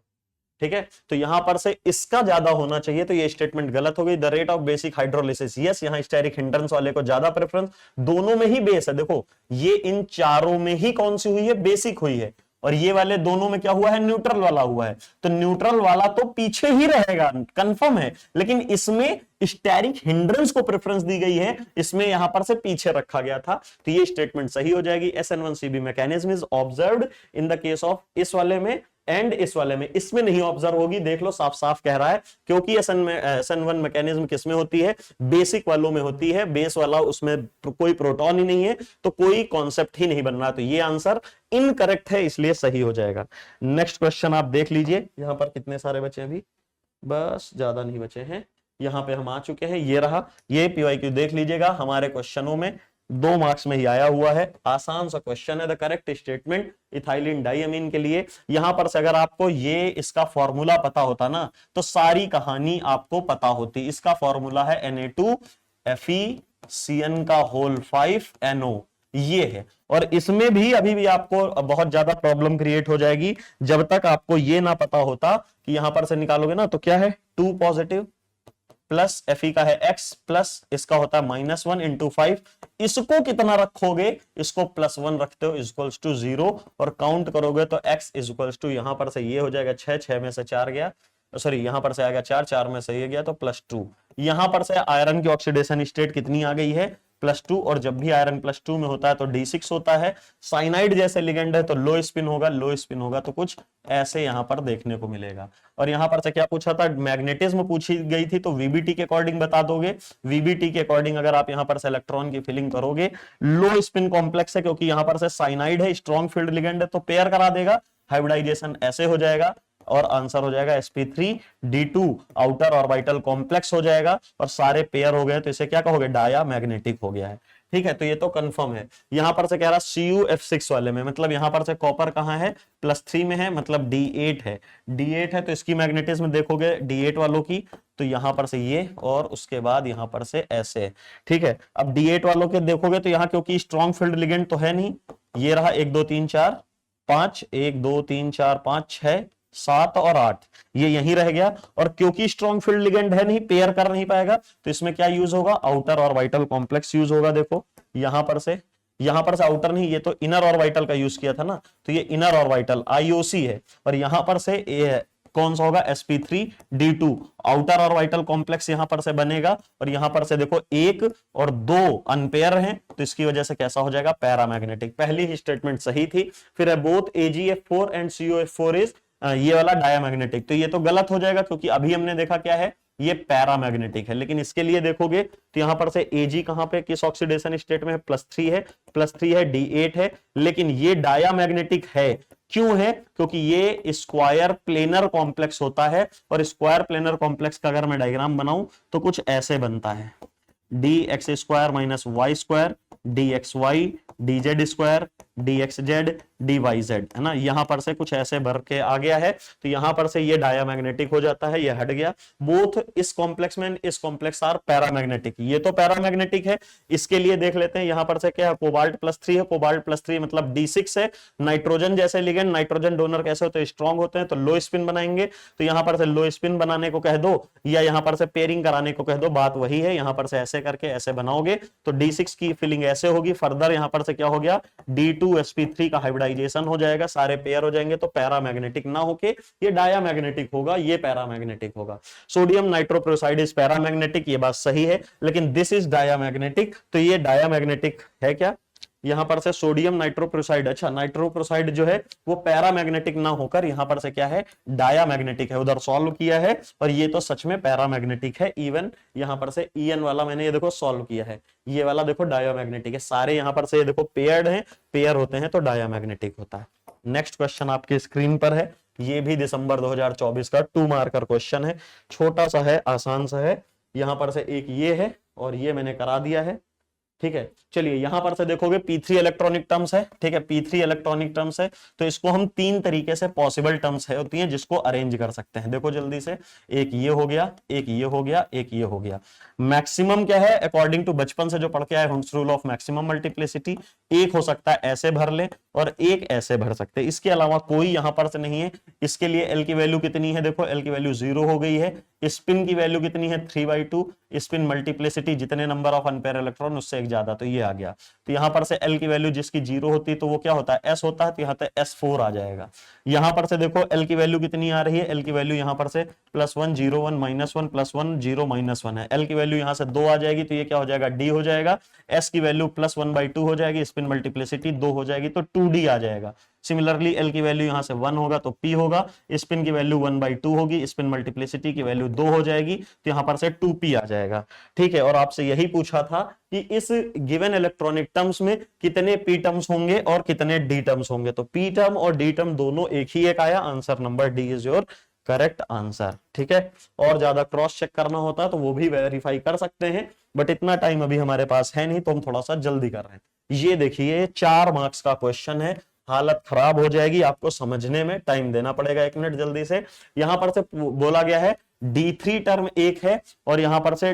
ठीक है, तो यहां पर से इसका ज्यादा होना चाहिए, तो ये स्टेटमेंट गलत हो गई। The rate of basic hydrolysis, yes, यहां स्टेरिक हिंड्रेंस वाले को ज्यादा प्रेफरेंस। दोनों में ही बेस है, देखो ये इन चारों में ही कौन सी हुई है, बेसिक हुई है, और ये वाले दोनों में क्या हुआ है, न्यूट्रल वाला हुआ है। तो न्यूट्रल वाला तो पीछे ही रहेगा, कंफर्म है, लेकिन इसमें स्टेरिक हिंड्रेंस को प्रेफरेंस दी गई है, इसमें यहां पर से पीछे रखा गया था। तो ये स्टेटमेंट सही हो जाएगी। SN1CB mechanism is observed in the case of, इस वाले में एंड इस वाले में, इसमें नहीं ऑब्जर्व होगी। देख लो, साफ साफ कह रहा है, क्योंकि SN1 मैकेनिज्म किसमें होती है, बेसिक वालों में होती है। बेस वाला उसमें कोई प्रोटॉन ही नहीं है, तो कोई कॉन्सेप्ट ही नहीं बन रहा। तो ये आंसर इनकरेक्ट है, इसलिए सही हो जाएगा। नेक्स्ट क्वेश्चन आप देख लीजिए, यहां पर कितने सारे बचे अभी, बस ज्यादा नहीं बचे हैं। यहां पे हम आ चुके हैं, ये रहा। ये PYQ देख लीजिएगा, हमारे क्वेश्चनों में 2 मार्क्स में ही आया हुआ है। आसान सा क्वेश्चन है। द करेक्ट स्टेटमेंट इथाइलिन डाइअमीन के लिए, यहां पर से अगर आपको ये इसका फॉर्मूला पता होता ना, तो सारी कहानी आपको पता होती। इसका फॉर्मूला है Na2FeCN का होल 5NO, ये है। और इसमें भी अभी भी आपको बहुत ज्यादा प्रॉब्लम क्रिएट हो जाएगी, जब तक आपको ये ना पता होता कि यहां पर से निकालोगे ना, तो क्या है 2 पॉजिटिव प्लस Fe का है x प्लस इसका होता है -1 इंटू 5। इसको कितना रखोगे, इसको +1 रखते हो, इक्वल्स टू 0, और काउंट करोगे तो x इक्वल्स टू यहां पर से ये हो जाएगा 6, 6 में से 4 गया, सॉरी यहां पर से आ गया 4, 4 में से ये गया तो +2। यहां पर से आयरन की ऑक्सीडेशन स्टेट कितनी आ गई है, +2, और जब भी आयरन +2 में होता है तो D6 होता है। साइनाइड जैसे लिगेंड है तो लो स्पिन होगा, लो स्पिन होगा तो कुछ ऐसे यहां पर देखने को मिलेगा। और यहां पर से क्या पूछा था, मैग्नेटिज्म पूछी गई थी, तो VBT के अकॉर्डिंग बता दोगे। VBT के अकॉर्डिंग अगर आप यहां पर से इलेक्ट्रॉन की फिलिंग करोगे, लो स्पिन कॉम्प्लेक्स है, क्योंकि यहां पर से साइनाइड है, स्ट्रॉन्ग फील्ड लिगेंड है, तो पेयर करा देगा, हाइब्रिडाइजेशन ऐसे हो जाएगा, और आंसर हो जाएगा sp3d2 आउटर ऑर्बिटल कॉम्प्लेक्स हो जाएगा, और सारे पेयर हो गए तो इसे क्या कहोगे, डाया मैग्नेटिक हो गया है। ठीक है, तो ये तो कंफर्म है। यहां पर से कह रहा CuF6 वाले में, मतलब यहां पर से कॉपर कहां है, +3 में है, मतलब D8 है। D8 है तो इसकी मैग्नेटिज्म देखोगे D8 वालों की, तो यहां पर से ये, और उसके बाद यहां पर से ऐसे। ठीक है, अब D8 वालों के देखोगे तो यहां क्योंकि स्ट्रॉन्ग फील्ड लिगेंड तो है नहीं, ये रहा 1 2 3 4 5, 1 2 3 4 5 6 7 और 8, ये यहीं रह गया। और क्योंकि स्ट्रॉन्ग फील्ड लिगेंड है नहीं, पेयर कर नहीं पाएगा, तो इसमें क्या यूज होगा, आउटर ऑर्बिटल कॉम्प्लेक्स यूज होगा। देखो यहां पर से आउटर नहीं, ये तो इनर ऑर्बिटल का यूज किया था ना, तो ये इनर ऑर्बिटल IOC है, और यहां पर से कौन सा होगा, sp3d2 आउटर ऑर्बिटल कॉम्प्लेक्स यहां पर से बनेगा। और यहां पर से देखो 1 और 2 अनपेयर हैं, तो इसकी वजह से कैसा हो जाएगा, पैरामैग्नेटिक। पहली ही स्टेटमेंट सही थी। फिर है both AgF4 and COF4 is, ये वाला डायामैग्नेटिक, तो ये तो गलत हो जाएगा, क्योंकि अभी हमने देखा क्या है, ये पैरामैग्नेटिक है। लेकिन इसके लिए देखोगे तो यहां पर से Ag कहां पे, किस ऑक्सीडेशन स्टेट में है, +3 है, +3 है, D8 है, लेकिन ये डायामैग्नेटिक है। क्यों है, क्योंकि ये स्क्वायर प्लेनर कॉम्प्लेक्स होता है, और स्क्वायर प्लेनर कॉम्प्लेक्स का अगर मैं डायग्राम बनाऊं तो कुछ ऐसे बनता है, dx square minus Y square, dxy, dz square, dxz, dyz, है ना। यहां पर से कुछ ऐसे भर के आ गया है, तो यहां पर से ये डायामैग्नेटिक हो जाता है, ये हट गया। बोथ इस कॉम्प्लेक्स में इस कॉम्प्लेक्स आर पैरामैग्नेटिक, ये तो पैरामैग्नेटिक है। इसके लिए देख लेते हैं, यहां पर से क्या है, कोबाल्ट +3 है, कोबाल्ट +3 मतलब D6 है। नाइट्रोजन जैसे लिगेंड, नाइट्रोजन डोनर कैसे होते हैं, स्ट्रॉन्ग होते हैं, तो लो स्पिन बनाएंगे। तो यहां पर से लो स्पिन बनाने को कह दो, या यहां पर से पेयरिंग कराने को कह दो, बात वही है। यहां पर से ऐसे करके ऐसे बनाओगे तो D6 की फिलिंग ऐसे होगी। फर्दर यहां पर से क्या हो गया, D2 sp2sp3 का हाइब्रिडाइजेशन हो जाएगा, सारे पेयर हो जाएंगे, तो पैरामैग्नेटिक ना होके ये डायामैग्नेटिक होगा, ये पैरामैग्नेटिक होगा। सोडियम नाइट्रोक्लोराइड इज पैरामैग्नेटिक, ये बात सही है, लेकिन दिस इज डायामैग्नेटिक, तो ये डायामैग्नेटिक है क्या? यहां पर से सोडियम नाइट्रोक्लोराइड, अच्छा नाइट्रोक्लोराइड जो है वो पैरामैग्नेटिक ना होकर यहां पर से क्या है, डायामैग्नेटिक है, उधर सॉल्व किया है, और ये तो सच में पैरामैग्नेटिक है। इवन यहां पर से EN वाला मैंने ये देखो सॉल्व किया है, ये वाला देखो डायामैग्नेटिक है, सारे यहां पर से ये देखो पेयर्ड हैं, पेयर होते हैं तो डायामैग्नेटिक होता है। नेक्स्ट क्वेश्चन आपके स्क्रीन पर है, ये भी दिसंबर 2024 का 2 मार्कर क्वेश्चन है, छोटा सा है, आसान सा है। यहां पर से एक ये है और ये मैंने करा दिया है, ठीक है। चलिए यहां पर से देखोगे P3 इलेक्ट्रॉनिक टर्म्स है, ठीक है, P3 इलेक्ट्रॉनिक टर्म्स है, तो इसको हम 3 तरीके से पॉसिबल टर्म्स है होती हैं जिसको अरेंज कर सकते हैं। देखो जल्दी से, एक ये हो गया, एक ये हो गया, एक ये हो गया। मैक्सिमम क्या है, अकॉर्डिंग टू बचपन से जो पढ़ के आए हुंस रूल ऑफ मैक्सिमम मल्टीप्लिसिटी, एक हो सकता है ऐसे भर ले और एक ऐसे भर सकते हैं, इसके अलावा कोई यहां पर से नहीं है। इसके लिए L की वैल्यू कितनी है, देखो L की वैल्यू 0 हो गई है। स्पिन की वैल्यू कितनी है, 3/2, स्पिन मल्टीप्लिसिटी जितने नंबर ऑफ अनपेयर इलेक्ट्रॉन उससे एक ज्यादा, तो ये आ गया। तो यहां पर से L की वैल्यू जिसकी 0 होती है तो वो क्या होता है, S होता है, तो यहां पे S4 आ जाएगा। यहां पर से देखो L की वैल्यू कितनी आ रही है, L की वैल्यू यहां पर से +1 0 1 -1 +1 0 -1 है। L की वैल्यू यहां से 2 आ जाएगी, तो ये क्या हो जाएगा, D हो जाएगा। S की वैल्यू +1/2 हो जाएगी, स्पिन मल्टीप्लिसिटी 2 हो जाएगी, तो 2D आ जाएगा। सिमिलरली L की वैल्यू यहां से 1 होगा तो P होगा, स्पिन की वैल्यू 1/2 होगी, स्पिन मल्टीप्लिसिटी की वैल्यू 2 हो जाएगी, तो यहां पर से 2P आ जाएगा, ठीक है। और आपसे यही पूछा था कि इस गिवन इलेक्ट्रॉनिक टर्म्स में कितने P टर्म्स होंगे और कितने D टर्म्स होंगे, तो P टर्म और D टर्म दोनों एक ही एक आया, answer number D is your correct answer, ठीक है। और ज्यादा क्रॉस चेक करना होता है तो वो भी वेरीफाई कर सकते हैं, बट इतना टाइम अभी हमारे पास है नहीं, तो हम थोड़ा सा जल्दी कर रहे हैं। ये देखिए 4 मार्क्स का क्वेश्चन है, हालत खराब हो जाएगी, आपको समझने में टाइम देना पड़ेगा, 1 मिनट जल्दी से। यहां पर से बोला गया है D3 टर्म 1 है और यहां पर से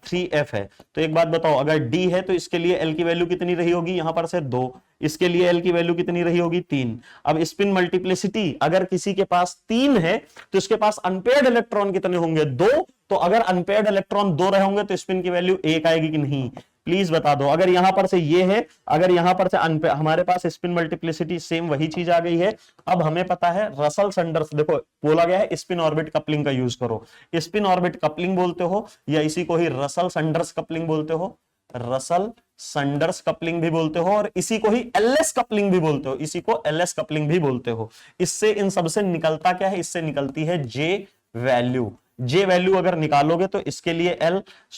3F है, तो एक बात बताओ, अगर D है तो इसके लिए L की वैल्यू कितनी रही होगी, यहां पर से 2, इसके लिए L की वैल्यू कितनी रही होगी, 3। अब स्पिन मल्टीप्लिसिटी अगर किसी के पास 3 है तो इसके पास अनपेयर्ड इलेक्ट्रॉन कितने होंगे, 2, तो अगर अनपेयर्ड इलेक्ट्रॉन 2 रहे होंगे तो स्पिन की वैल्यू 1 आएगी कि नहीं, प्लीज बता दो। अगर यहां पर से ये है, अगर यहां पर से हमारे पास स्पिन मल्टीप्लिसिटी सेम वही चीज आ गई है। अब हमें पता है रसल संडर्स, देखो बोला गया है स्पिन ऑर्बिट कपलिंग का यूज करो, स्पिन ऑर्बिट कपलिंग बोलते हो या इसी को ही रसल संडर्स कपलिंग बोलते हो, रसल संडर्स कपलिंग भी बोलते हो, और इसी को ही एलएस कपलिंग भी बोलते हो, इसी को एलएस कपलिंग भी बोलते हो। इससे इन सबसे निकलता क्या है, इससे निकलती है J वैल्यू। J वैल्यू अगर निकालोगे तो इसके लिए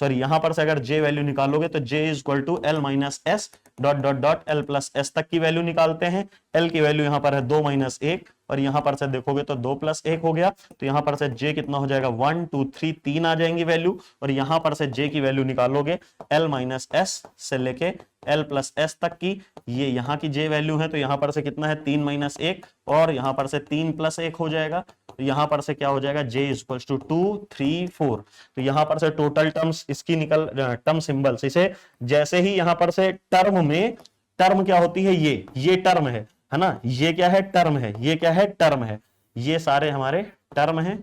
यहां पर से अगर J वैल्यू निकालोगे तो J is equal to L minus S dot dot dot L plus S तक की वैल्यू निकालते हैं। L की वैल्यू यहां पर है 2 - 1 और यहां पर से देखोगे तो 2 + 1 हो गया, तो यहां पर से J कितना हो जाएगा, 1 2 3 3 आ जाएंगी वैल्यू, और यहां पर से J की वैल्यू निकालोगे L माइनस एस से लेके L प्लस एस तक की, ये यहां की J वैल्यू है, तो यहां पर से कितना है 3 - 1 और यहां पर से 3 + 1 हो जाएगा, तो यहां पर से क्या हो जाएगा J इज इक्वल टू 2 3 4। तो यहां पर से टोटल टर्म्स इसकी निकल, टर्म सिंबल्स, इसे जैसे ही यहां पर से टर्म में, टर्म क्या होती है, ये टर्म है ना, ये क्या है, टर्म है, ये क्या है, टर्म है, ये सारे हमारे टर्म हैं,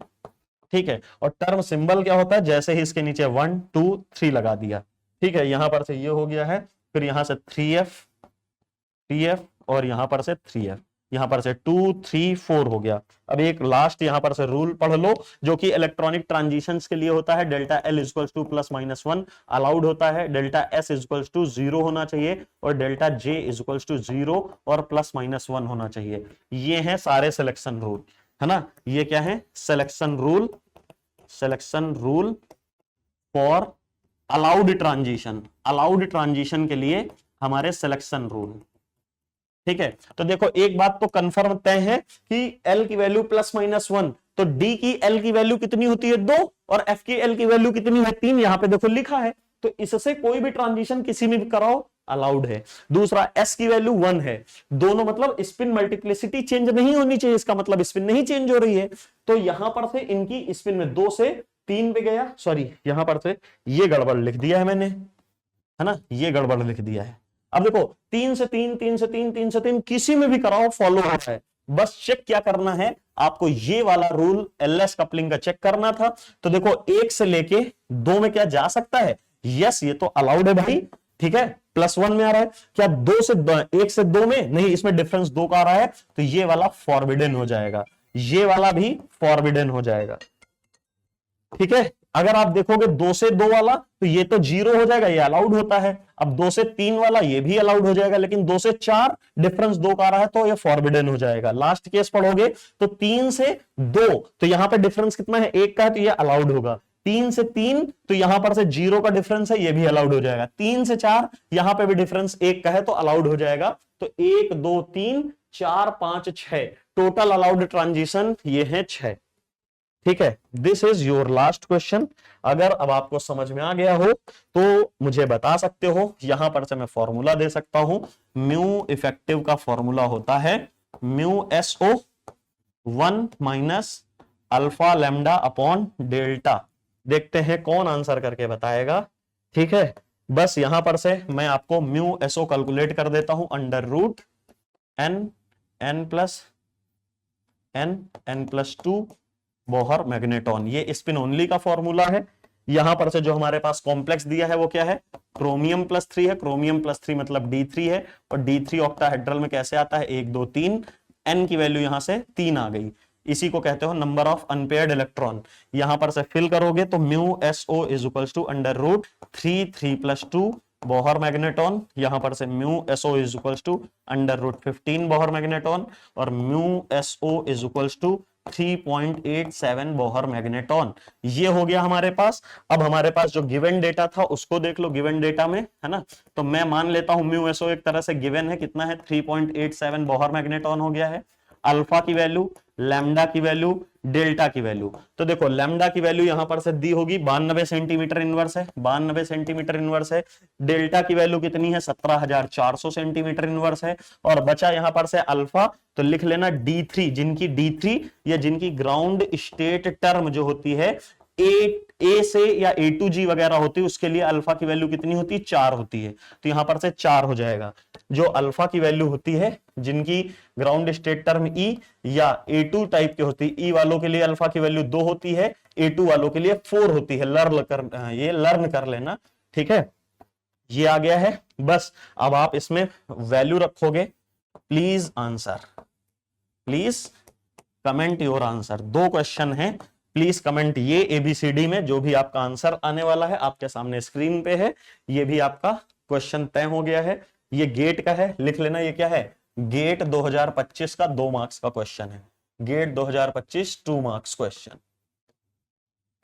ठीक है। और टर्म सिंबल क्या होता है, जैसे ही इसके नीचे 1 2 3 लगा दिया, ठीक है। यहां पर से ये हो गया है, फिर यहां से 3F और यहां पर से 3F, यहां पर से 2 3 4 हो गया। अब एक लास्ट यहां पर से रूल पढ़ लो जो कि इलेक्ट्रॉनिक ट्रांजिशंस के लिए होता है, delta L is equal to +-1 allowed होता है, delta S is equal to 0 होना चाहिए और delta J is equal to 0 और +-1 होना चाहिए। ये हैं सारे सिलेक्शन रूल, है ना। ये क्या है, selection rule for allowed transition के लिए हमारे सिलेक्शन रूल, ठीक है। तो देखो एक बात तो कंफर्म तय है कि L की वैल्यू +-1, तो D की L की वैल्यू कितनी होती है 2 और F की L की वैल्यू कितनी है 3, यहां पे देखो लिखा है, तो इससे कोई भी ट्रांजिशन किसी में भी कराओ अलाउड है। दूसरा S की वैल्यू 1 है, दोनों मतलब स्पिन मल्टीप्लिसिटी चेंज नहीं होनी चाहिए, इसका मतलब स्पिन नहीं चेंज हो रही है, तो यहां पर से इनकी स्पिन में 2 से 3 पे गया, सॉरी यहां पर से ये गड़बड़ लिख दिया है मैंने, है ना, ये गड़बड़ लिख दिया है। अब देखो 3 से 3 3 से 3 3 से 3 किसी में भी कराओ फॉलो हो रहा है, बस चेक क्या करना है आपको, ये वाला रूल एलएस कपलिंग का चेक करना था। तो देखो 1 से लेके 2 में क्या जा सकता है, यस ये तो अलाउड है भाई, ठीक है। +1 में आ रहा है क्या, 1 से 2 में नहीं, इसमें डिफरेंस 2 का आ रहा है, तो ये वाला फॉरबिडन हो जाएगा, ये वाला भी फॉरबिडन हो जाएगा। ठीक है, अगर आप देखोगे 2 से 2 वाला तो ये तो 0 हो जाएगा, ये अलाउड होता है। अब 2 से 3 वाला ये भी अलाउड हो जाएगा, लेकिन 2 से 4 डिफरेंस 2 का आ रहा है तो ये फॉरबिडन हो जाएगा। लास्ट केस पढ़ोगे तो 3 से 2, तो यहां पे डिफरेंस कितना है, 1 का है, तो ये अलाउड होगा। 3 से 3 तो यहां पर से 0 का डिफरेंस है, ये भी अलाउड हो जाएगा। 3 से 4 यहां पे भी डिफरेंस 1 का है तो अलाउड हो जाएगा। तो 1 2 3 4 5 6 टोटल अलाउड ट्रांजिशन ये है 6। ठीक है, this is your last question. अगर अब आपको समझ में आ गया हो तो मुझे बता सकते हो, यहां पर से मैं फॉर्मूला दे सकता हूं। म्यू इफेक्टिव का फॉर्मूला होता है mu SO 1 minus alpha lambda upon delta. देखते हैं कौन आंसर करके बताएगा। ठीक है, बस यहां पर से मैं आपको म्यू एसओ कैलकुलेट कर देता हूं, under root N N plus n+2 Bohr magneton. ये स्पिन ओनली का फॉर्मूला है। यहां पर से जो हमारे पास कॉम्प्लेक्स दिया है वो क्या है, क्रोमियम +3 है। क्रोमियम +3 मतलब D3 है, और D3 ऑक्टाहेड्रल में कैसे आता है, 1 2 3, n की वैल्यू यहां से 3 आ गई। इसी को कहते हो नंबर ऑफ अनपेयर्ड इलेक्ट्रॉन। यहां पर से फिल करोगे तो mu SO is equals to under root 3 Bohr magneton. यहां पर से mu SO is equals to under root 15 Bohr magneton, और mu SO is equals to 3.87 Bohr magneton. ये हो गया हमारे पास। अब हमारे पास जो गिवन डेटा था उसको देख लो, गिवन डेटा में है ना, तो मैं मान लेता हूं म्यू एसओ एक तरह से गिवन है, कितना है 3.87 बोहर मैग्नेटॉन हो गया है। अल्फा की वैल्यू, लैम्डा की वैल्यू, डेल्टा की वैल्यू, तो देखो लैम्डा की वैल्यू यहां पर से दी होगी 92 सेंटीमीटर इनवर्स है, 92 सेंटीमीटर इनवर्स है। डेल्टा की वैल्यू कितनी है, 17,400 सेंटीमीटर इनवर्स है। और बचा यहां पर से अल्फा, तो लिख लेना D3, जिनकी D3 या जिनकी ग्राउंड स्टेट टर्म जो होती है ए से या A2G वगैरह होती है, उसके लिए अल्फा की वैल्यू कितनी होती है, 4 होती है, तो यहां पर से 4 हो जाएगा। जो अल्फा की वैल्यू होती है जिनकी ग्राउंड स्टेट टर्म E या A2 टाइप के होती है, E वालों के लिए अल्फा की वैल्यू 2 होती है, A2 वालों के लिए 4 होती है। ये लर्न कर लेना। ठीक है, ये आ गया है। बस अब आप इसमें वैल्यू रखोगे। Please answer, please comment your answer. 2 question है, प्लीज कमेंट ये ABCD में जो भी आपका आंसर आने वाला है, आपके सामने स्क्रीन पे है। ये भी आपका क्वेश्चन तय हो गया है। ये गेट का है, लिख लेना ये क्या है, गेट 2025 का 2 मार्क्स का क्वेश्चन है। GATE 2025 2 marks question.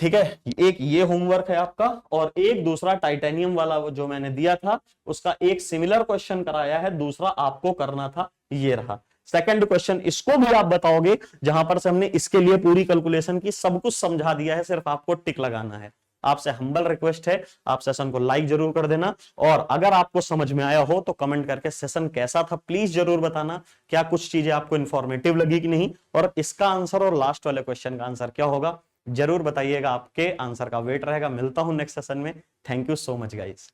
ठीक है, एक ये होमवर्क है आपका, और एक दूसरा टाइटेनियम वाला जो मैंने दिया था उसका एक सिमिलर क्वेश्चन कराया है, दूसरा आपको करना था, ये रहा सेकंड क्वेश्चन। इसको भी आप बताओगे, जहां पर से हमने इसके लिए पूरी कैलकुलेशन की, सब कुछ समझा दिया है, सिर्फ आपको टिक लगाना है। आपसे हम्बल रिक्वेस्ट है, आप सेशन को लाइक जरूर कर देना, और अगर आपको समझ में आया हो तो कमेंट करके सेशन कैसा था प्लीज जरूर बताना। क्या कुछ चीजें आपको इंफॉर्मेटिव लगी कि नहीं, और इसका आंसर और लास्ट वाले क्वेश्चन का आंसर क्या होगा जरूर बताइएगा। आपके आंसर का वेट रहेगा। मिलता हूं नेक्स्ट सेशन में। Thank you so much guys.